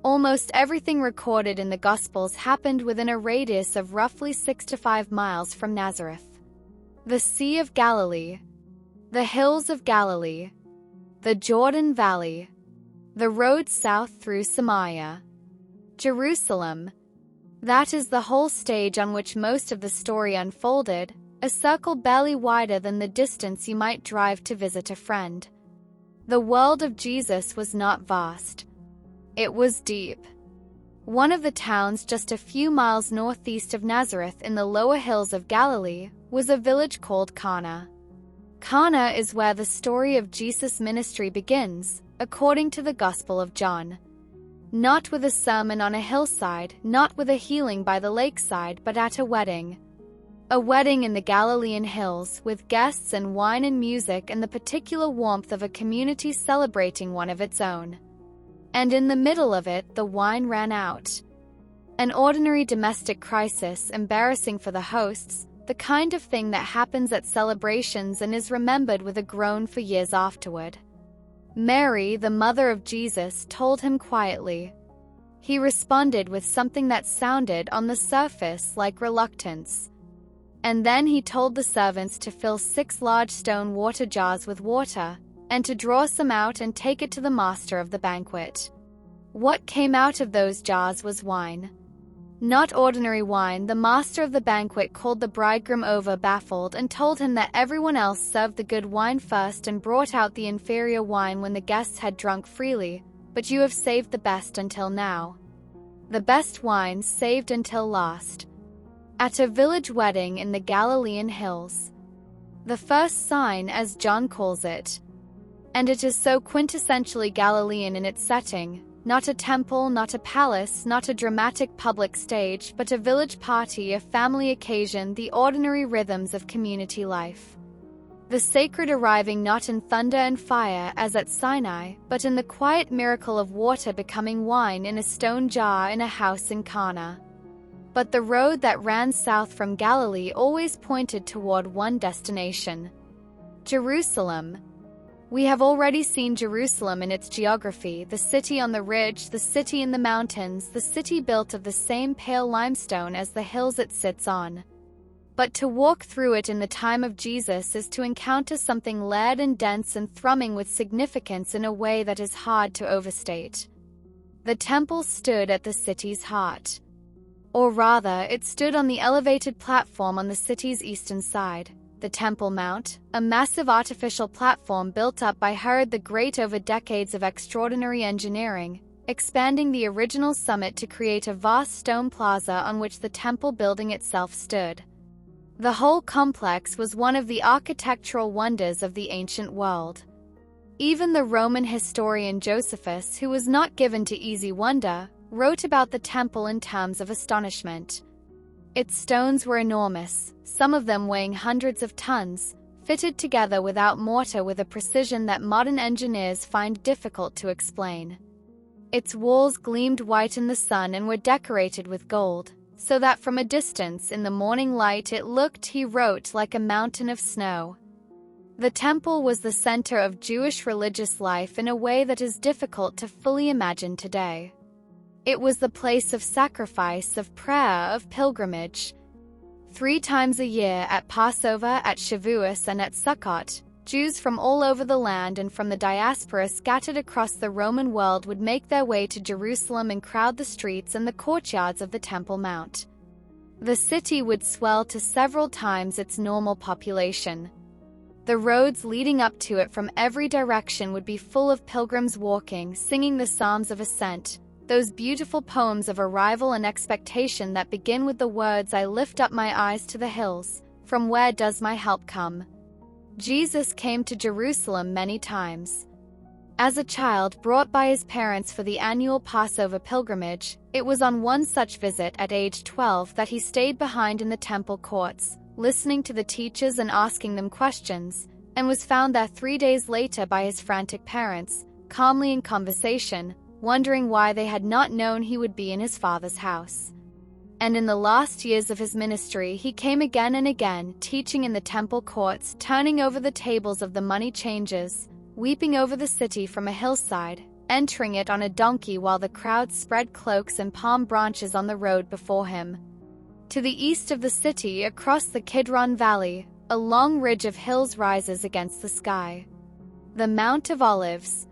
Almost everything recorded in the Gospels happened within a radius of roughly 6 to 5 miles from Nazareth. The Sea of Galilee, the hills of Galilee, the Jordan Valley, the road south through Samaria, Jerusalem. That is the whole stage on which most of the story unfolded, a circle barely wider than the distance you might drive to visit a friend. The world of Jesus was not vast. It was deep. One of the towns just a few miles northeast of Nazareth in the lower hills of Galilee was a village called Cana. Cana is where the story of Jesus' ministry begins, according to the Gospel of John. Not with a sermon on a hillside, not with a healing by the lakeside, but at a wedding. A wedding in the Galilean hills, with guests and wine and music and the particular warmth of a community celebrating one of its own. And in the middle of it, the wine ran out. An ordinary domestic crisis, embarrassing for the hosts, the kind of thing that happens at celebrations and is remembered with a groan for years afterward. Mary, the mother of Jesus, told him quietly. He responded with something that sounded, on the surface, like reluctance. And then he told the servants to fill 6 large stone water jars with water, and to draw some out and take it to the master of the banquet. What came out of those jars was wine. Not ordinary wine. The master of the banquet called the bridegroom over, baffled, and told him that everyone else served the good wine first and brought out the inferior wine when the guests had drunk freely, but you have saved the best until now. The best wine saved until last. At a village wedding in the Galilean hills. The first sign, as John calls it. And it is so quintessentially Galilean in its setting, not a temple, not a palace, not a dramatic public stage, but a village party, a family occasion, the ordinary rhythms of community life. The sacred arriving not in thunder and fire as at Sinai, but in the quiet miracle of water becoming wine in a stone jar in a house in Cana. But the road that ran south from Galilee always pointed toward one destination: Jerusalem. We have already seen Jerusalem in its geography, the city on the ridge, the city in the mountains, the city built of the same pale limestone as the hills it sits on. But to walk through it in the time of Jesus is to encounter something layered and dense and thrumming with significance in a way that is hard to overstate. The temple stood at the city's heart. Or rather, it stood on the elevated platform on the city's eastern side, the Temple Mount, a massive artificial platform built up by Herod the Great over decades of extraordinary engineering, expanding the original summit to create a vast stone plaza on which the temple building itself stood. The whole complex was one of the architectural wonders of the ancient world. Even the Roman historian Josephus, who was not given to easy wonder, wrote about the temple in terms of astonishment. Its stones were enormous, some of them weighing hundreds of tons, fitted together without mortar with a precision that modern engineers find difficult to explain. Its walls gleamed white in the sun and were decorated with gold, so that from a distance in the morning light it looked, he wrote, like a mountain of snow. The temple was the center of Jewish religious life in a way that is difficult to fully imagine today. It was the place of sacrifice, of prayer, of pilgrimage. 3 times a year, at Passover, at Shavuos, and at Sukkot, Jews from all over the land and from the diaspora scattered across the Roman world would make their way to Jerusalem and crowd the streets and the courtyards of the Temple Mount. The city would swell to several times its normal population. The roads leading up to it from every direction would be full of pilgrims walking, singing the Psalms of Ascent, those beautiful poems of arrival and expectation that begin with the words, "I lift up my eyes to the hills, from where does my help come?" Jesus came to Jerusalem many times. As a child brought by his parents for the annual Passover pilgrimage, it was on one such visit at age 12 that he stayed behind in the temple courts, listening to the teachers and asking them questions, and was found there 3 days later by his frantic parents, calmly in conversation, wondering why they had not known he would be in his Father's house. And in the last years of his ministry he came again and again, teaching in the temple courts, turning over the tables of the money changers, weeping over the city from a hillside, entering it on a donkey while the crowd spread cloaks and palm branches on the road before him. To the east of the city, across the Kidron Valley, a long ridge of hills rises against the sky. The Mount of Olives.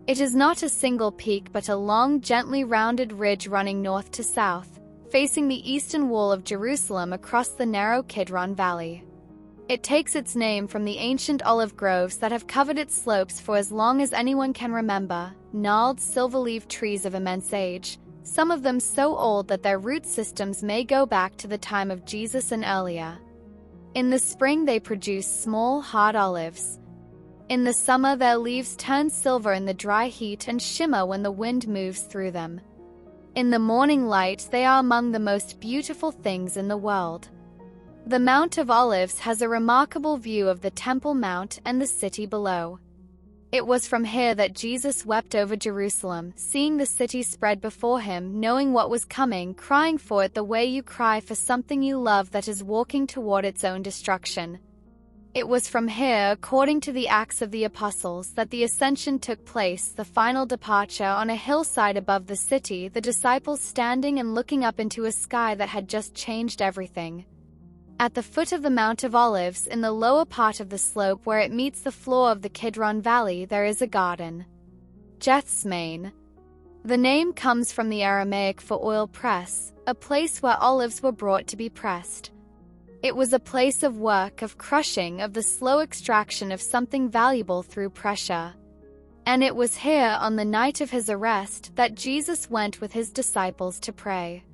It is not a single peak but a long, gently rounded ridge running north to south, facing the eastern wall of Jerusalem across the narrow Kidron Valley. It takes its name from the ancient olive groves that have covered its slopes for as long as anyone can remember, gnarled, silver-leaved trees of immense age, some of them so old that their root systems may go back to the time of Jesus and earlier. In the spring they produce small, hard olives. In the summer their leaves turn silver in the dry heat and shimmer when the wind moves through them. In the morning light they are among the most beautiful things in the world. The Mount of Olives has a remarkable view of the Temple Mount and the city below. It was from here that Jesus wept over Jerusalem, seeing the city spread before him, knowing what was coming, crying for it the way you cry for something you love that is walking toward its own destruction. It was from here, according to the Acts of the Apostles, that the ascension took place, the final departure on a hillside above the city, the disciples standing and looking up into a sky that had just changed everything. At the foot of the Mount of Olives, in the lower part of the slope where it meets the floor of the Kidron Valley, there is a garden. Gethsemane. The name comes from the Aramaic for oil press, a place where olives were brought to be pressed. It was a place of work, of crushing, of the slow extraction of something valuable through pressure. And it was here, on the night of his arrest, that Jesus went with his disciples to pray.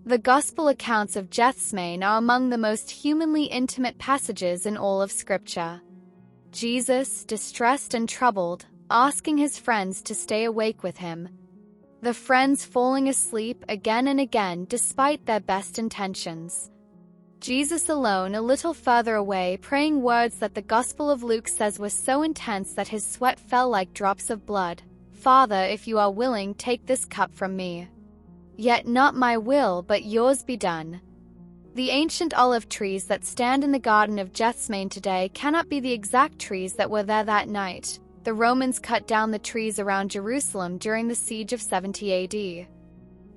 The Gospel accounts of Gethsemane are among the most humanly intimate passages in all of Scripture. Jesus, distressed and troubled, asking his friends to stay awake with him. The friends falling asleep again and again despite their best intentions. Jesus alone a little further away praying words that the Gospel of Luke says were so intense that his sweat fell like drops of blood. "Father, if you are willing, take this cup from me. Yet not my will, but yours be done." The ancient olive trees that stand in the Garden of Gethsemane today cannot be the exact trees that were there that night. The Romans cut down the trees around Jerusalem during the siege of 70 AD.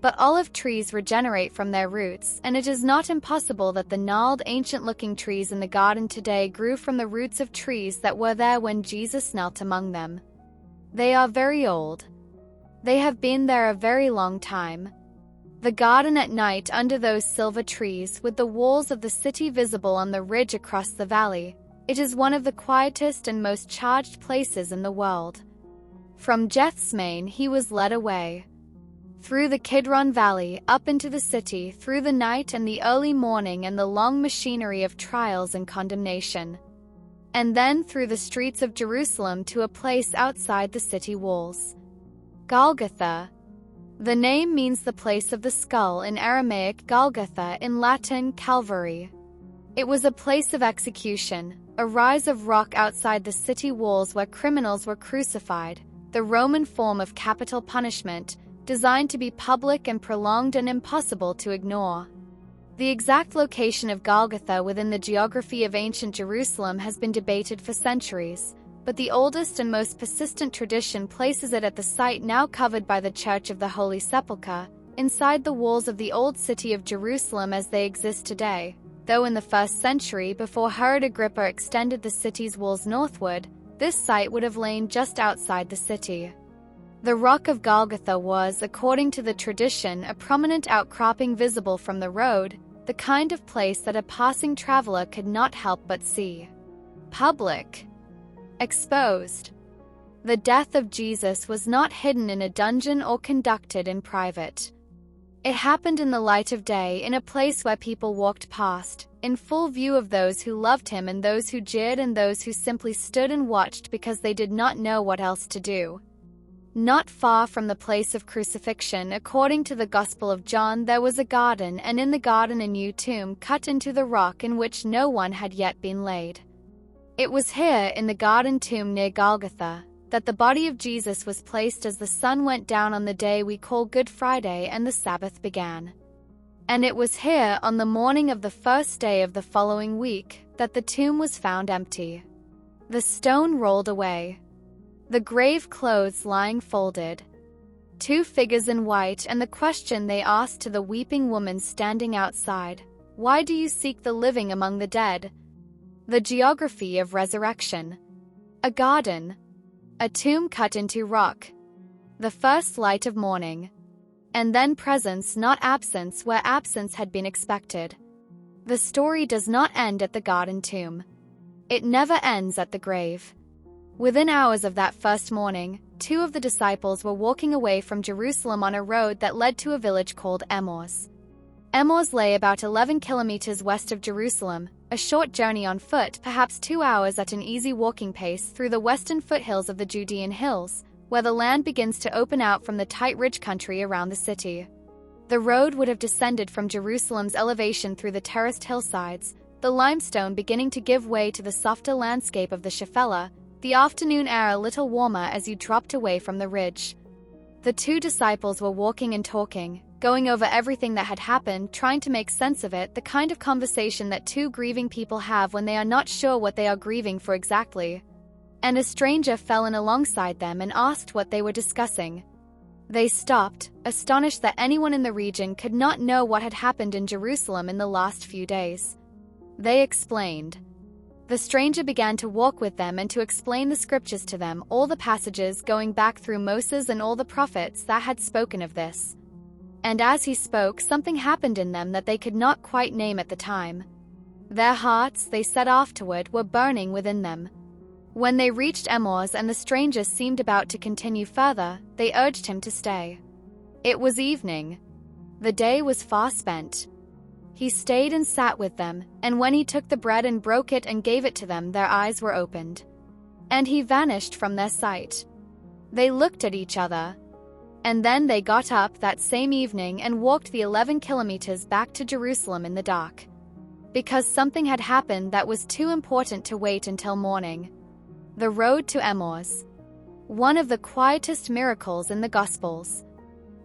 But olive trees regenerate from their roots, and it is not impossible that the gnarled, ancient-looking trees in the garden today grew from the roots of trees that were there when Jesus knelt among them. They are very old. They have been there a very long time. The garden at night under those silver trees, with the walls of the city visible on the ridge across the valley, it is one of the quietest and most charged places in the world. From Gethsemane he was led away. Through the Kidron Valley, up into the city, through the night and the early morning and the long machinery of trials and condemnation. And then through the streets of Jerusalem to a place outside the city walls. Golgotha. The name means the place of the skull, in Aramaic Golgotha, in Latin Calvary. It was a place of execution, a rise of rock outside the city walls where criminals were crucified, the Roman form of capital punishment, designed to be public and prolonged and impossible to ignore. The exact location of Golgotha within the geography of ancient Jerusalem has been debated for centuries, but the oldest and most persistent tradition places it at the site now covered by the Church of the Holy Sepulchre, inside the walls of the old city of Jerusalem as they exist today, though in the 1st century, before Herod Agrippa extended the city's walls northward, this site would have lain just outside the city. The Rock of Golgotha was, according to the tradition, a prominent outcropping visible from the road, the kind of place that a passing traveler could not help but see. Public. Exposed. The death of Jesus was not hidden in a dungeon or conducted in private. It happened in the light of day, in a place where people walked past, in full view of those who loved him and those who jeered and those who simply stood and watched because they did not know what else to do. Not far from the place of crucifixion, according to the Gospel of John, there was a garden, and in the garden a new tomb cut into the rock in which no one had yet been laid. It was here, in the garden tomb near Golgotha, that the body of Jesus was placed as the sun went down on the day we call Good Friday and the Sabbath began. And it was here, on the morning of the 1st day of the following week, that the tomb was found empty. The stone rolled away. The grave clothes lying folded. 2 figures in white, and the question they asked to the weeping woman standing outside, "Why do you seek the living among the dead?" The geography of resurrection. A garden. A tomb cut into rock. The first light of morning. And then presence, not absence, where absence had been expected. The story does not end at the garden tomb. It never ends at the grave. Within hours of that first morning, 2 of the disciples were walking away from Jerusalem on a road that led to a village called Emmaus. Emmaus lay about 11 kilometers west of Jerusalem, a short journey on foot, perhaps 2 hours at an easy walking pace through the western foothills of the Judean hills, where the land begins to open out from the tight ridge country around the city. The road would have descended from Jerusalem's elevation through the terraced hillsides, the limestone beginning to give way to the softer landscape of the Shephelah, the afternoon air a little warmer as you dropped away from the ridge. The 2 disciples were walking and talking, going over everything that had happened, trying to make sense of it, the kind of conversation that 2 grieving people have when they are not sure what they are grieving for exactly. And a stranger fell in alongside them and asked what they were discussing. They stopped, astonished that anyone in the region could not know what had happened in Jerusalem in the last few days. They explained. The stranger began to walk with them and to explain the scriptures to them, all the passages going back through Moses and all the prophets that had spoken of this. And as he spoke, something happened in them that they could not quite name at the time. Their hearts, they said afterward, were burning within them. When they reached Emmaus and the stranger seemed about to continue further, they urged him to stay. It was evening. The day was far spent. He stayed and sat with them, and when he took the bread and broke it and gave it to them, their eyes were opened. And he vanished from their sight. They looked at each other. And then they got up that same evening and walked the 11 kilometers back to Jerusalem in the dark. Because something had happened that was too important to wait until morning. The road to Emmaus. One of the quietest miracles in the Gospels.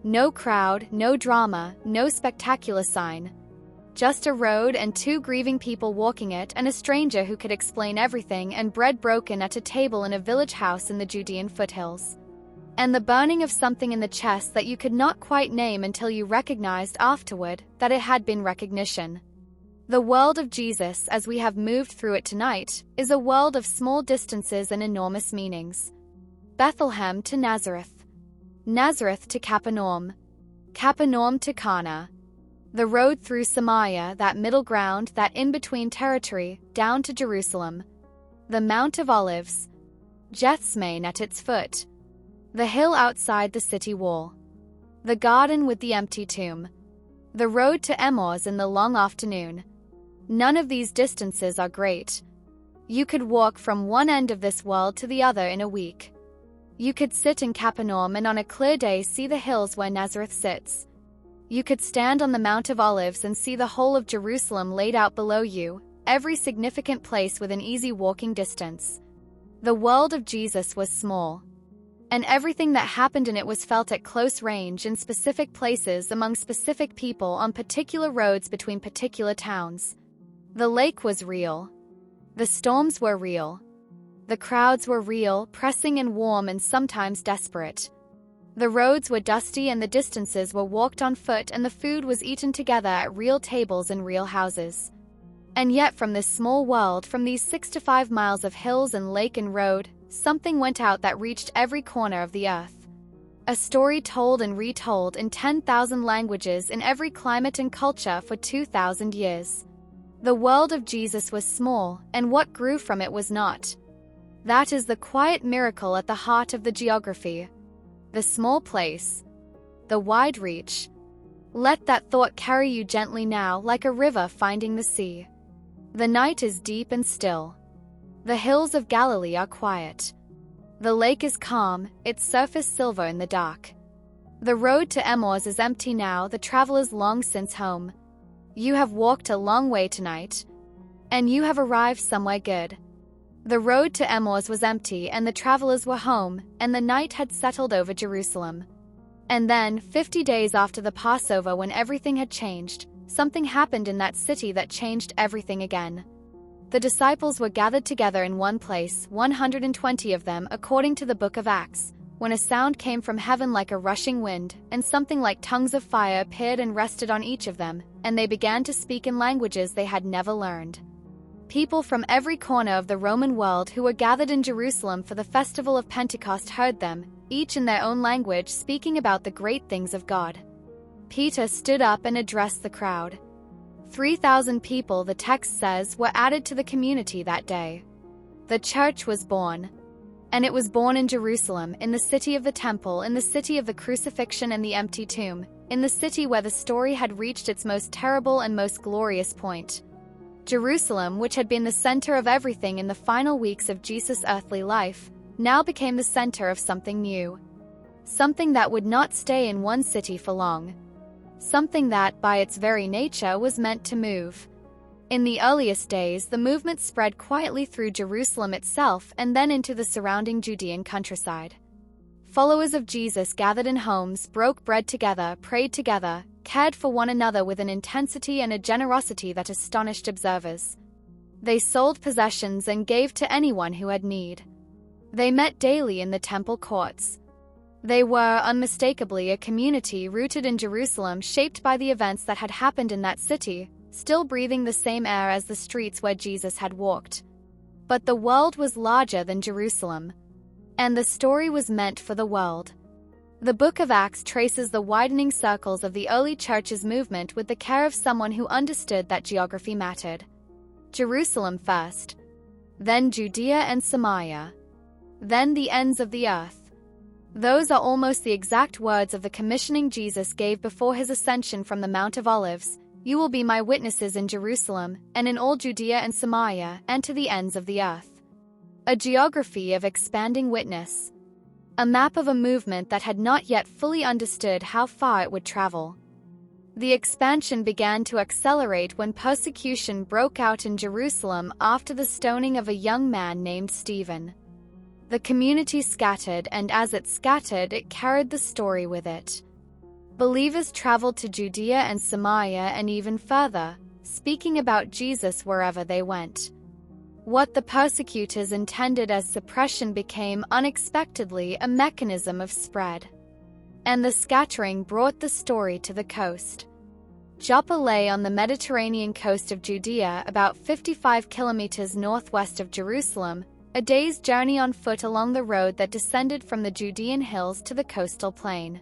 No crowd, no drama, no spectacular sign. Just a road and 2 grieving people walking it, and a stranger who could explain everything, and bread broken at a table in a village house in the Judean foothills. And the burning of something in the chest that you could not quite name until you recognized afterward that it had been recognition. The world of Jesus, as we have moved through it tonight, is a world of small distances and enormous meanings. Bethlehem to Nazareth. Nazareth to Capernaum. Capernaum to Cana. The road through Samaria, that middle ground, that in-between territory, down to Jerusalem. The Mount of Olives. Gethsemane at its foot. The hill outside the city wall. The garden with the empty tomb. The road to Emmaus in the long afternoon. None of these distances are great. You could walk from one end of this world to the other in a week. You could sit in Capernaum and on a clear day see the hills where Nazareth sits. You could stand on the Mount of Olives and see the whole of Jerusalem laid out below you, every significant place within easy walking distance. The world of Jesus was small. and everything that happened in it was felt at close range in specific places among specific people on particular roads between particular towns. The lake was real. The storms were real. The crowds were real, pressing and warm and sometimes desperate. The roads were dusty and the distances were walked on foot, and the food was eaten together at real tables in real houses. And yet from this small world, from these 6 to 5 miles of hills and lake and road, something went out that reached every corner of the earth. A story told and retold in 10,000 languages in every climate and culture for 2,000 years. The world of Jesus was small, and what grew from it was not. That is the quiet miracle at the heart of the geography. The small place. The wide reach. Let that thought carry you gently now, like a river finding the sea. The night is deep and still. The hills of Galilee are quiet. The lake is calm, its surface silver in the dark. The road to Emmaus is empty now, the travelers long since home. You have walked a long way tonight, and you have arrived somewhere good. The road to Emmaus was empty, and the travelers were home, and the night had settled over Jerusalem. And then, 50 days after the Passover, when everything had changed, something happened in that city that changed everything again. The disciples were gathered together in one place, 120 of them, according to the book of Acts, when a sound came from heaven like a rushing wind, and something like tongues of fire appeared and rested on each of them, and they began to speak in languages they had never learned. People from every corner of the Roman world who were gathered in Jerusalem for the festival of Pentecost heard them, each in their own language, speaking about the great things of God. Peter stood up and addressed the crowd. 3,000 people, the text says, were added to the community that day. The church was born. And it was born in Jerusalem, in the city of the temple, in the city of the crucifixion and the empty tomb, in the city where the story had reached its most terrible and most glorious point. Jerusalem, which had been the center of everything in the final weeks of Jesus' earthly life, now became the center of something new. Something that would not stay in one city for long. Something that, by its very nature, was meant to move. In the earliest days, the movement spread quietly through Jerusalem itself and then into the surrounding Judean countryside. Followers of Jesus gathered in homes, broke bread together, prayed together, cared for one another with an intensity and a generosity that astonished observers. They sold possessions and gave to anyone who had need. They met daily in the temple courts. They were, unmistakably, a community rooted in Jerusalem, shaped by the events that had happened in that city, still breathing the same air as the streets where Jesus had walked. But the world was larger than Jerusalem, and the story was meant for the world. The book of Acts traces the widening circles of the early church's movement with the care of someone who understood that geography mattered. Jerusalem first, then Judea and Samaria, then the ends of the earth. Those are almost the exact words of the commissioning Jesus gave before his ascension from the Mount of Olives. You will be my witnesses in Jerusalem, and in all Judea and Samaria, and to the ends of the earth. A geography of expanding witness. A map of a movement that had not yet fully understood how far it would travel. The expansion began to accelerate when persecution broke out in Jerusalem after the stoning of a young man named Stephen. The community scattered, and as it scattered, it carried the story with it. Believers traveled to Judea and Samaria and even further, speaking about Jesus wherever they went. What the persecutors intended as suppression became unexpectedly a mechanism of spread. And the scattering brought the story to the coast. Joppa lay on the Mediterranean coast of Judea, about 55 kilometers northwest of Jerusalem, a day's journey on foot along the road that descended from the Judean hills to the coastal plain.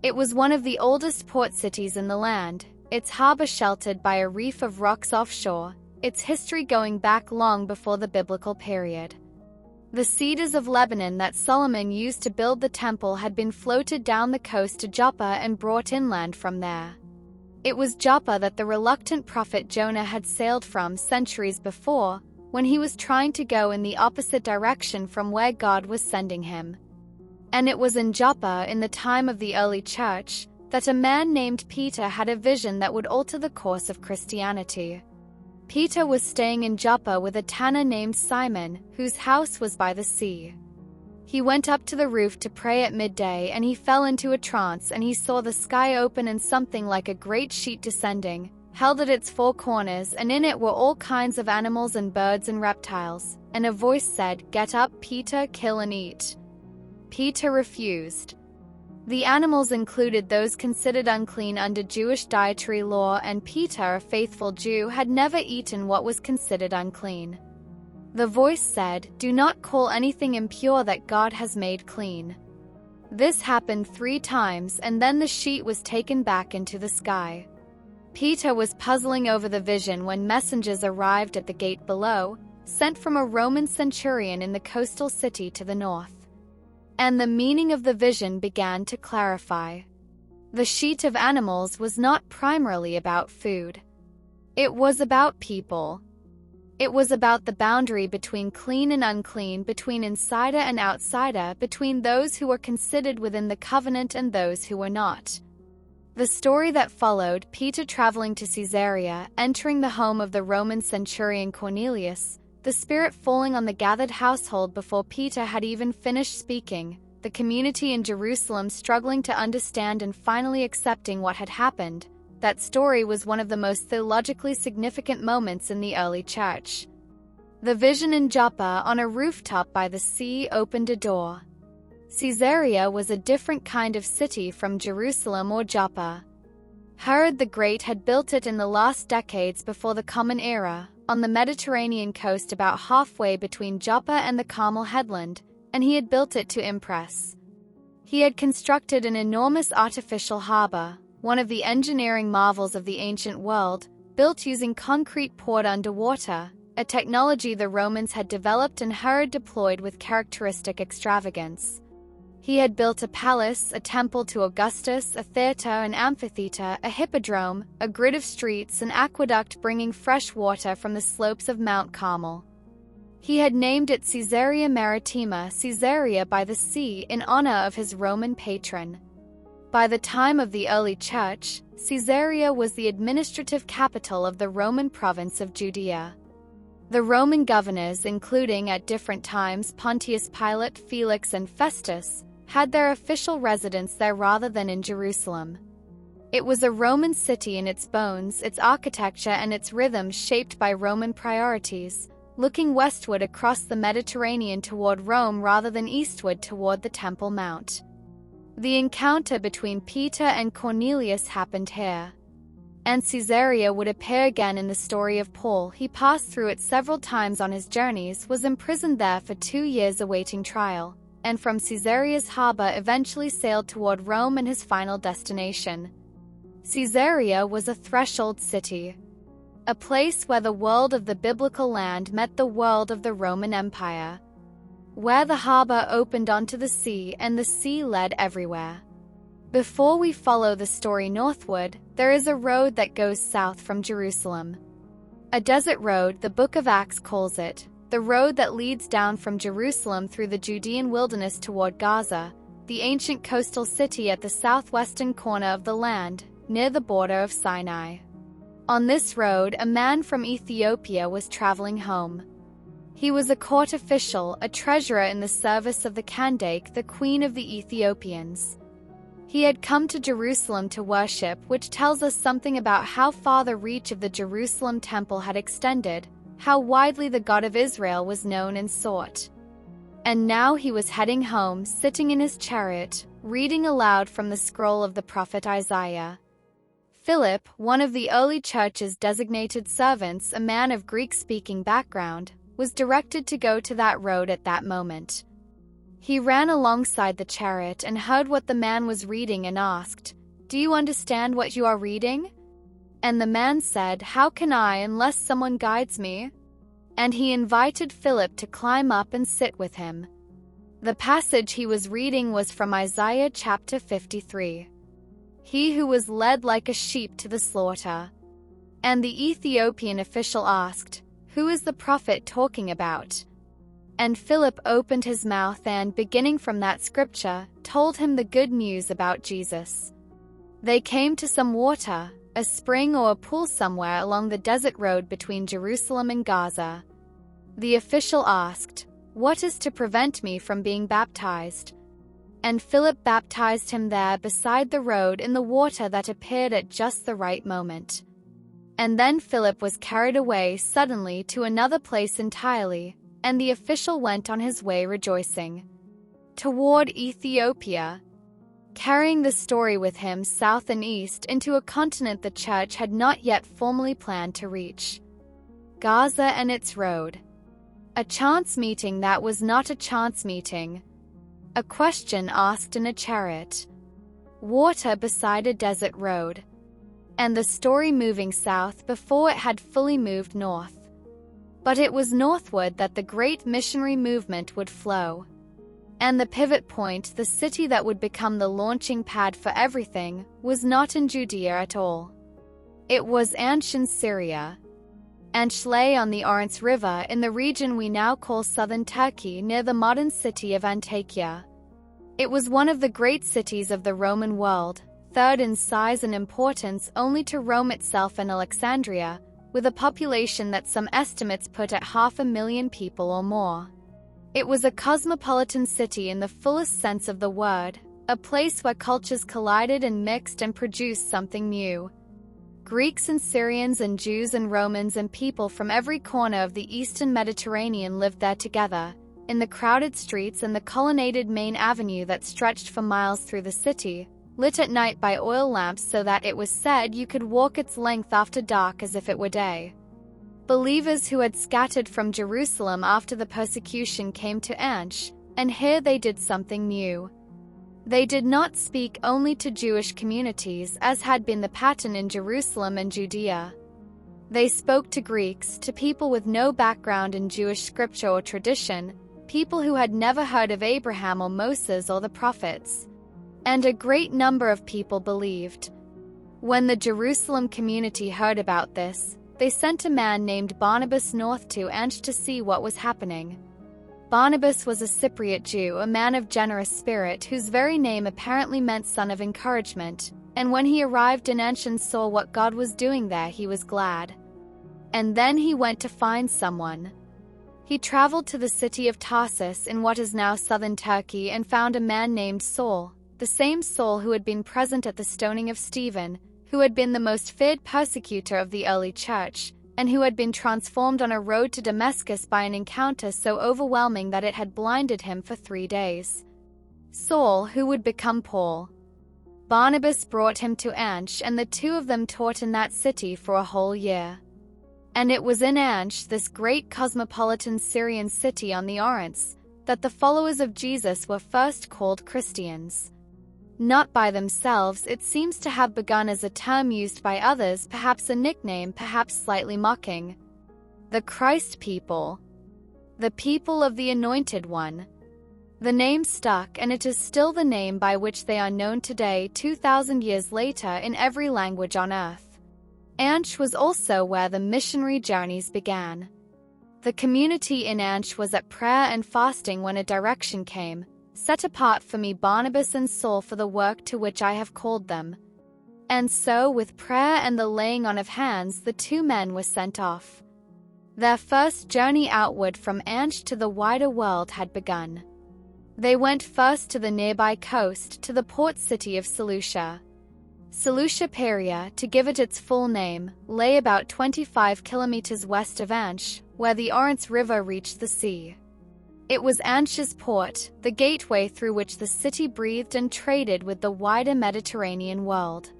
It was one of the oldest port cities in the land, its harbor sheltered by a reef of rocks offshore, its history going back long before the biblical period. The cedars of Lebanon that Solomon used to build the temple had been floated down the coast to Joppa and brought inland from there. It was Joppa that the reluctant prophet Jonah had sailed from centuries before, when he was trying to go in the opposite direction from where God was sending him. And it was in Joppa, in the time of the early church, that a man named Peter had a vision that would alter the course of Christianity. Peter was staying in Joppa with a tanner named Simon, whose house was by the sea. He went up to the roof to pray at midday, and he fell into a trance, and he saw the sky open and something like a great sheet descending, held at its four corners, and in it were all kinds of animals and birds and reptiles. And a voice said, "Get up, Peter, kill and eat." Peter refused. The animals included those considered unclean under Jewish dietary law, and Peter, a faithful Jew, had never eaten what was considered unclean. The voice said, "Do not call anything impure that God has made clean." This happened 3 times, and then the sheet was taken back into the sky. Peter was puzzling over the vision when messengers arrived at the gate below, sent from a Roman centurion in the coastal city to the north. And the meaning of the vision began to clarify. The sheet of animals was not primarily about food. It was about people. It was about the boundary between clean and unclean, between insider and outsider, between those who were considered within the covenant and those who were not. The story that followed, Peter traveling to Caesarea, entering the home of the Roman centurion Cornelius, the Spirit falling on the gathered household before Peter had even finished speaking, the community in Jerusalem struggling to understand and finally accepting what had happened. That story was one of the most theologically significant moments in the early church. The vision in Joppa on a rooftop by the sea opened a door. Caesarea was a different kind of city from Jerusalem or Joppa. Herod the Great had built it in the last decades before the Common Era, on the Mediterranean coast about halfway between Joppa and the Carmel headland, and he had built it to impress. He had constructed an enormous artificial harbor, one of the engineering marvels of the ancient world, built using concrete poured underwater, a technology the Romans had developed and Herod deployed with characteristic extravagance. He had built a palace, a temple to Augustus, a theater, an amphitheater, a hippodrome, a grid of streets, an aqueduct bringing fresh water from the slopes of Mount Carmel. He had named it Caesarea Maritima, Caesarea by the sea, in honor of his Roman patron. By the time of the early church, Caesarea was the administrative capital of the Roman province of Judea. The Roman governors, including at different times Pontius Pilate, Felix, and Festus, had their official residence there rather than in Jerusalem. It was a Roman city in its bones, its architecture and its rhythms shaped by Roman priorities, looking westward across the Mediterranean toward Rome rather than eastward toward the Temple Mount. The encounter between Peter and Cornelius happened here. And Caesarea would appear again in the story of Paul. He passed through it several times on his journeys, was imprisoned there for 2 years awaiting trial, and from Caesarea's harbor eventually sailed toward Rome and his final destination. Caesarea was a threshold city, a place where the world of the biblical land met the world of the Roman Empire, where the harbor opened onto the sea and the sea led everywhere. Before we follow the story northward, there is a road that goes south from Jerusalem. A desert road, the book of Acts calls it, the road that leads down from Jerusalem through the Judean wilderness toward Gaza, the ancient coastal city at the southwestern corner of the land, near the border of Sinai. On this road, a man from Ethiopia was traveling home. He was a court official, a treasurer in the service of the Candace, the queen of the Ethiopians. He had come to Jerusalem to worship, which tells us something about how far the reach of the Jerusalem temple had extended, how widely the God of Israel was known and sought. And now he was heading home, sitting in his chariot, reading aloud from the scroll of the prophet Isaiah. Philip, one of the early church's designated servants, a man of Greek-speaking background, was directed to go to that road at that moment. He ran alongside the chariot and heard what the man was reading and asked, "Do you understand what you are reading?" And the man said, "How can I unless someone guides me?" And he invited Philip to climb up and sit with him. The passage he was reading was from Isaiah chapter 53. He who was led like a sheep to the slaughter. And the Ethiopian official asked, "Who is the prophet talking about?" And Philip opened his mouth and, beginning from that scripture, told him the good news about Jesus. They came to some water, a spring or a pool somewhere along the desert road between Jerusalem and Gaza. The official asked, "What is to prevent me from being baptized?" And Philip baptized him there beside the road in the water that appeared at just the right moment. And then Philip was carried away suddenly to another place entirely, and the official went on his way rejoicing toward Ethiopia, carrying the story with him south and east into a continent the church had not yet formally planned to reach. Gaza and its road. A chance meeting that was not a chance meeting. A question asked in a chariot. Water beside a desert road. And the story moving south before it had fully moved north. But it was northward that the great missionary movement would flow. And the pivot point, the city that would become the launching pad for everything, was not in Judea at all. It was Ansh in Syria. Ansh lay on the Orontes River in the region we now call southern Turkey near the modern city of Antakya. It was one of the great cities of the Roman world, third in size and importance only to Rome itself and Alexandria, with a population that some estimates put at 500,000 people or more. It was a cosmopolitan city in the fullest sense of the word, a place where cultures collided and mixed and produced something new. Greeks and Syrians and Jews and Romans and people from every corner of the eastern Mediterranean lived there together, in the crowded streets and the colonnaded main avenue that stretched for miles through the city, lit at night by oil lamps so that it was said you could walk its length after dark as if it were day. Believers who had scattered from Jerusalem after the persecution came to Ansh, and here they did something new. They did not speak only to Jewish communities as had been the pattern in Jerusalem and Judea. They spoke to Greeks, to people with no background in Jewish scripture or tradition, people who had never heard of Abraham or Moses or the prophets. And a great number of people believed. When the Jerusalem community heard about this, they sent a man named Barnabas north to Ansh to see what was happening. Barnabas was a Cypriot Jew, a man of generous spirit whose very name apparently meant son of encouragement, and when he arrived in Ansh and saw what God was doing there, he was glad. And then he went to find someone. He traveled to the city of Tarsus in what is now southern Turkey and found a man named Saul, the same Saul who had been present at the stoning of Stephen, who had been the most feared persecutor of the early church, and who had been transformed on a road to Damascus by an encounter so overwhelming that it had blinded him for 3 days. Saul, who would become Paul. Barnabas brought him to Ansh, and the two of them taught in that city for a whole year. And it was in Ansh, this great cosmopolitan Syrian city on the Orontes, that the followers of Jesus were first called Christians. Not by themselves, it seems to have begun as a term used by others, perhaps a nickname, perhaps slightly mocking. The Christ people. The people of the Anointed One. The name stuck, and it is still the name by which they are known today, 2,000 years later, in every language on earth. Ansh was also where the missionary journeys began. The community in Ansh was at prayer and fasting when a direction came. Set apart for me Barnabas and Saul for the work to which I have called them. And so, with prayer and the laying on of hands, the two men were sent off. Their first journey outward from Ansh to the wider world had begun. They went first to the nearby coast, to the port city of Seleucia. Seleucia Perea, to give it its full name, lay about 25 kilometers west of Ansh, where the Orontes River reached the sea. It was Ansh's port, the gateway through which the city breathed and traded with the wider Mediterranean world.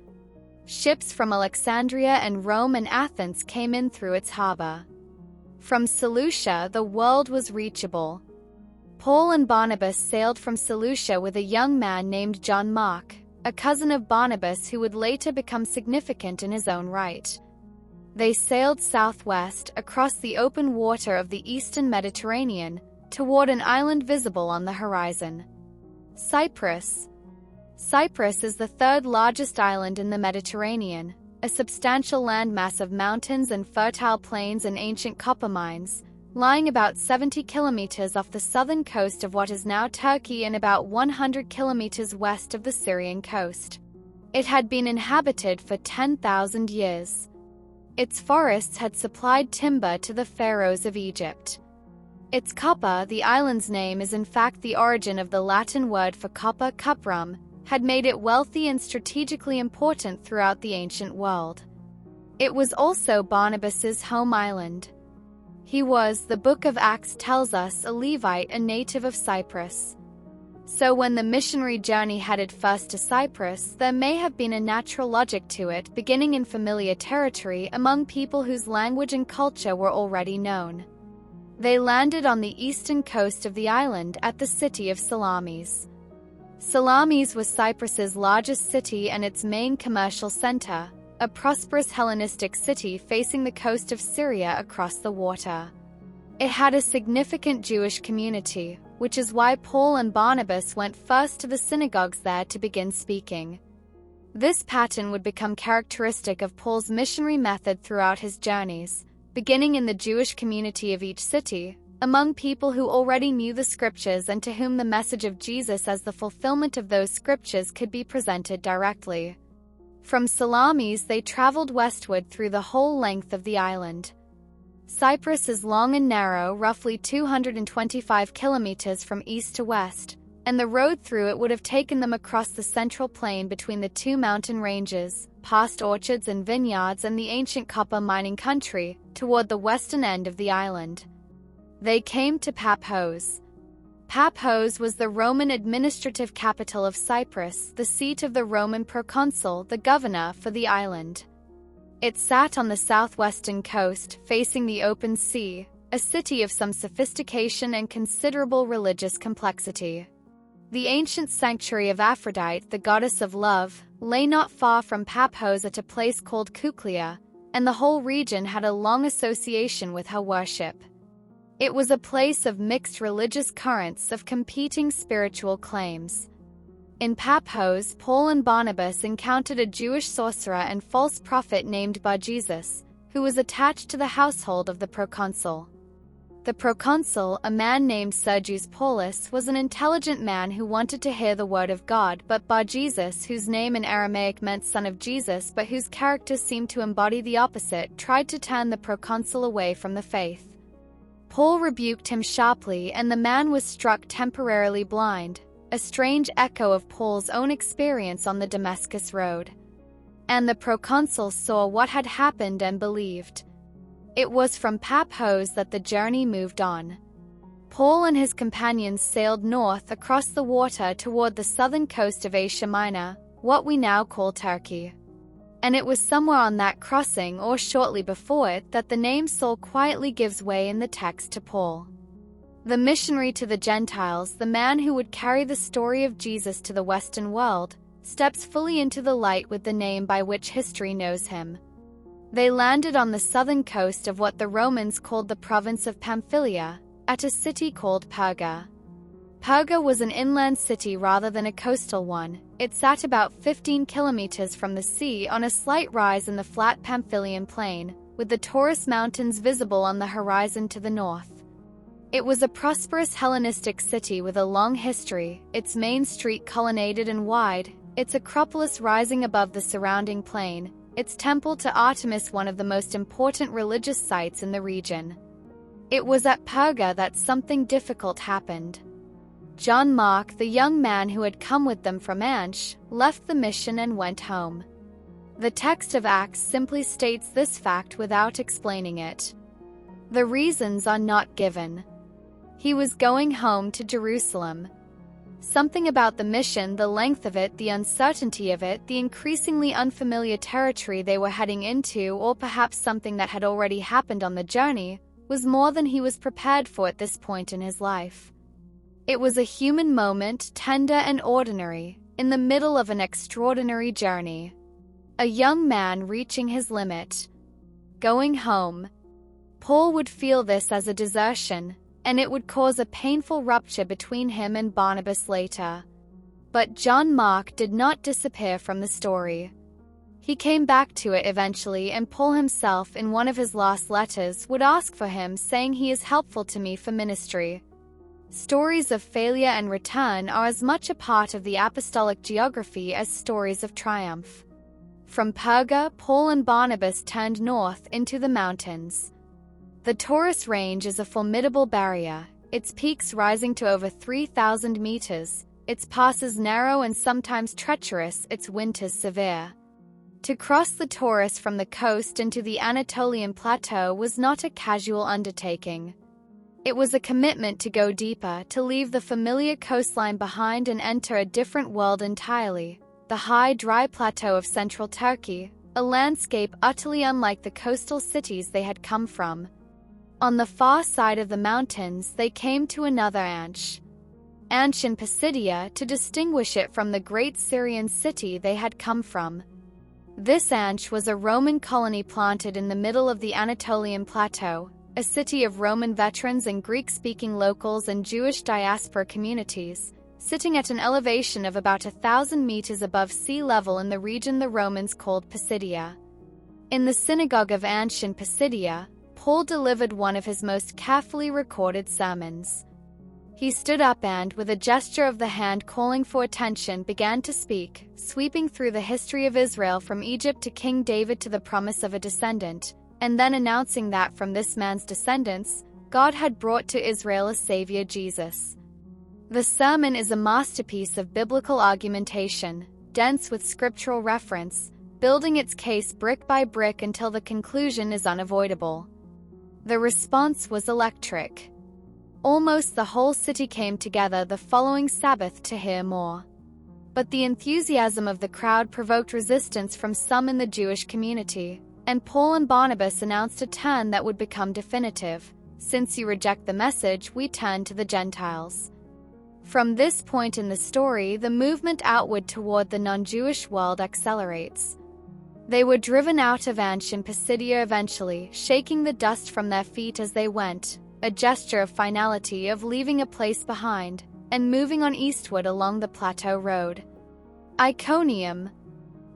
Ships from Alexandria and Rome and Athens came in through its harbor. From Seleucia, the world was reachable. Paul and Barnabas sailed from Seleucia with a young man named John Mark, a cousin of Barnabas who would later become significant in his own right. They sailed southwest, across the open water of the eastern Mediterranean, toward an island visible on the horizon. Cyprus. Cyprus is the third largest island in the Mediterranean, a substantial landmass of mountains and fertile plains and ancient copper mines, lying about 70 kilometers off the southern coast of what is now Turkey and about 100 kilometers west of the Syrian coast. It had been inhabited for 10,000 years. Its forests had supplied timber to the pharaohs of Egypt. Its copper, the island's name, is in fact the origin of the Latin word for copper, cuprum, had made it wealthy and strategically important throughout the ancient world. It was also Barnabas's home island. He was, the book of Acts tells us, a Levite, a native of Cyprus. So when the missionary journey headed first to Cyprus, there may have been a natural logic to it, beginning in familiar territory among people whose language and culture were already known. They landed on the eastern coast of the island at the city of Salamis. Salamis was Cyprus's largest city and its main commercial center, a prosperous Hellenistic city facing the coast of Syria across the water. It had a significant Jewish community, which is why Paul and Barnabas went first to the synagogues there to begin speaking. This pattern would become characteristic of Paul's missionary method throughout his journeys, beginning in the Jewish community of each city, among people who already knew the scriptures and to whom the message of Jesus as the fulfillment of those scriptures could be presented directly. From Salamis they traveled westward through the whole length of the island. Cyprus is long and narrow, roughly 225 kilometers from east to west, and the road through it would have taken them across the central plain between the two mountain ranges, past orchards and vineyards and the ancient copper mining country, toward the western end of the island. They came to Paphos. Paphos was the Roman administrative capital of Cyprus, the seat of the Roman proconsul, the governor for the island. It sat on the southwestern coast, facing the open sea, a city of some sophistication and considerable religious complexity. The ancient sanctuary of Aphrodite, the goddess of love, lay not far from Paphos at a place called Kuklia, and the whole region had a long association with her worship. It was a place of mixed religious currents of competing spiritual claims. In Paphos, Paul and Barnabas encountered a Jewish sorcerer and false prophet named Bar-Jesus, who was attached to the household of the proconsul. The proconsul, a man named Sergius Paulus, was an intelligent man who wanted to hear the word of God, but Bar-Jesus, whose name in Aramaic meant son of Jesus but whose character seemed to embody the opposite, tried to turn the proconsul away from the faith. Paul rebuked him sharply, and the man was struck temporarily blind, a strange echo of Paul's own experience on the Damascus road. And the proconsul saw what had happened and believed. It was from Paphos that the journey moved on. Paul and his companions sailed north across the water toward the southern coast of Asia Minor, what we now call Turkey. And it was somewhere on that crossing or shortly before it that the name Saul quietly gives way in the text to Paul. The missionary to the Gentiles, the man who would carry the story of Jesus to the Western world, steps fully into the light with the name by which history knows him. They landed on the southern coast of what the Romans called the province of Pamphylia, at a city called Perga. Perga was an inland city rather than a coastal one. It sat about 15 kilometers from the sea on a slight rise in the flat Pamphylian plain, with the Taurus Mountains visible on the horizon to the north. It was a prosperous Hellenistic city with a long history, its main street colonnaded and wide, its Acropolis rising above the surrounding plain, its temple to Artemis one of the most important religious sites in the region. It was at Perga that something difficult happened. John Mark, the young man who had come with them from Antioch, left the mission and went home. The text of Acts simply states this fact without explaining it. The reasons are not given. He was going home to Jerusalem. Something about the mission, the length of it, the uncertainty of it, the increasingly unfamiliar territory they were heading into, or perhaps something that had already happened on the journey, was more than he was prepared for at this point in his life. It was a human moment, tender and ordinary, in the middle of an extraordinary journey. A young man reaching his limit. Going home. Paul would feel this as a desertion, and it would cause a painful rupture between him and Barnabas later. But John Mark did not disappear from the story. He came back to it eventually, and Paul himself, in one of his last letters, would ask for him, saying he is helpful to me for ministry. Stories of failure and return are as much a part of the apostolic geography as stories of triumph. From Perga, Paul and Barnabas turned north into the mountains. The Taurus Range is a formidable barrier, its peaks rising to over 3,000 meters, its passes narrow and sometimes treacherous, its winters severe. To cross the Taurus from the coast into the Anatolian plateau was not a casual undertaking. It was a commitment to go deeper, to leave the familiar coastline behind and enter a different world entirely, the high, dry plateau of central Turkey, a landscape utterly unlike the coastal cities they had come from. On the far side of the mountains, they came to another Ansh in Pisidia, to distinguish it from the great Syrian city they had come from. This Ansh was a Roman colony planted in the middle of the Anatolian plateau, a city of Roman veterans and Greek-speaking locals and Jewish diaspora communities, sitting at an elevation of about 1,000 meters above sea level in the region the Romans called Pisidia. In the synagogue of Ansh in Pisidia, Paul delivered one of his most carefully recorded sermons. He stood up and, with a gesture of the hand calling for attention, began to speak, sweeping through the history of Israel from Egypt to King David to the promise of a descendant, and then announcing that from this man's descendants, God had brought to Israel a Savior, Jesus. The sermon is a masterpiece of biblical argumentation, dense with scriptural reference, building its case brick by brick until the conclusion is unavoidable. The response was electric. Almost the whole city came together the following Sabbath to hear more. But the enthusiasm of the crowd provoked resistance from some in the Jewish community, and Paul and Barnabas announced a turn that would become definitive. Since you reject the message, we turn to the Gentiles. From this point in the story, the movement outward toward the non-Jewish world accelerates. They were driven out of Ansh in Pisidia eventually, shaking the dust from their feet as they went, a gesture of finality, of leaving a place behind, and moving on eastward along the plateau road. Iconium,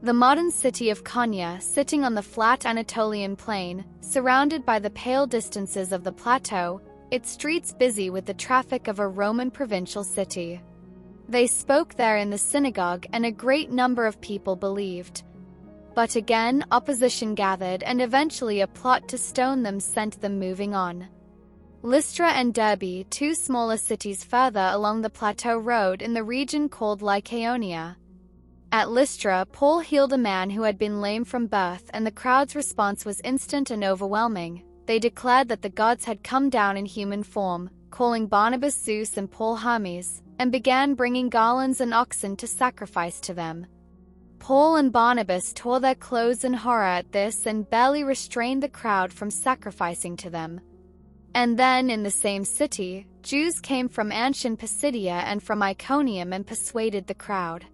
the modern city of Konya, sitting on the flat Anatolian plain, surrounded by the pale distances of the plateau, its streets busy with the traffic of a Roman provincial city. They spoke there in the synagogue, and a great number of people believed. But again, opposition gathered, and eventually a plot to stone them sent them moving on. Lystra and Derbe, two smaller cities further along the plateau road in the region called Lycaonia. At Lystra, Paul healed a man who had been lame from birth, and the crowd's response was instant and overwhelming. They declared that the gods had come down in human form, calling Barnabas Zeus and Paul Hermes, and began bringing garlands and oxen to sacrifice to them. Paul and Barnabas tore their clothes in horror at this and barely restrained the crowd from sacrificing to them. And then, in the same city, Jews came from Ansh in Pisidia and from Iconium and persuaded the crowd.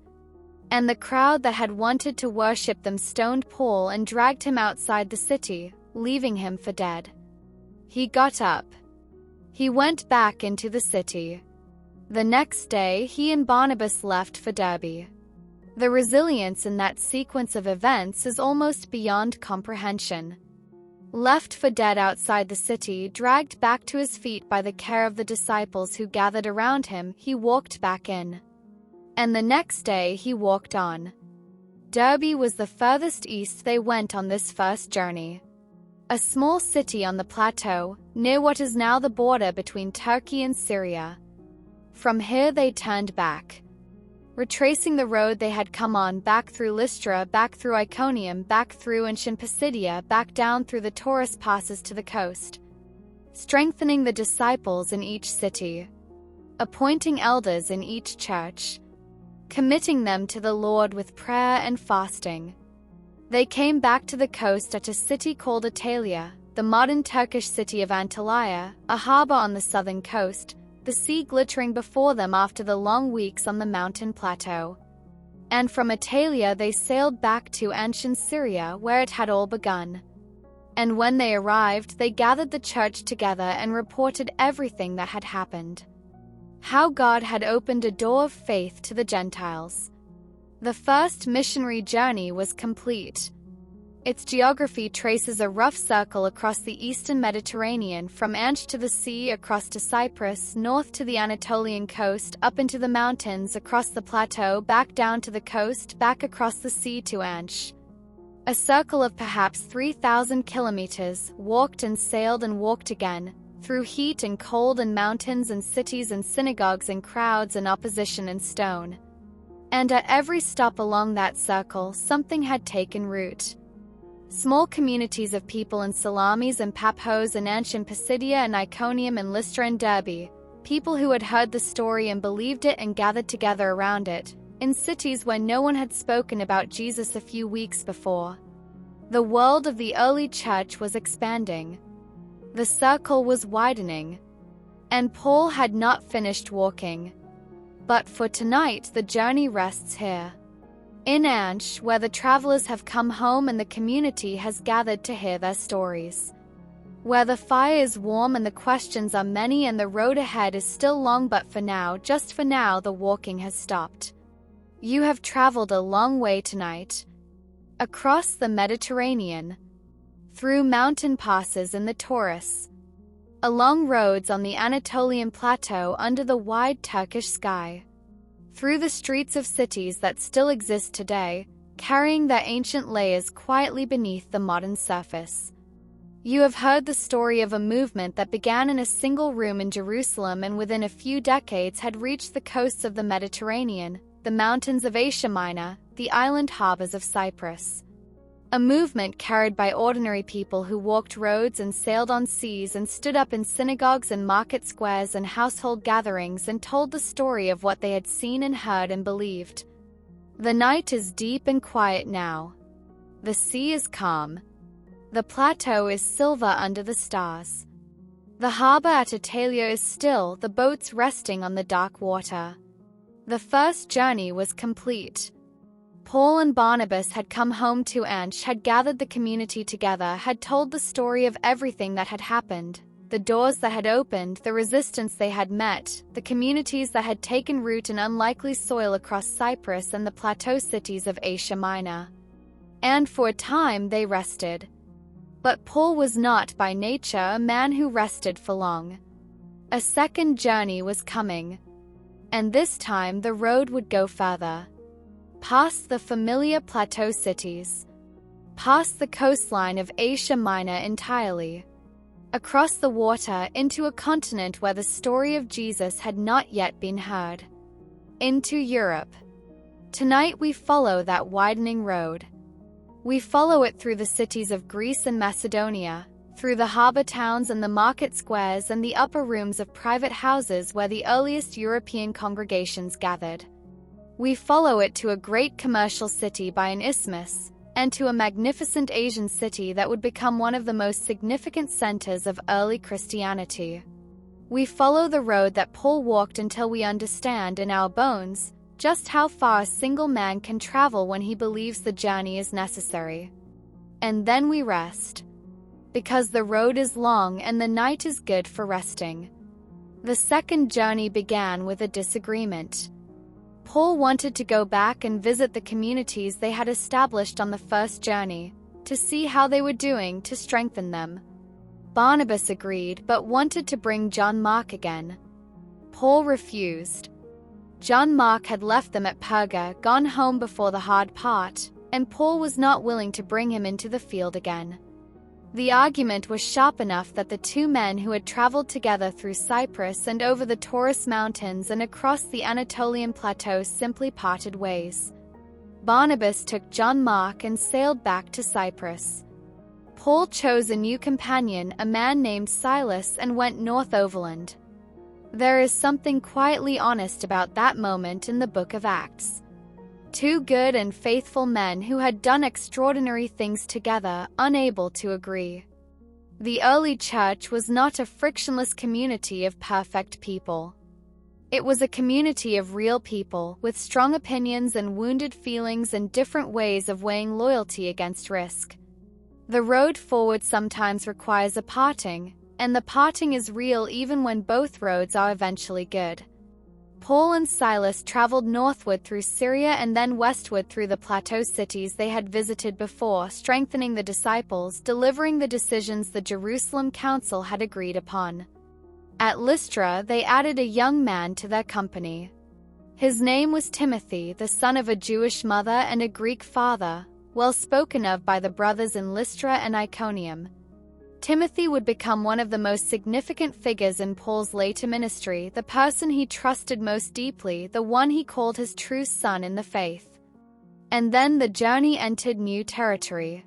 And the crowd that had wanted to worship them stoned Paul and dragged him outside the city, leaving him for dead. He got up. He went back into the city. The next day, he and Barnabas left for Derbe. The resilience in that sequence of events is almost beyond comprehension. Left for dead outside the city, dragged back to his feet by the care of the disciples who gathered around him, he walked back in. And the next day he walked on. Derbe was the furthest east they went on this first journey. A small city on the plateau, near what is now the border between Turkey and Syria. From here they turned back, retracing the road they had come on, back through Lystra, back through Iconium, back through Ansh in Pisidia, back down through the Taurus passes to the coast, strengthening the disciples in each city, appointing elders in each church, committing them to the Lord with prayer and fasting. They came back to the coast at a city called Atalia, the modern Turkish city of Antalya, a harbor on the southern coast, the sea glittering before them after the long weeks on the mountain plateau. And from Atalia they sailed back to Ansh in Syria, where it had all begun. And when they arrived, they gathered the church together and reported everything that had happened. How God had opened a door of faith to the Gentiles. The first missionary journey was complete. Its geography traces a rough circle across the eastern Mediterranean, from Ansh to the sea, across to Cyprus, north to the Anatolian coast, up into the mountains, across the plateau, back down to the coast, back across the sea to Ansh. A circle of perhaps 3,000 kilometers, walked and sailed and walked again, through heat and cold and mountains and cities and synagogues and crowds and opposition and stone. And at every stop along that circle, something had taken root. Small communities of people in Salamis and Paphos and Antioch and Pisidia and Iconium and Lystra and Derbe, people who had heard the story and believed it and gathered together around it, in cities where no one had spoken about Jesus a few weeks before. The world of the early church was expanding. The circle was widening. And Paul had not finished walking. But for tonight the journey rests here. In Antioch, where the travelers have come home and the community has gathered to hear their stories. Where the fire is warm and the questions are many and the road ahead is still long, but for now, just for now, the walking has stopped. You have traveled a long way tonight. Across the Mediterranean. Through mountain passes in the Taurus. Along roads on the Anatolian plateau under the wide Turkish sky. Through the streets of cities that still exist today, carrying their ancient layers quietly beneath the modern surface. You have heard the story of a movement that began in a single room in Jerusalem and within a few decades had reached the coasts of the Mediterranean, the mountains of Asia Minor, the island harbors of Cyprus. A movement carried by ordinary people who walked roads and sailed on seas and stood up in synagogues and market squares and household gatherings and told the story of what they had seen and heard and believed. The night is deep and quiet now. The sea is calm. The plateau is silver under the stars. The harbor at Italia is still, the boats resting on the dark water. The first journey was complete. Paul and Barnabas had come home to Antioch, had gathered the community together, had told the story of everything that had happened, the doors that had opened, the resistance they had met, the communities that had taken root in unlikely soil across Cyprus and the plateau cities of Asia Minor. And for a time they rested. But Paul was not by nature a man who rested for long. A second journey was coming. And this time the road would go further. Past the familiar plateau cities. Past the coastline of Asia Minor entirely. Across the water into a continent where the story of Jesus had not yet been heard. Into Europe. Tonight we follow that widening road. We follow it through the cities of Greece and Macedonia, through the harbor towns and the market squares and the upper rooms of private houses where the earliest European congregations gathered. We follow it to a great commercial city by an isthmus, and to a magnificent Asian city that would become one of the most significant centers of early Christianity. We follow the road that Paul walked until we understand in our bones just how far a single man can travel when he believes the journey is necessary. And then we rest. Because the road is long and the night is good for resting. The second journey began with a disagreement. Paul wanted to go back and visit the communities they had established on the first journey, to see how they were doing to strengthen them. Barnabas agreed but wanted to bring John Mark again. Paul refused. John Mark had left them at Perga, gone home before the hard part, and Paul was not willing to bring him into the field again. The argument was sharp enough that the two men who had traveled together through Cyprus and over the Taurus mountains and across the Anatolian plateau simply parted ways. Barnabas took John Mark and sailed back to Cyprus. Paul chose a new companion, a man named Silas, and went north overland. There is something quietly honest about that moment in the book of Acts. Two good and faithful men who had done extraordinary things together, unable to agree. The early church was not a frictionless community of perfect people. It was a community of real people, with strong opinions and wounded feelings and different ways of weighing loyalty against risk. The road forward sometimes requires a parting, and the parting is real even when both roads are eventually good. Paul and Silas traveled northward through Syria and then westward through the plateau cities they had visited before, strengthening the disciples, delivering the decisions the Jerusalem Council had agreed upon. At Lystra, they added a young man to their company. His name was Timothy, the son of a Jewish mother and a Greek father, well spoken of by the brothers in Lystra and Iconium. Timothy would become one of the most significant figures in Paul's later ministry, the person he trusted most deeply, the one he called his true son in the faith. And then the journey entered new territory.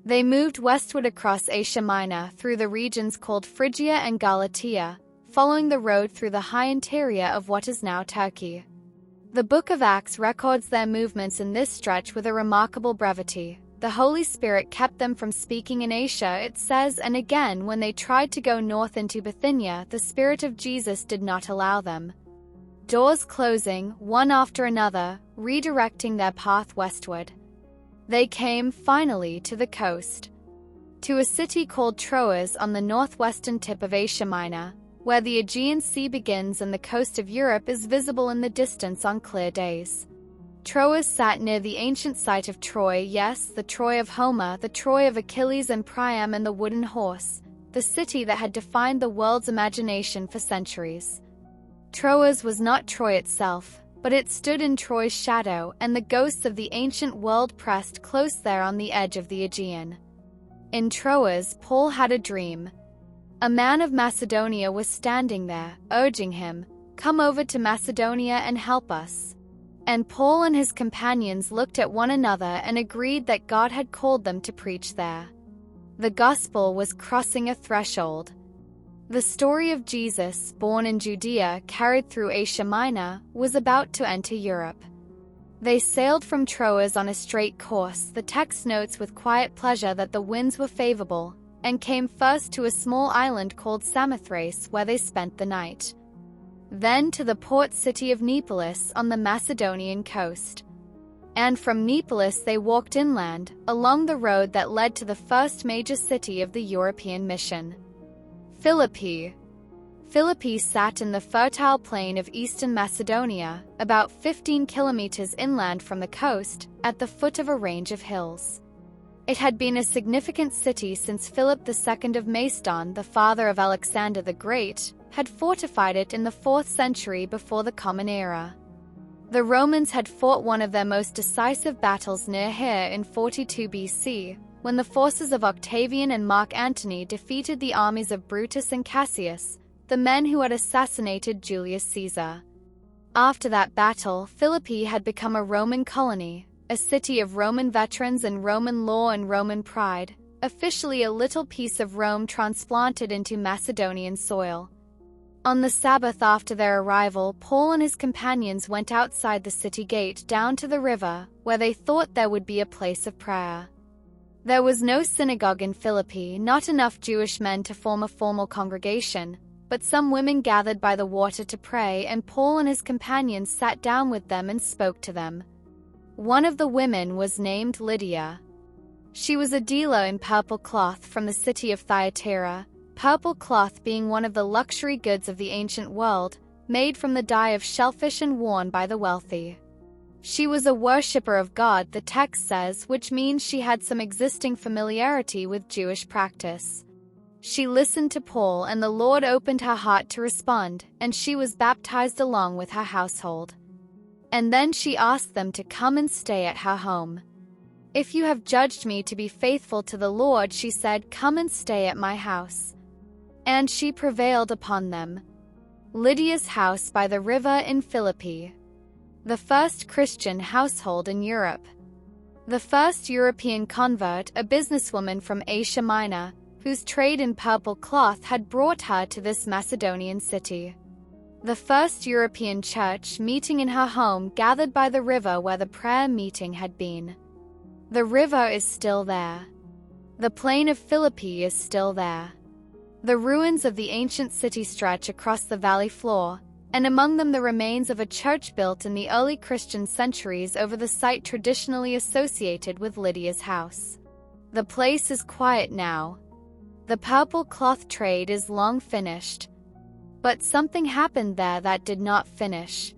They moved westward across Asia Minor through the regions called Phrygia and Galatia, following the road through the high interior of what is now Turkey. The Book of Acts records their movements in this stretch with a remarkable brevity. The Holy Spirit kept them from speaking in Asia, it says, and again when they tried to go north into Bithynia, the Spirit of Jesus did not allow them. Doors closing, one after another, redirecting their path westward. They came, finally, to the coast. To a city called Troas on the northwestern tip of Asia Minor, where the Aegean Sea begins and the coast of Europe is visible in the distance on clear days. Troas sat near the ancient site of Troy, yes, the Troy of Homer, the Troy of Achilles and Priam and the wooden horse, the city that had defined the world's imagination for centuries. Troas was not Troy itself, but it stood in Troy's shadow, and the ghosts of the ancient world pressed close there on the edge of the Aegean. In Troas, Paul had a dream. A man of Macedonia was standing there, urging him, "Come over to Macedonia and help us." And Paul and his companions looked at one another and agreed that God had called them to preach there. The gospel was crossing a threshold. The story of Jesus, born in Judea, carried through Asia Minor, was about to enter Europe. They sailed from Troas on a straight course, the text notes with quiet pleasure that the winds were favorable, and came first to a small island called Samothrace, where they spent the night. Then to the port city of Neapolis on the Macedonian coast. And from Neapolis they walked inland, along the road that led to the first major city of the European mission. Philippi. Philippi sat in the fertile plain of eastern Macedonia, about 15 kilometers inland from the coast, at the foot of a range of hills. It had been a significant city since Philip II of Macedon, the father of Alexander the Great, had fortified it in the 4th century before the Common Era. The Romans had fought one of their most decisive battles near here in 42 BC, when the forces of Octavian and Mark Antony defeated the armies of Brutus and Cassius, the men who had assassinated Julius Caesar. After that battle, Philippi had become a Roman colony, a city of Roman veterans and Roman law and Roman pride, officially a little piece of Rome transplanted into Macedonian soil. On the Sabbath after their arrival, Paul and his companions went outside the city gate down to the river, where they thought there would be a place of prayer. There was no synagogue in Philippi, not enough Jewish men to form a formal congregation, but some women gathered by the water to pray, and Paul and his companions sat down with them and spoke to them. One of the women was named Lydia. She was a dealer in purple cloth from the city of Thyatira, purple cloth being one of the luxury goods of the ancient world, made from the dye of shellfish and worn by the wealthy. She was a worshipper of God, the text says, which means she had some existing familiarity with Jewish practice. She listened to Paul, and the Lord opened her heart to respond, and she was baptized along with her household. And then she asked them to come and stay at her home. "If you have judged me to be faithful to the Lord," she said, "come and stay at my house." And she prevailed upon them. Lydia's house by the river in Philippi. The first Christian household in Europe. The first European convert, a businesswoman from Asia Minor, whose trade in purple cloth had brought her to this Macedonian city. The first European church meeting in her home, gathered by the river where the prayer meeting had been. The river is still there. The plain of Philippi is still there. The ruins of the ancient city stretch across the valley floor, and among them the remains of a church built in the early Christian centuries over the site traditionally associated with Lydia's house. The place is quiet now. The purple cloth trade is long finished. But something happened there that did not finish.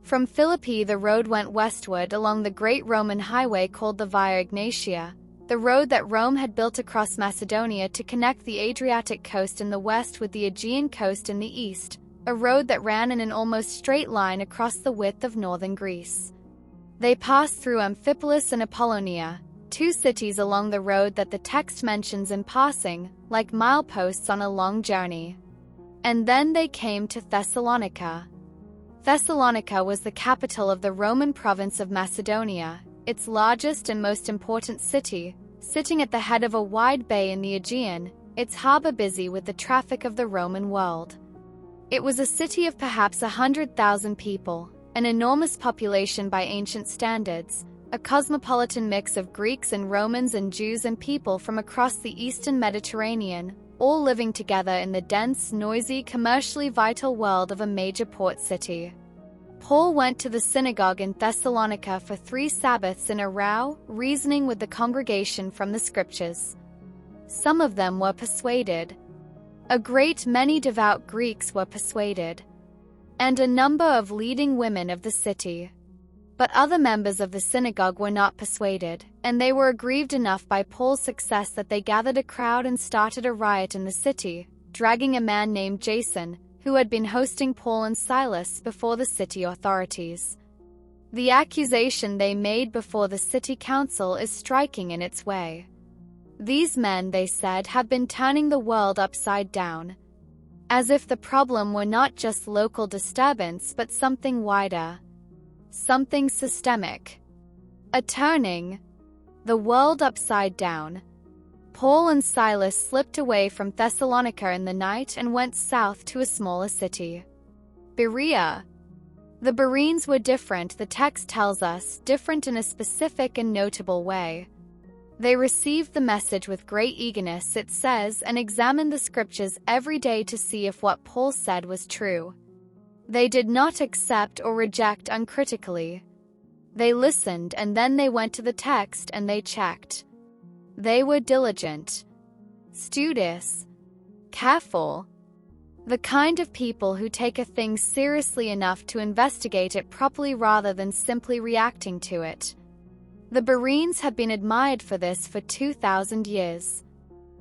From Philippi the road went westward along the great Roman highway called the Via Egnatia, the road that Rome had built across Macedonia to connect the Adriatic coast in the west with the Aegean coast in the east, a road that ran in an almost straight line across the width of northern Greece. They passed through Amphipolis and Apollonia, two cities along the road that the text mentions in passing, like mileposts on a long journey. And then they came to Thessalonica. Thessalonica was the capital of the Roman province of Macedonia, its largest and most important city, sitting at the head of a wide bay in the Aegean, its harbor busy with the traffic of the Roman world. It was a city of perhaps 100,000 people, an enormous population by ancient standards, a cosmopolitan mix of Greeks and Romans and Jews and people from across the eastern Mediterranean, all living together in the dense, noisy, commercially vital world of a major port city. Paul went to the synagogue in Thessalonica for 3 Sabbaths in a row, reasoning with the congregation from the scriptures. Some of them were persuaded. A great many devout Greeks were persuaded, and a number of leading women of the city. But other members of the synagogue were not persuaded, and they were aggrieved enough by Paul's success that they gathered a crowd and started a riot in the city, dragging a man named Jason, who had been hosting Paul and Silas, before the city authorities. The accusation they made before the city council is striking in its way. These men, they said, have been turning the world upside down. As if the problem were not just local disturbance but something wider. Something systemic. A turning the world upside down. Paul and Silas slipped away from Thessalonica in the night and went south to a smaller city, Berea. The Bereans were different, the text tells us, different in a specific and notable way. They received the message with great eagerness, it says, and examined the scriptures every day to see if what Paul said was true. They did not accept or reject uncritically. They listened, and then they went to the text and they checked. They were diligent, studious, careful. The kind of people who take a thing seriously enough to investigate it properly rather than simply reacting to it. The Bereans have been admired for this for 2,000 years.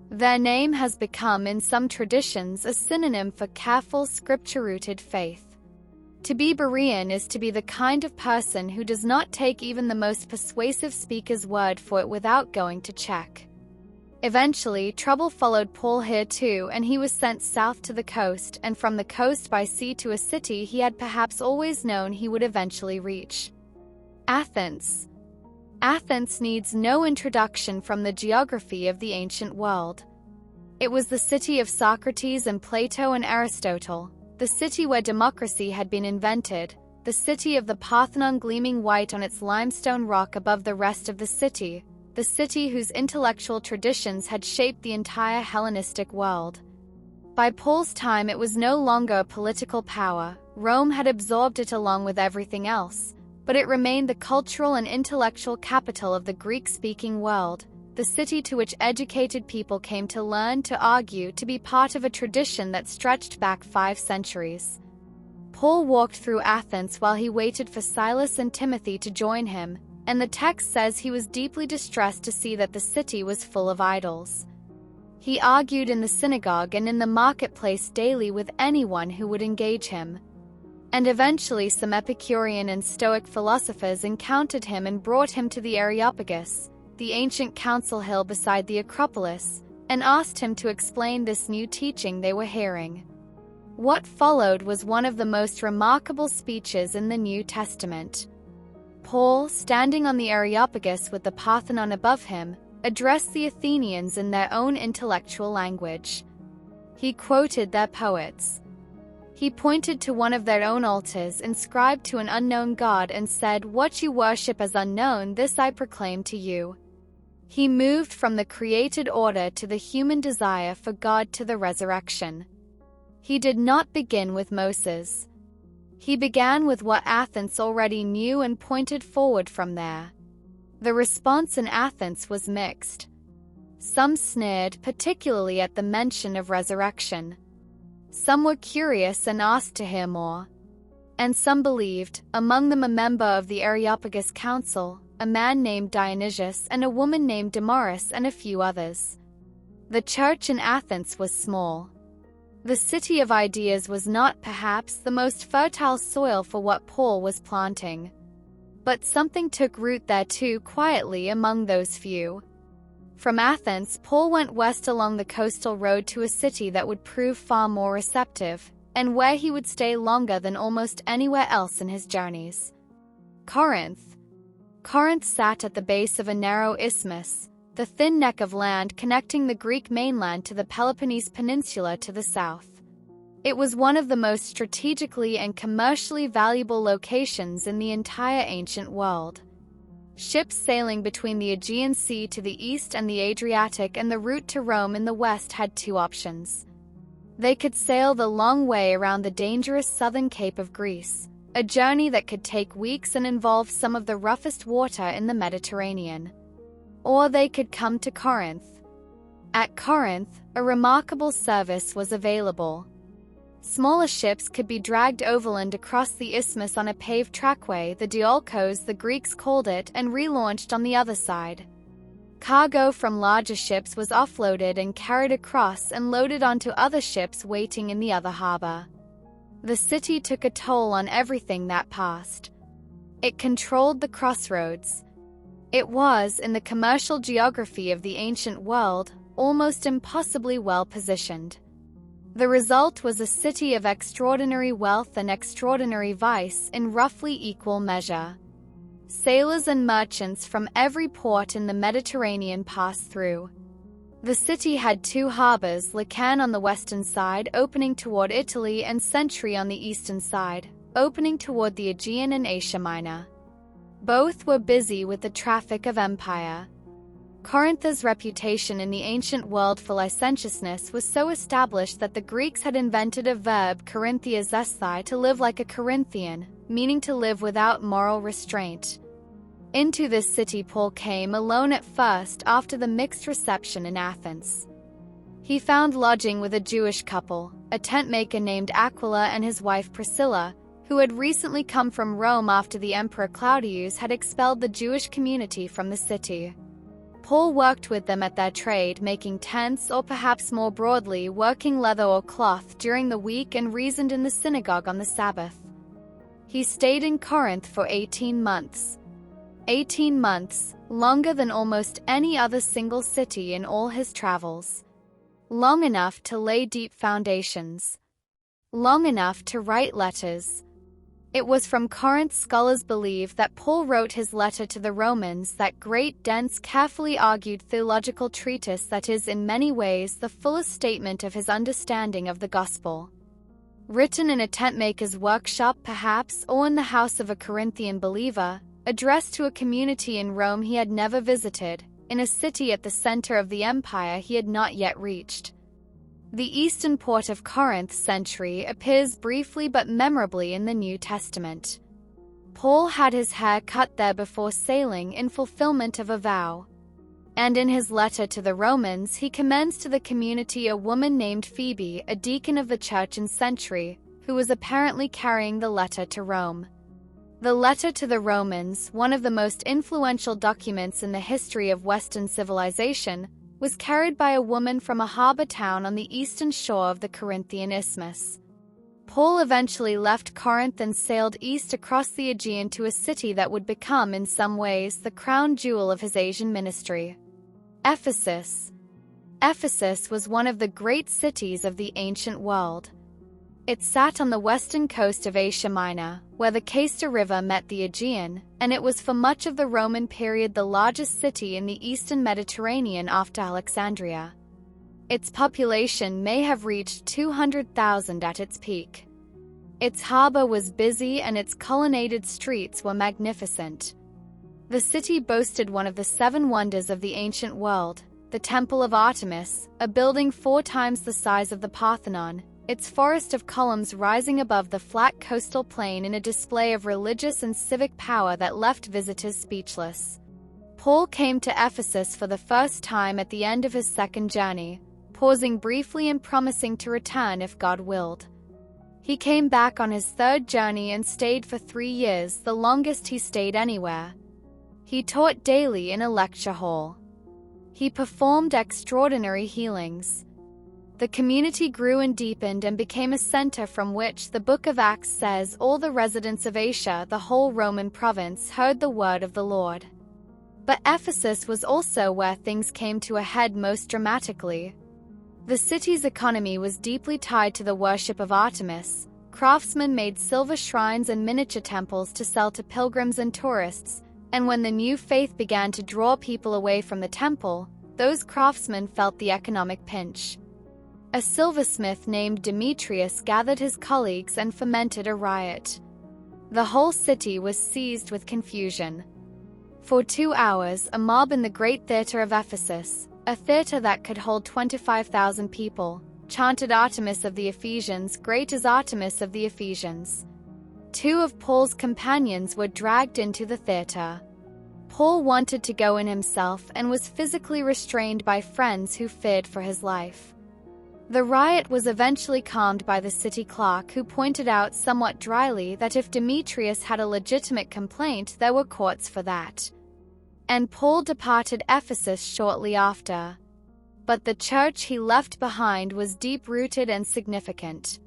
Their name has become, in some traditions, a synonym for careful, scripture-rooted faith. To be Berean is to be the kind of person who does not take even the most persuasive speaker's word for it without going to check. Eventually, trouble followed Paul here too, and he was sent south to the coast, and from the coast by sea to a city he had perhaps always known he would eventually reach. Athens. Athens needs no introduction from the geography of the ancient world. It was the city of Socrates and Plato and Aristotle, the city where democracy had been invented, the city of the Parthenon gleaming white on its limestone rock above the rest of the city whose intellectual traditions had shaped the entire Hellenistic world. By Paul's time it was no longer a political power. Rome had absorbed it along with everything else, but it remained the cultural and intellectual capital of the Greek-speaking world, the city to which educated people came to learn, to argue, to be part of a tradition that stretched back 5 centuries. Paul walked through Athens while he waited for Silas and Timothy to join him, and the text says he was deeply distressed to see that the city was full of idols. He argued in the synagogue and in the marketplace daily with anyone who would engage him. And eventually some Epicurean and Stoic philosophers encountered him and brought him to the Areopagus, the ancient council hill beside the Acropolis, and asked him to explain this new teaching they were hearing. What followed was one of the most remarkable speeches in the New Testament. Paul, standing on the Areopagus with the Parthenon above him, addressed the Athenians in their own intellectual language. He quoted their poets. He pointed to one of their own altars inscribed to an unknown god and said, "What you worship as unknown, this I proclaim to you." He moved from the created order to the human desire for God to the resurrection. He did not begin with Moses. He began with what Athens already knew and pointed forward from there. The response in Athens was mixed. Some sneered, particularly at the mention of resurrection. Some were curious and asked to hear more. And some believed, among them a member of the Areopagus Council, a man named Dionysius and a woman named Damaris and a few others. The church in Athens was small. The city of ideas was not, perhaps, the most fertile soil for what Paul was planting. But something took root there too, quietly among those few. From Athens, Paul went west along the coastal road to a city that would prove far more receptive, and where he would stay longer than almost anywhere else in his journeys. Corinth. Corinth sat at the base of a narrow isthmus, the thin neck of land connecting the Greek mainland to the Peloponnese Peninsula to the south. It was one of the most strategically and commercially valuable locations in the entire ancient world. Ships sailing between the Aegean Sea to the east and the Adriatic and the route to Rome in the west had two options. They could sail the long way around the dangerous southern Cape of Greece, a journey that could take weeks and involve some of the roughest water in the Mediterranean. Or they could come to Corinth. At Corinth, a remarkable service was available. Smaller ships could be dragged overland across the isthmus on a paved trackway, the diolkos the Greeks called it, and relaunched on the other side. Cargo from larger ships was offloaded and carried across and loaded onto other ships waiting in the other harbor. The city took a toll on everything that passed. It controlled the crossroads. It was, in the commercial geography of the ancient world, almost impossibly well positioned. The result was a city of extraordinary wealth and extraordinary vice in roughly equal measure. Sailors and merchants from every port in the Mediterranean passed through. The city had two harbors, Canaan on the western side, opening toward Italy, and Century on the eastern side, opening toward the Aegean and Asia Minor. Both were busy with the traffic of empire. Corinth's reputation in the ancient world for licentiousness was so established that the Greeks had invented a verb, Corinthia zesthai, to live like a Corinthian, meaning to live without moral restraint. Into this city Paul came alone at first after the mixed reception in Athens. He found lodging with a Jewish couple, a tent maker named Aquila and his wife Priscilla, who had recently come from Rome after the Emperor Claudius had expelled the Jewish community from the city. Paul worked with them at their trade, making tents, or perhaps more broadly, working leather or cloth during the week, and reasoned in the synagogue on the Sabbath. He stayed in Corinth for 18 months. 18 months, longer than almost any other single city in all his travels. Long enough to lay deep foundations. Long enough to write letters. It was from Corinth scholars believe that Paul wrote his letter to the Romans, that great, dense, carefully argued theological treatise that is in many ways the fullest statement of his understanding of the gospel. Written in a tentmaker's workshop perhaps, or in the house of a Corinthian believer, addressed to a community in Rome he had never visited, in a city at the center of the empire he had not yet reached. The eastern port of Corinth, Century, appears briefly but memorably in the New Testament. Paul had his hair cut there before sailing in fulfillment of a vow. And in his letter to the Romans he commends to the community a woman named Phoebe, a deacon of the church in Century, who was apparently carrying the letter to Rome. The letter to the Romans, one of the most influential documents in the history of Western civilization, was carried by a woman from a harbor town on the eastern shore of the Corinthian isthmus. Paul eventually left Corinth and sailed east across the Aegean to a city that would become in some ways the crown jewel of his Asian ministry. Ephesus. Ephesus was one of the great cities of the ancient world. It sat on the western coast of Asia Minor, where the Cayster River met the Aegean, and it was for much of the Roman period the largest city in the eastern Mediterranean after Alexandria. Its population may have reached 200,000 at its peak. Its harbor was busy and its colonnaded streets were magnificent. The city boasted one of the 7 wonders of the ancient world, the Temple of Artemis, a building 4 times the size of the Parthenon, its forest of columns rising above the flat coastal plain in a display of religious and civic power that left visitors speechless. Paul came to Ephesus for the first time at the end of his second journey, pausing briefly and promising to return if God willed. He came back on his third journey and stayed for 3 years, the longest he stayed anywhere. He taught daily in a lecture hall. He performed extraordinary healings. The community grew and deepened and became a center from which the book of Acts says all the residents of Asia, the whole Roman province, heard the word of the Lord. But Ephesus was also where things came to a head most dramatically. The city's economy was deeply tied to the worship of Artemis. Craftsmen made silver shrines and miniature temples to sell to pilgrims and tourists, and when the new faith began to draw people away from the temple, those craftsmen felt the economic pinch. A silversmith named Demetrius gathered his colleagues and fomented a riot. The whole city was seized with confusion. For 2 hours, a mob in the great theater of Ephesus, a theater that could hold 25,000 people, chanted Artemis of the Ephesians, great is Artemis of the Ephesians. 2 of Paul's companions were dragged into the theater. Paul wanted to go in himself and was physically restrained by friends who feared for his life. The riot was eventually calmed by the city clerk, who pointed out somewhat dryly that if Demetrius had a legitimate complaint, there were courts for that. And Paul departed Ephesus shortly after. But the church he left behind was deep-rooted and significant.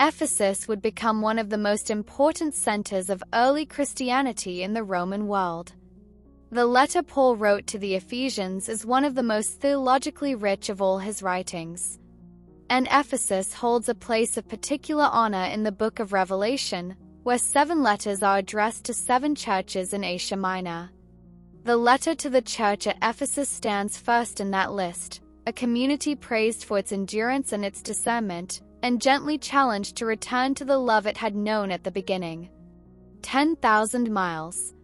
Ephesus would become one of the most important centers of early Christianity in the Roman world. The letter Paul wrote to the Ephesians is one of the most theologically rich of all his writings. And Ephesus holds a place of particular honor in the book of Revelation, where 7 letters are addressed to 7 churches in Asia Minor. The letter to the church at Ephesus stands first in that list, a community praised for its endurance and its discernment, and gently challenged to return to the love it had known at the beginning. 10,000 miles.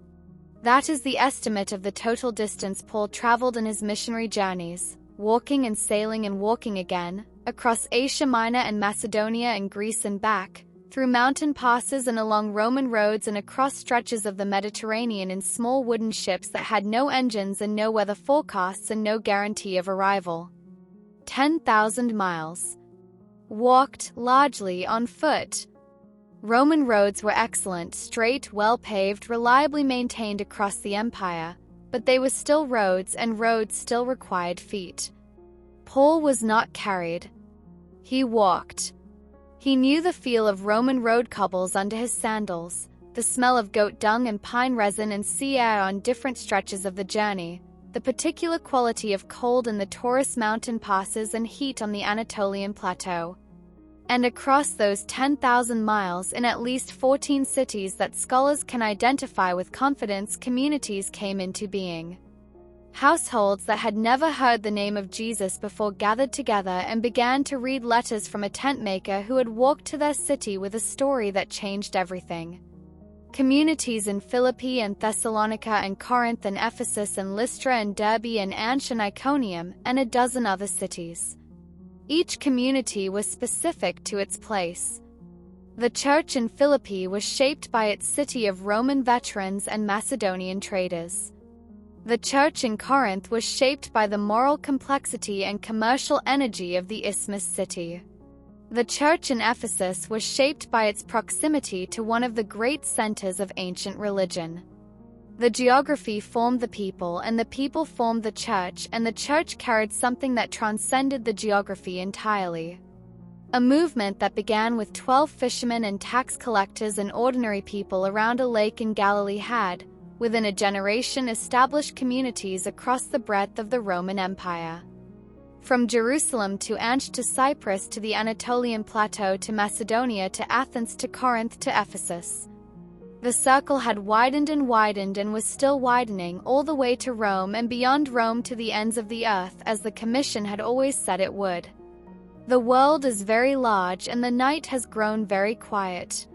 That is the estimate of the total distance Paul traveled in his missionary journeys, walking and sailing and walking again, across Asia Minor and Macedonia and Greece and back, through mountain passes and along Roman roads and across stretches of the Mediterranean in small wooden ships that had no engines and no weather forecasts and no guarantee of arrival. 10,000 miles. Walked, largely, on foot. Roman roads were excellent, straight, well-paved, reliably maintained across the empire, but they were still roads, and roads still required feet. Paul was not carried. He walked. He knew the feel of Roman road cobbles under his sandals, the smell of goat dung and pine resin and sea air on different stretches of the journey, the particular quality of cold in the Taurus mountain passes and heat on the Anatolian plateau. And across those 10,000 miles, in at least 14 cities that scholars can identify with confidence, communities came into being. Households that had never heard the name of Jesus before gathered together and began to read letters from a tent maker who had walked to their city with a story that changed everything. Communities in Philippi and Thessalonica and Corinth and Ephesus and Lystra and Derbe and Antioch and Iconium and a dozen other cities. Each community was specific to its place. The church in Philippi was shaped by its city of Roman veterans and Macedonian traders. The church in Corinth was shaped by the moral complexity and commercial energy of the Isthmus city. The church in Ephesus was shaped by its proximity to one of the great centers of ancient religion. The geography formed the people, and the people formed the church, and the church carried something that transcended the geography entirely. A movement that began with 12 fishermen and tax collectors and ordinary people around a lake in Galilee had, within a generation, established communities across the breadth of the Roman Empire. From Jerusalem to Antioch to Cyprus to the Anatolian plateau to Macedonia to Athens to Corinth to Ephesus. The circle had widened and was still widening all the way to Rome and beyond Rome to the ends of the earth, as the Commission had always said it would. The world is very large and the night has grown very quiet.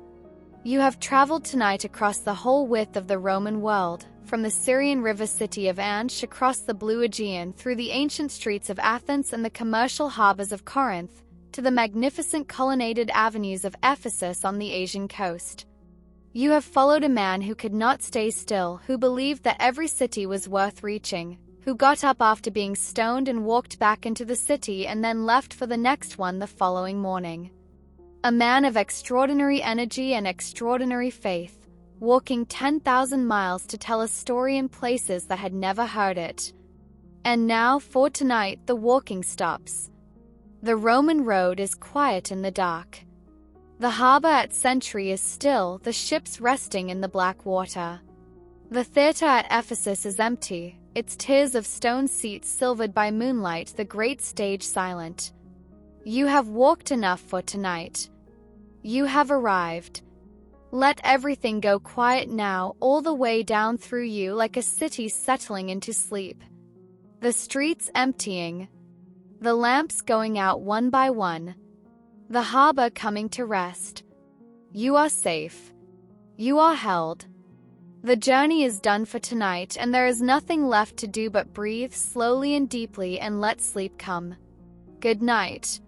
You have traveled tonight across the whole width of the Roman world, from the Syrian river city of Antioch across the blue Aegean through the ancient streets of Athens and the commercial harbors of Corinth, to the magnificent colonnaded avenues of Ephesus on the Asian coast. You have followed a man who could not stay still, who believed that every city was worth reaching, who got up after being stoned and walked back into the city and then left for the next one the following morning. A man of extraordinary energy and extraordinary faith, walking 10,000 miles to tell a story in places that had never heard it. And now, for tonight, the walking stops. The Roman road is quiet in the dark. The harbor at Sentry is still, the ships resting in the black water. The theater at Ephesus is empty, its tiers of stone seats silvered by moonlight, the great stage silent. You have walked enough for tonight. You have arrived. Let everything go quiet now, all the way down through you, like a city settling into sleep. The streets emptying. The lamps going out one by one. The harbor coming to rest. You are safe. You are held. The journey is done for tonight, and there is nothing left to do but breathe slowly and deeply and let sleep come. Good night.